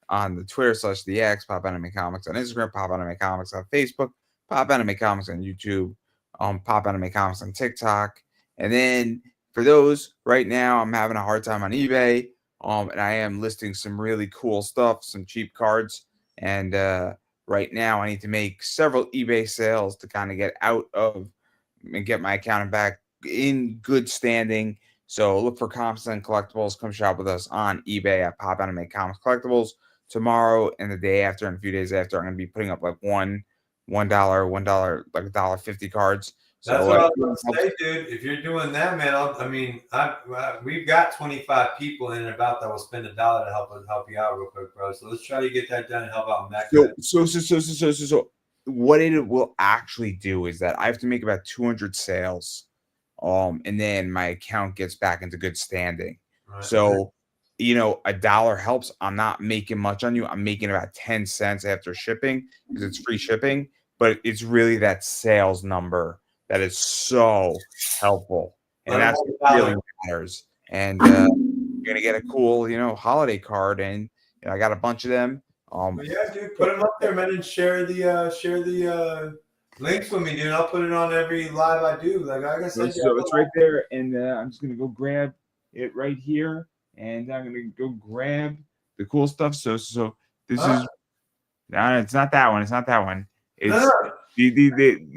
on the Twitter / the X, Pop Anime Comics on Instagram, Pop Anime Comics on Facebook, Pop Anime Comics on YouTube, Pop Anime Comics on TikTok. And then for those right now, I'm having a hard time on eBay. And I am listing some really cool stuff, some cheap cards. And right now I need to make several eBay sales to kind of get out of and get my account back in good standing. So look for Comics and Collectibles. Come shop with us on eBay at Pop Anime Comics Collectibles. Tomorrow and the day after and a few days after, I'm going to be putting up like $1, like $1.50 cards. So That's what I was going to say, dude. If you're doing that, man, we've got 25 people in and about that will spend $1 to help you out real quick, bro. So let's try to get that done and help out Mecca. So what it will actually do is that I have to make about 200 sales, and then my account gets back into good standing. Right. So, $1 helps. I'm not making much on you. I'm making about 10 cents after shipping because it's free shipping, but it's really that sales number that is so helpful, and that's what really matters. And you're gonna get a cool, holiday card, and I got a bunch of them. Yeah, dude, put them up there, man, and share the links with me, dude. I'll put it on every live I do. Like I said, so it's right there, and I'm just gonna go grab it right here, and I'm gonna go grab the cool stuff. So this is no, it's not that one. It's not that one. It's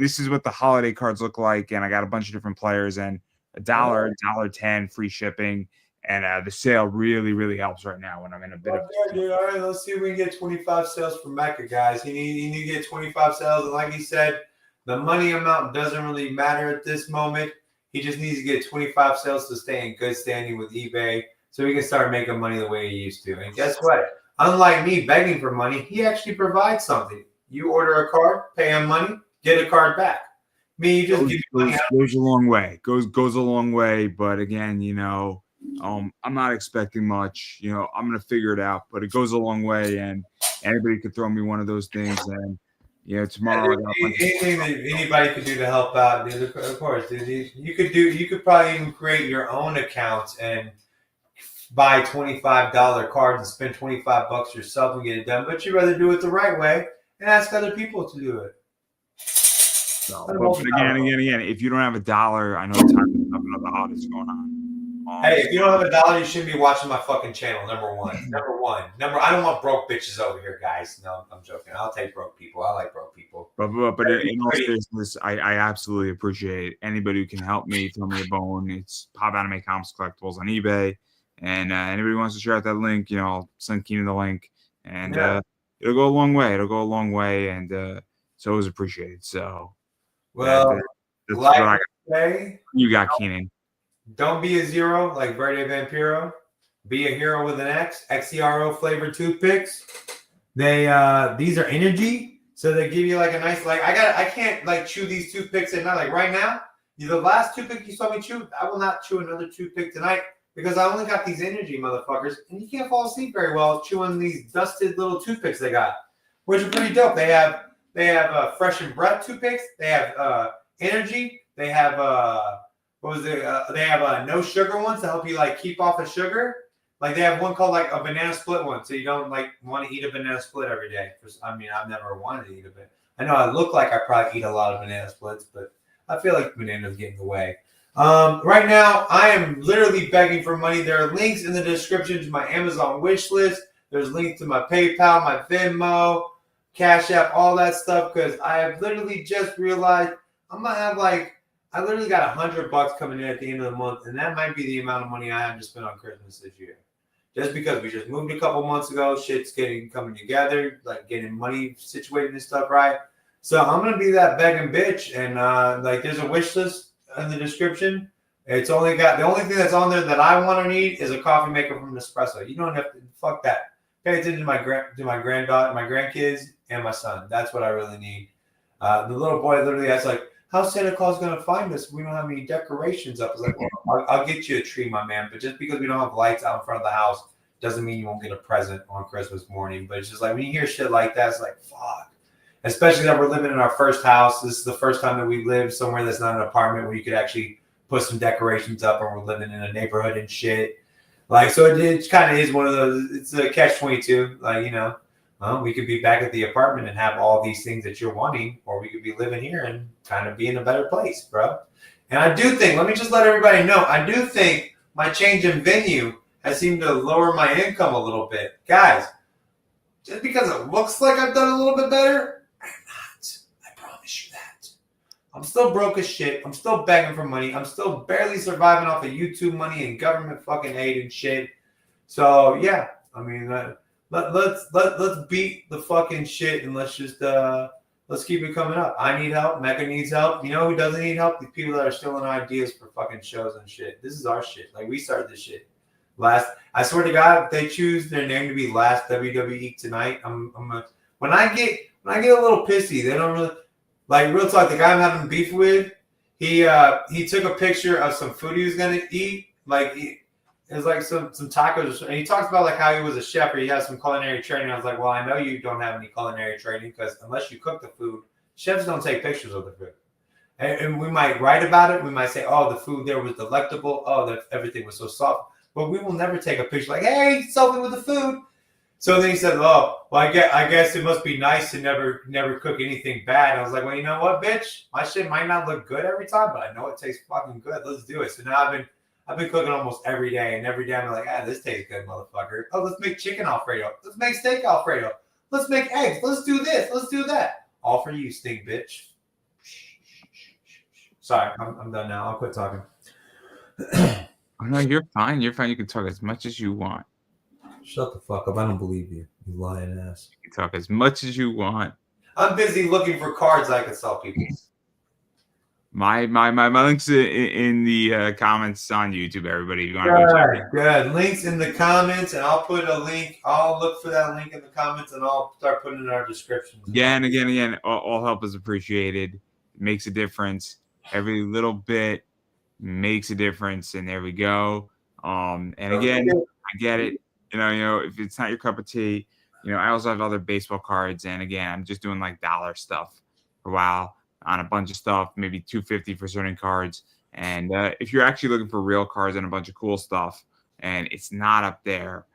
this is what the holiday cards look like, and I got a bunch of different players, and $1, $1.10 free shipping. And the sale really, really helps right now when I'm in a bit of. Dude. All right, let's see if we can get 25 sales from Mecca, guys. You need to get 25 sales, and like he said, the money amount doesn't really matter at this moment. He just needs to get 25 sales to stay in good standing with eBay, so he can start making money the way he used to. And guess what? Unlike me begging for money, he actually provides something. You order a card, pay him money, get a card back. Me, you just give me money. Goes a long way. Goes a long way, but again, I'm not expecting much. I'm gonna figure it out, but it goes a long way, and anybody could throw me one of those things. And tomorrow, anything that anybody could do to help out, dude, of course, dude. You could probably even create your own accounts and buy $25 cards and spend $25 yourself and get it done. But you'd rather do it the right way and ask other people to do it. So, but again, if you don't have $1, I know time to have another holidays going on. Hey, if you don't have $1, you shouldn't be watching my fucking channel. Number one. I don't want broke bitches over here, guys. No, I'm joking. I'll take broke people. I like broke people. But in all seriousness, I absolutely appreciate anybody who can help me, throw me a bone. It's Pop Anime Comics Collectibles on eBay, and anybody who wants to share out that link, I'll send Keenan the link, and it'll go a long way. And it's always appreciated. So, well, that's what I got. You got Keenan. Don't be a zero like Verde Vampiro. Be a hero with an X. XERO flavored toothpicks. These are energy, so they give you like a nice I can't chew these toothpicks at night. Like right now, the last toothpick you saw me chew, I will not chew another toothpick tonight because I only got these energy motherfuckers, and you can't fall asleep very well chewing these dusted little toothpicks they got, which are pretty dope. They have fresh and breath toothpicks. They have energy. They have they have no sugar ones to help you keep off of sugar. Like they have one called a banana split one, so you don't want to eat a banana split every day. I've never wanted to eat a banana. I know I look like I probably eat a lot of banana splits, but I feel like bananas get in the way. Right now, I am literally begging for money. There are links in the description to my Amazon wish list. There's links to my PayPal, my Venmo, Cash App, all that stuff, because I have literally just realized I'm going to have I literally got $100 coming in at the end of the month, and that might be the amount of money I have to spend on Christmas this year. Just because we just moved a couple months ago, shit's coming together, like getting money situated and stuff right. So I'm gonna be that begging bitch, and like there's a wish list in the description. It's only got the only thing that's on there that I want to need is a coffee maker from Nespresso. You don't have to fuck that. Pay attention to my granddaughter, my grandkids, and my son. That's what I really need. The little boy literally has like, how's Santa Claus gonna find us? We don't have any decorations up. It's like, well, I'll get you a tree, my man. But just because we don't have lights out in front of the house doesn't mean you won't get a present on Christmas morning. But it's just like when you hear shit like that, it's like, fuck. Especially that we're living in our first house. This is the first time that we live somewhere that's not an apartment where you could actually put some decorations up, and we're living in a neighborhood and shit. Like, so it kind of is one of those. It's a catch-22. Like, you know, we could be back at the apartment and have all these things that you're wanting, or we could be living here and kind of be in a better place, bro. And I do think, let me just let everybody know, I do think my change in venue has seemed to lower my income a little bit. Guys, just because it looks like I've done a little bit better, I'm not. I promise you that. I'm still broke as shit. I'm still begging for money. I'm still barely surviving off of YouTube money and government fucking aid and shit. So, yeah, I mean, let's beat the fucking shit, and let's just let's keep it coming up. I need help. Mecca needs help. You know who doesn't need help? The people that are stealing ideas for fucking shows and shit. This is our shit. Like, we started this shit. I swear to God, if they choose their name to be Last WWE Tonight, when I get a little pissy, they don't really like, real talk. The guy I'm having beef with, he took a picture of some food he was gonna eat. Like, it was like some tacos, and he talks about like how he was a chef or he has some culinary training. I was like, well, I know you don't have any culinary training, because unless you cook the food, chefs don't take pictures of the food. And we might write about it. We might say, oh, the food there was delectable. Oh, everything was so soft. But we will never take a picture like, hey, selfie with the food. So then he said, oh, well, I guess it must be nice to never cook anything bad. And I was like, well, you know what, bitch? My shit might not look good every time, but I know it tastes fucking good. Let's do it. So now I've been cooking almost every day, and every day I'm like, this tastes good, motherfucker. Oh, let's make chicken Alfredo. Let's make steak Alfredo. Let's make eggs. Let's do this. Let's do that. All for you, stink bitch. Sorry, I'm done now. I'll quit talking. Oh, no, you're fine. You're fine. You can talk as much as you want. Shut the fuck up. I don't believe you, you lying ass. You can talk as much as you want. I'm busy looking for cards I can sell people. My links in the comments on YouTube, everybody. If you want to good. Links in the comments, and I'll put a link. I'll look for that link in the comments, and I'll start putting it in our description. Again. All help is appreciated. It makes a difference. Every little bit makes a difference, and there we go. And again, I get it. You know, if it's not your cup of tea, you know, I also have other baseball cards, and again, I'm just doing like dollar stuff for a while on a bunch of stuff, maybe $250 for certain cards. And if you're actually looking for real cards and a bunch of cool stuff, and it's not up there,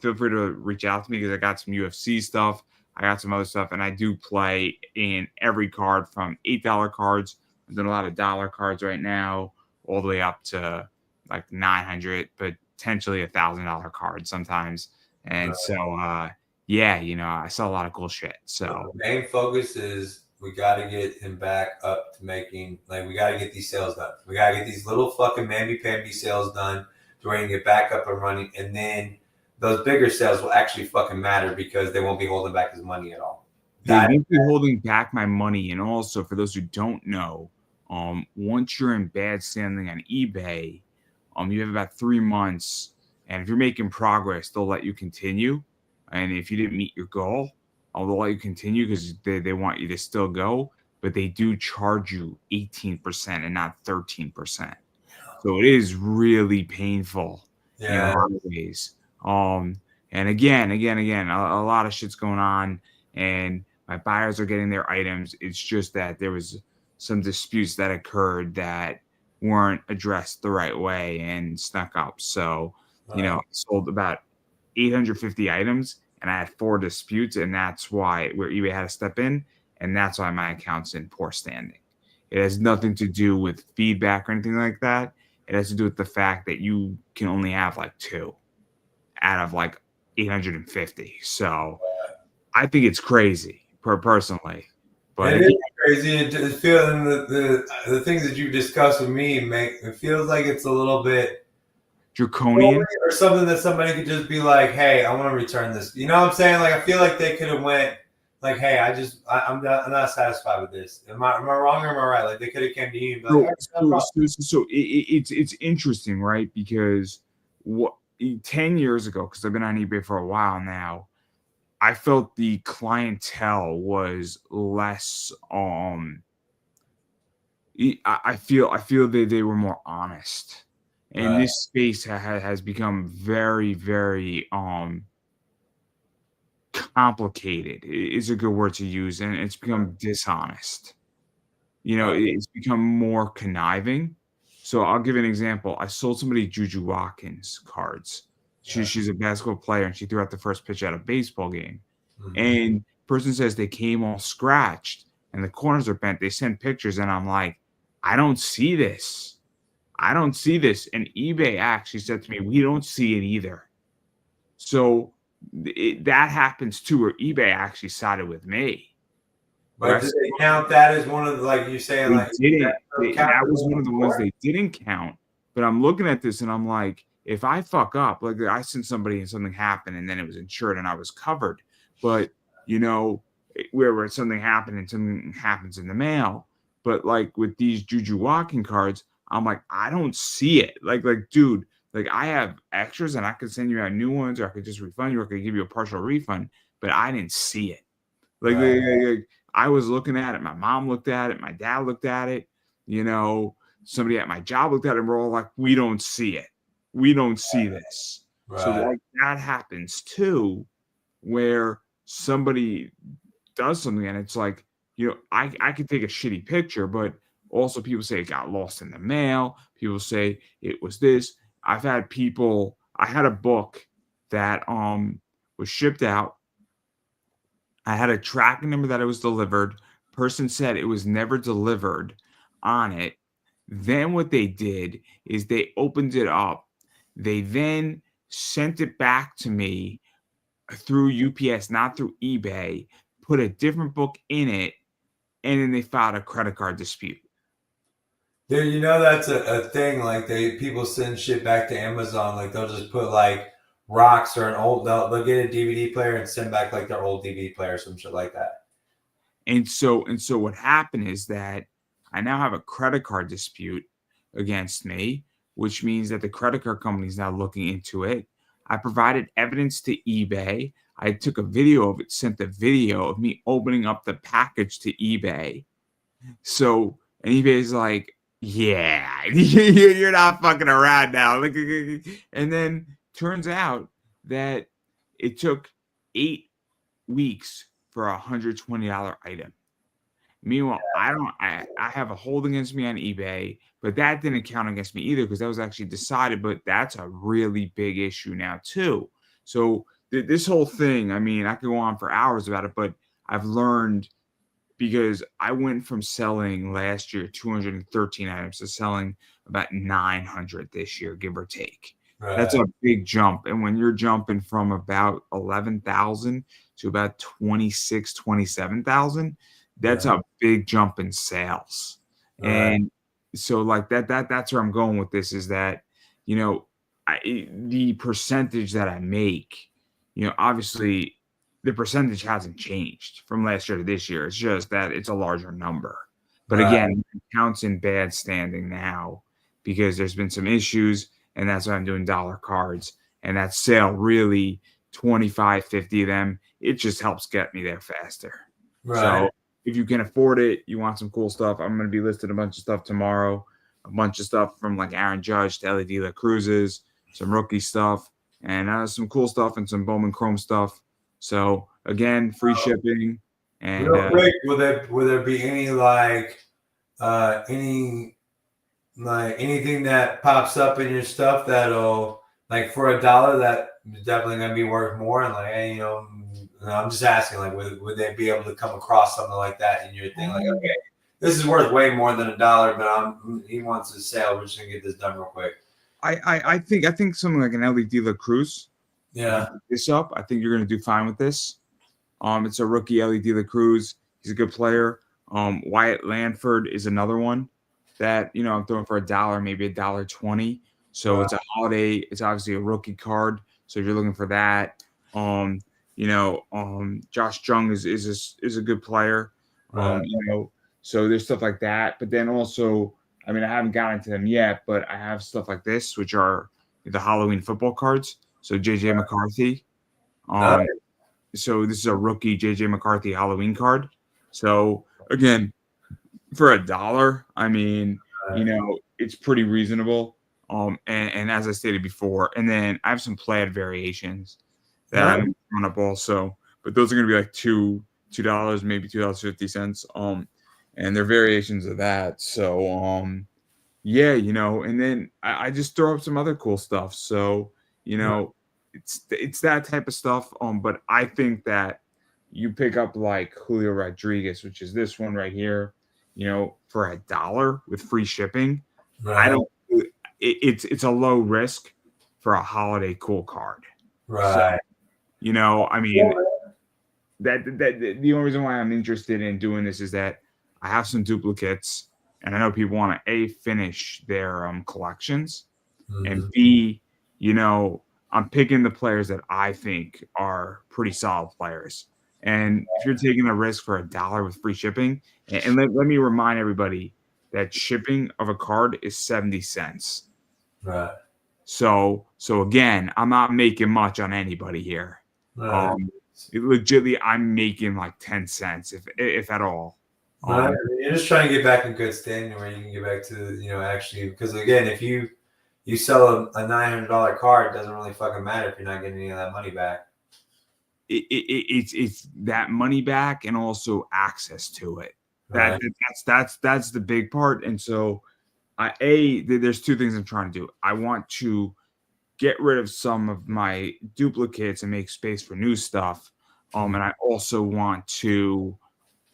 feel free to reach out to me, because I got some UFC stuff, I got some other stuff, and I do play in every card from $8 cards. I'm doing a lot of dollar cards right now, all the way up to like $900, potentially $1,000 cards sometimes. And so, yeah, you know, I saw a lot of cool shit. So the main focus is we got to get him back up to making, like, we got to get these sales done. We got to get these little fucking mamby-pamby sales done to where you can get back up and running. And then those bigger sales will actually fucking matter, because they won't be holding back his money at all. They won't be holding back my money. And also, for those who don't know, once you're in bad standing on eBay, you have about 3 months, and if you're making progress, they'll let you continue. And if you didn't meet your goal, they'll let you continue, because they want you to still go, but they do charge you 18% and not 13%. So it is really painful in a lot of ways. And again, a lot of shit's going on, and my buyers are getting their items. It's just that there was some disputes that occurred that weren't addressed the right way and snuck up. So, you know, I sold about 850 items, and I had 4 disputes, and that's why where eBay had to step in, and that's why my account's in poor standing. It has nothing to do with feedback or anything like that. It has to do with the fact that you can only have like 2 out of like 850. So I think it's crazy personally. But again, crazy. It feeling the things that you discussed with me make it feels like it's a little bit Draconian. or something that somebody could just be like, "Hey, I want to return this." You know what I'm saying? Like I feel like they could have went like, "Hey, I'm not satisfied with this. Am I wrong or am I right?" Like they could have came to you and be like, "All right, no problem." It's interesting, right? Because what 10 years ago, because I've been on eBay for a while now, I felt the clientele was less. I feel that they were more honest, and Right. this space has become very, very complicated. Is a good word to use, and it's become dishonest. It's become more conniving. So I'll give an example. I sold somebody Juju Watkins cards. Yeah. She's a basketball player, and she threw out the first pitch at a baseball game. Mhm. And person says they came all scratched and the corners are bent. They send pictures, and I'm like, I don't see this. I don't see this. And eBay actually said to me, we don't see it either. So that happens too, where eBay actually sided with me. Where I But do they count that as one of the, like you saying They like didn't. count That as was one one of of the the ones four? they didn't count, but I'm looking at this and I'm like, if I fuck up, like I sent somebody and something happened and then it was insured and I was covered, but where something happened and something happens in the mail, but like with these Juju walking cards, I'm like, I don't see it. Dude, like I have extras and I could send you out new ones, or I could just refund you, or I could give you a partial refund, but I didn't see it. Right. I was looking at it. My mom looked at it. My dad looked at it. Somebody at my job looked at it. And we're all like, we don't see it. We don't see this. So Right. like that happens too, where somebody does something and it's like, I could take a shitty picture, but also people say it got lost in the mail. People say it was this. I had a book that was shipped out. I had a tracking number that it was delivered. Person said it was never delivered on it. Then what they did is they opened it up. They then sent it back to me through UPS, not through eBay, put a different book in it, and then they filed a credit card dispute. Dude, that's a thing. Like people send shit back to Amazon. Like they'll just put like rocks or they'll get a DVD player and send back like their old DVD player or some shit like that. And so what happened is that I now have a credit card dispute against me, which means that the credit card company is now looking into it. I provided evidence to eBay. I took a video of it, sent the video of me opening up the package to eBay. So, and eBay's like, yeah, you're not fucking around now. And then turns out that it took 8 weeks for a $120 item. Meanwhile, I have a hold against me on eBay, but that didn't count against me either because that was actually decided. But that's a really big issue now too. So this whole thing, I mean, I could go on for hours about it, but I've learned, because I went from selling last year 213 items to selling about 900 this year, give or take. That's Right. a big jump. And when you're jumping from about 11,000 to about 26, 27,000, that's Right. a big jump in sales. Right. And so like that's where I'm going with this, is that, the percentage that I make, obviously the percentage hasn't changed from last year to this year. It's just that it's a larger number. But Right. again, the account's in bad standing now because there's been some issues, and that's why I'm doing dollar cards. And that sale really 25, 50 of them, it just helps get me there faster. Right. So if you can afford it, you want some cool stuff, I'm going to be listing a bunch of stuff tomorrow. A bunch of stuff from like Aaron Judge to LED La Cruz's, some rookie stuff, and some cool stuff and some Bowman Chrome stuff. So again, free shipping. And Real quick, will there be any like anything that pops up in your stuff that'll like for $1 that is definitely gonna be worth more? And like, hey, I'm just asking, like, would they be able to come across something like that in your thing? Like, okay, this is worth way more than $1, but he wants a sale. We're just gonna get this done real quick. I think something like an LED La Cruz. If you Yeah. pick this up, I think you're going to do fine with this. It's a rookie LED La Cruz. He's a good player. Wyatt Lanford is another one that I'm throwing for $1, maybe $1.20. So it's a holiday. It's obviously a rookie card. So if you're looking for that, Josh Jung is a good player. So there's stuff like that. But then also, I mean, I haven't gotten to them yet, but I have stuff like this, which are the Halloween football cards. So JJ McCarthy. So this is a rookie JJ McCarthy Halloween card. So again, for $1, I mean, it's pretty reasonable. And as I stated before, and then I have some plaid variations that I'm on up also, but those are going to be like $2, maybe $2.50. And they're variations of that. So, yeah, and then I just throw up some other cool stuff. So, it's that type of stuff. But I think that you pick up like Julio Rodriguez, which is this one right here, for $1 with free shipping. I don't. It's a low risk for a holiday cool card. Right. So, I mean, that the only reason why I'm interested in doing this is that I have some duplicates, and I know people want to finish their collections, and B, I'm picking the players that I think are pretty solid players. And if you're taking a risk for $1 with free shipping, and let me remind everybody that shipping of a card is 70 cents. Right. So again, I'm not making much on anybody here. Right. Legitimately, I'm making like 10 cents, if at all. Right. You're just trying to get back in good standing where you can get back to, actually, because again, if you sell a $900 card, it doesn't really fucking matter if you're not getting any of that money back. It's that money back and also access to it. Right. That's the big part. And so there's two things I'm trying to do. I want to get rid of some of my duplicates and make space for new stuff. And I also want to,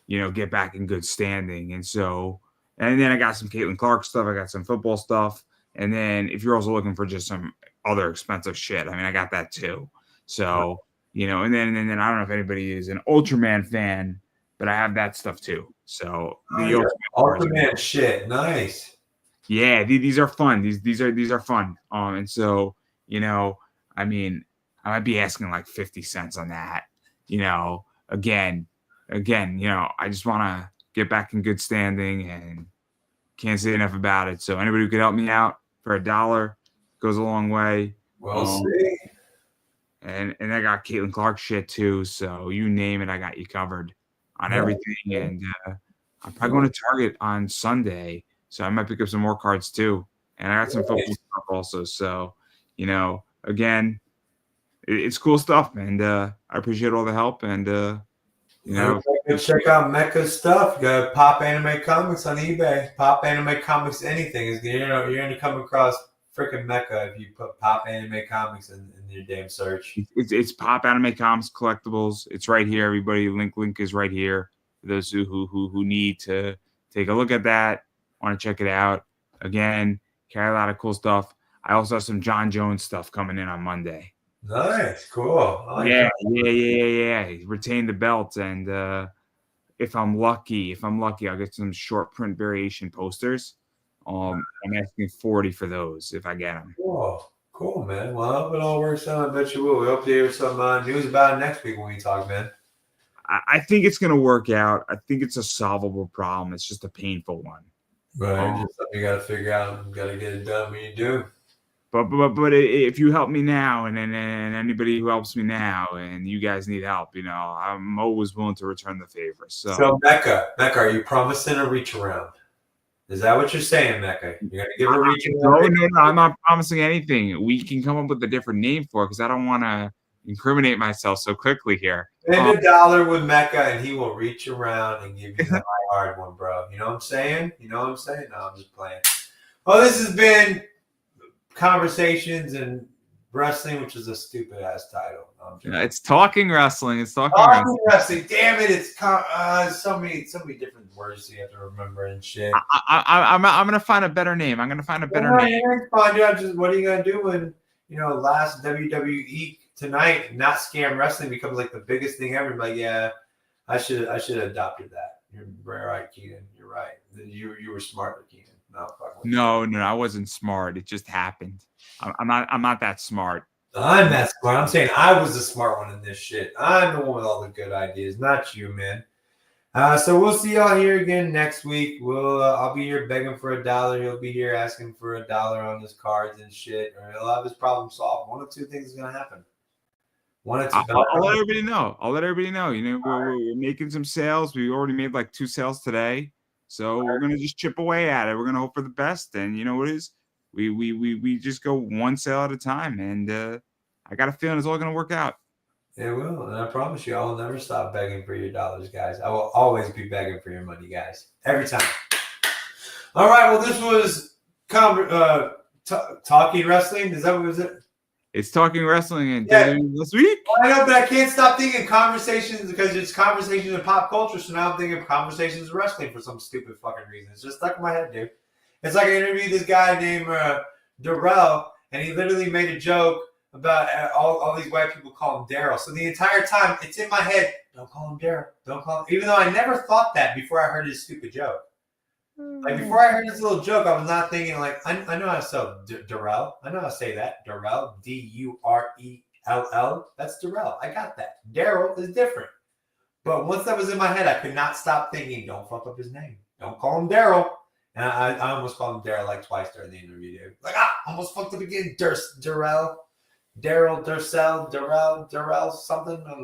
get back in good standing. And so, and then I got some Caitlin Clark stuff. I got some football stuff. And then if you're also looking for just some other expensive shit, I mean, I got that too. So, and then I don't know if anybody is an Ultraman fan, but I have that stuff too. So the Ultraman shit, nice. Yeah, these are fun. These are fun. And so, I mean, I might be asking like 50 cents on that. Again, I just want to get back in good standing and can't say enough about it. So anybody who could help me out for $1 goes a long way. We'll see. And I got Caitlin Clark shit too. So you name it, I got you covered on everything. And I'm probably going to Target on Sunday. So I might pick up some more cards too. And I got some football stuff also. So, again, it's cool stuff. And I appreciate all the help. And, check out Mecca's stuff. Go Pop Anime Comics on eBay. Pop Anime Comics anything. You're going to come across freaking Mecca if you put Pop Anime Comics in your damn search. It's Pop Anime Comics Collectibles. It's right here, everybody. Link is right here for those who need to take a look at that. Want to check it out. Again, carry a lot of cool stuff. I also have some John Jones stuff coming in on Monday. Nice, cool. Yeah. Retain the belt, and if I'm lucky, I'll get some short print variation posters. I'm asking $40 for those if I get them. Cool, man. Well, I hope it all works out. I bet you will. We hope to hear some news about it next week when we talk, man. I think it's going to work out. I think it's a solvable problem. It's just a painful one. Right, just something you got to figure out. You got to get it done when you do. But if you help me now, and anybody who helps me now, and you guys need help, I'm always willing to return the favor. So Mecca, are you promising a reach around? Is that what you're saying, Mecca? You're gonna give a reach around? No, I'm not promising anything. We can come up with a different name for it because I don't want to incriminate myself so quickly here. Spend $1 with Mecca, and he will reach around and give you the hard one, bro. You know what I'm saying? No, I'm just playing. Well, this has been Conversations in Wrestling, which is a stupid ass title. It's Talking Wrestling. It's Talking Wrestling. Damn it! It's so many different words you have to remember and shit. I'm gonna find a better name. I'm gonna find a better name. What are you gonna do when last WWE tonight, not Scam Wrestling becomes like the biggest thing ever? Like, yeah, I should have adopted that. You're right, Keenan. You're right. You were smarter, Keenan. No, fuck with No, I wasn't smart. It just happened. I'm not that smart. I'm that smart. I'm saying I was the smart one in this shit. I'm the one with all the good ideas, not you, man. So we'll see y'all here again next week. I'll be here begging for $1. He'll be here asking for $1 on his cards and shit, or he'll have his problem solved. One of two things is gonna happen. One or two. I'll let everybody know. You know, we're making some sales. We already made like 2 sales today, so we're gonna just chip away at it. We're gonna hope for the best, and you know what it is? We just go one sale at a time, and I got a feeling it's all gonna work out. It will, and I promise you, I will never stop begging for your dollars, guys. I will always be begging for your money, guys. Every time. All right, well, this was Talking Wrestling. Is that what was it? It's Talking Wrestling and this week. Well, I know, but I can't stop thinking conversations because it's conversations in pop culture. So now I'm thinking conversations in wrestling for some stupid fucking reason. It's just stuck in my head, dude. It's like I interviewed this guy named Darrell, and he literally made a joke about all these white people call him Daryl. So the entire time, it's in my head, don't call him Daryl. Don't call him. Even though I never thought that before I heard his stupid joke. Like, before I heard his little joke, I was not thinking, like, I know how to spell Darrell. I know how to say that. Darrell, Durell. That's Darrell. I got that. Daryl is different. But once that was in my head, I could not stop thinking, don't fuck up his name. Don't call him Daryl. And I almost called him Daryl like twice during the interview, dude. Like, almost fucked up again. Darrell, Darrell, something. I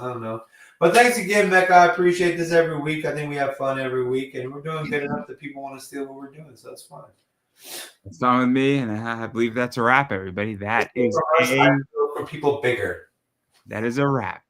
don't know. But thanks again, Mecca. I appreciate this every week. I think we have fun every week, and we're doing good enough that people want to steal what we're doing, so that's fine. It's fine with me, and I believe that's a wrap, everybody. That is for people bigger. That is a wrap.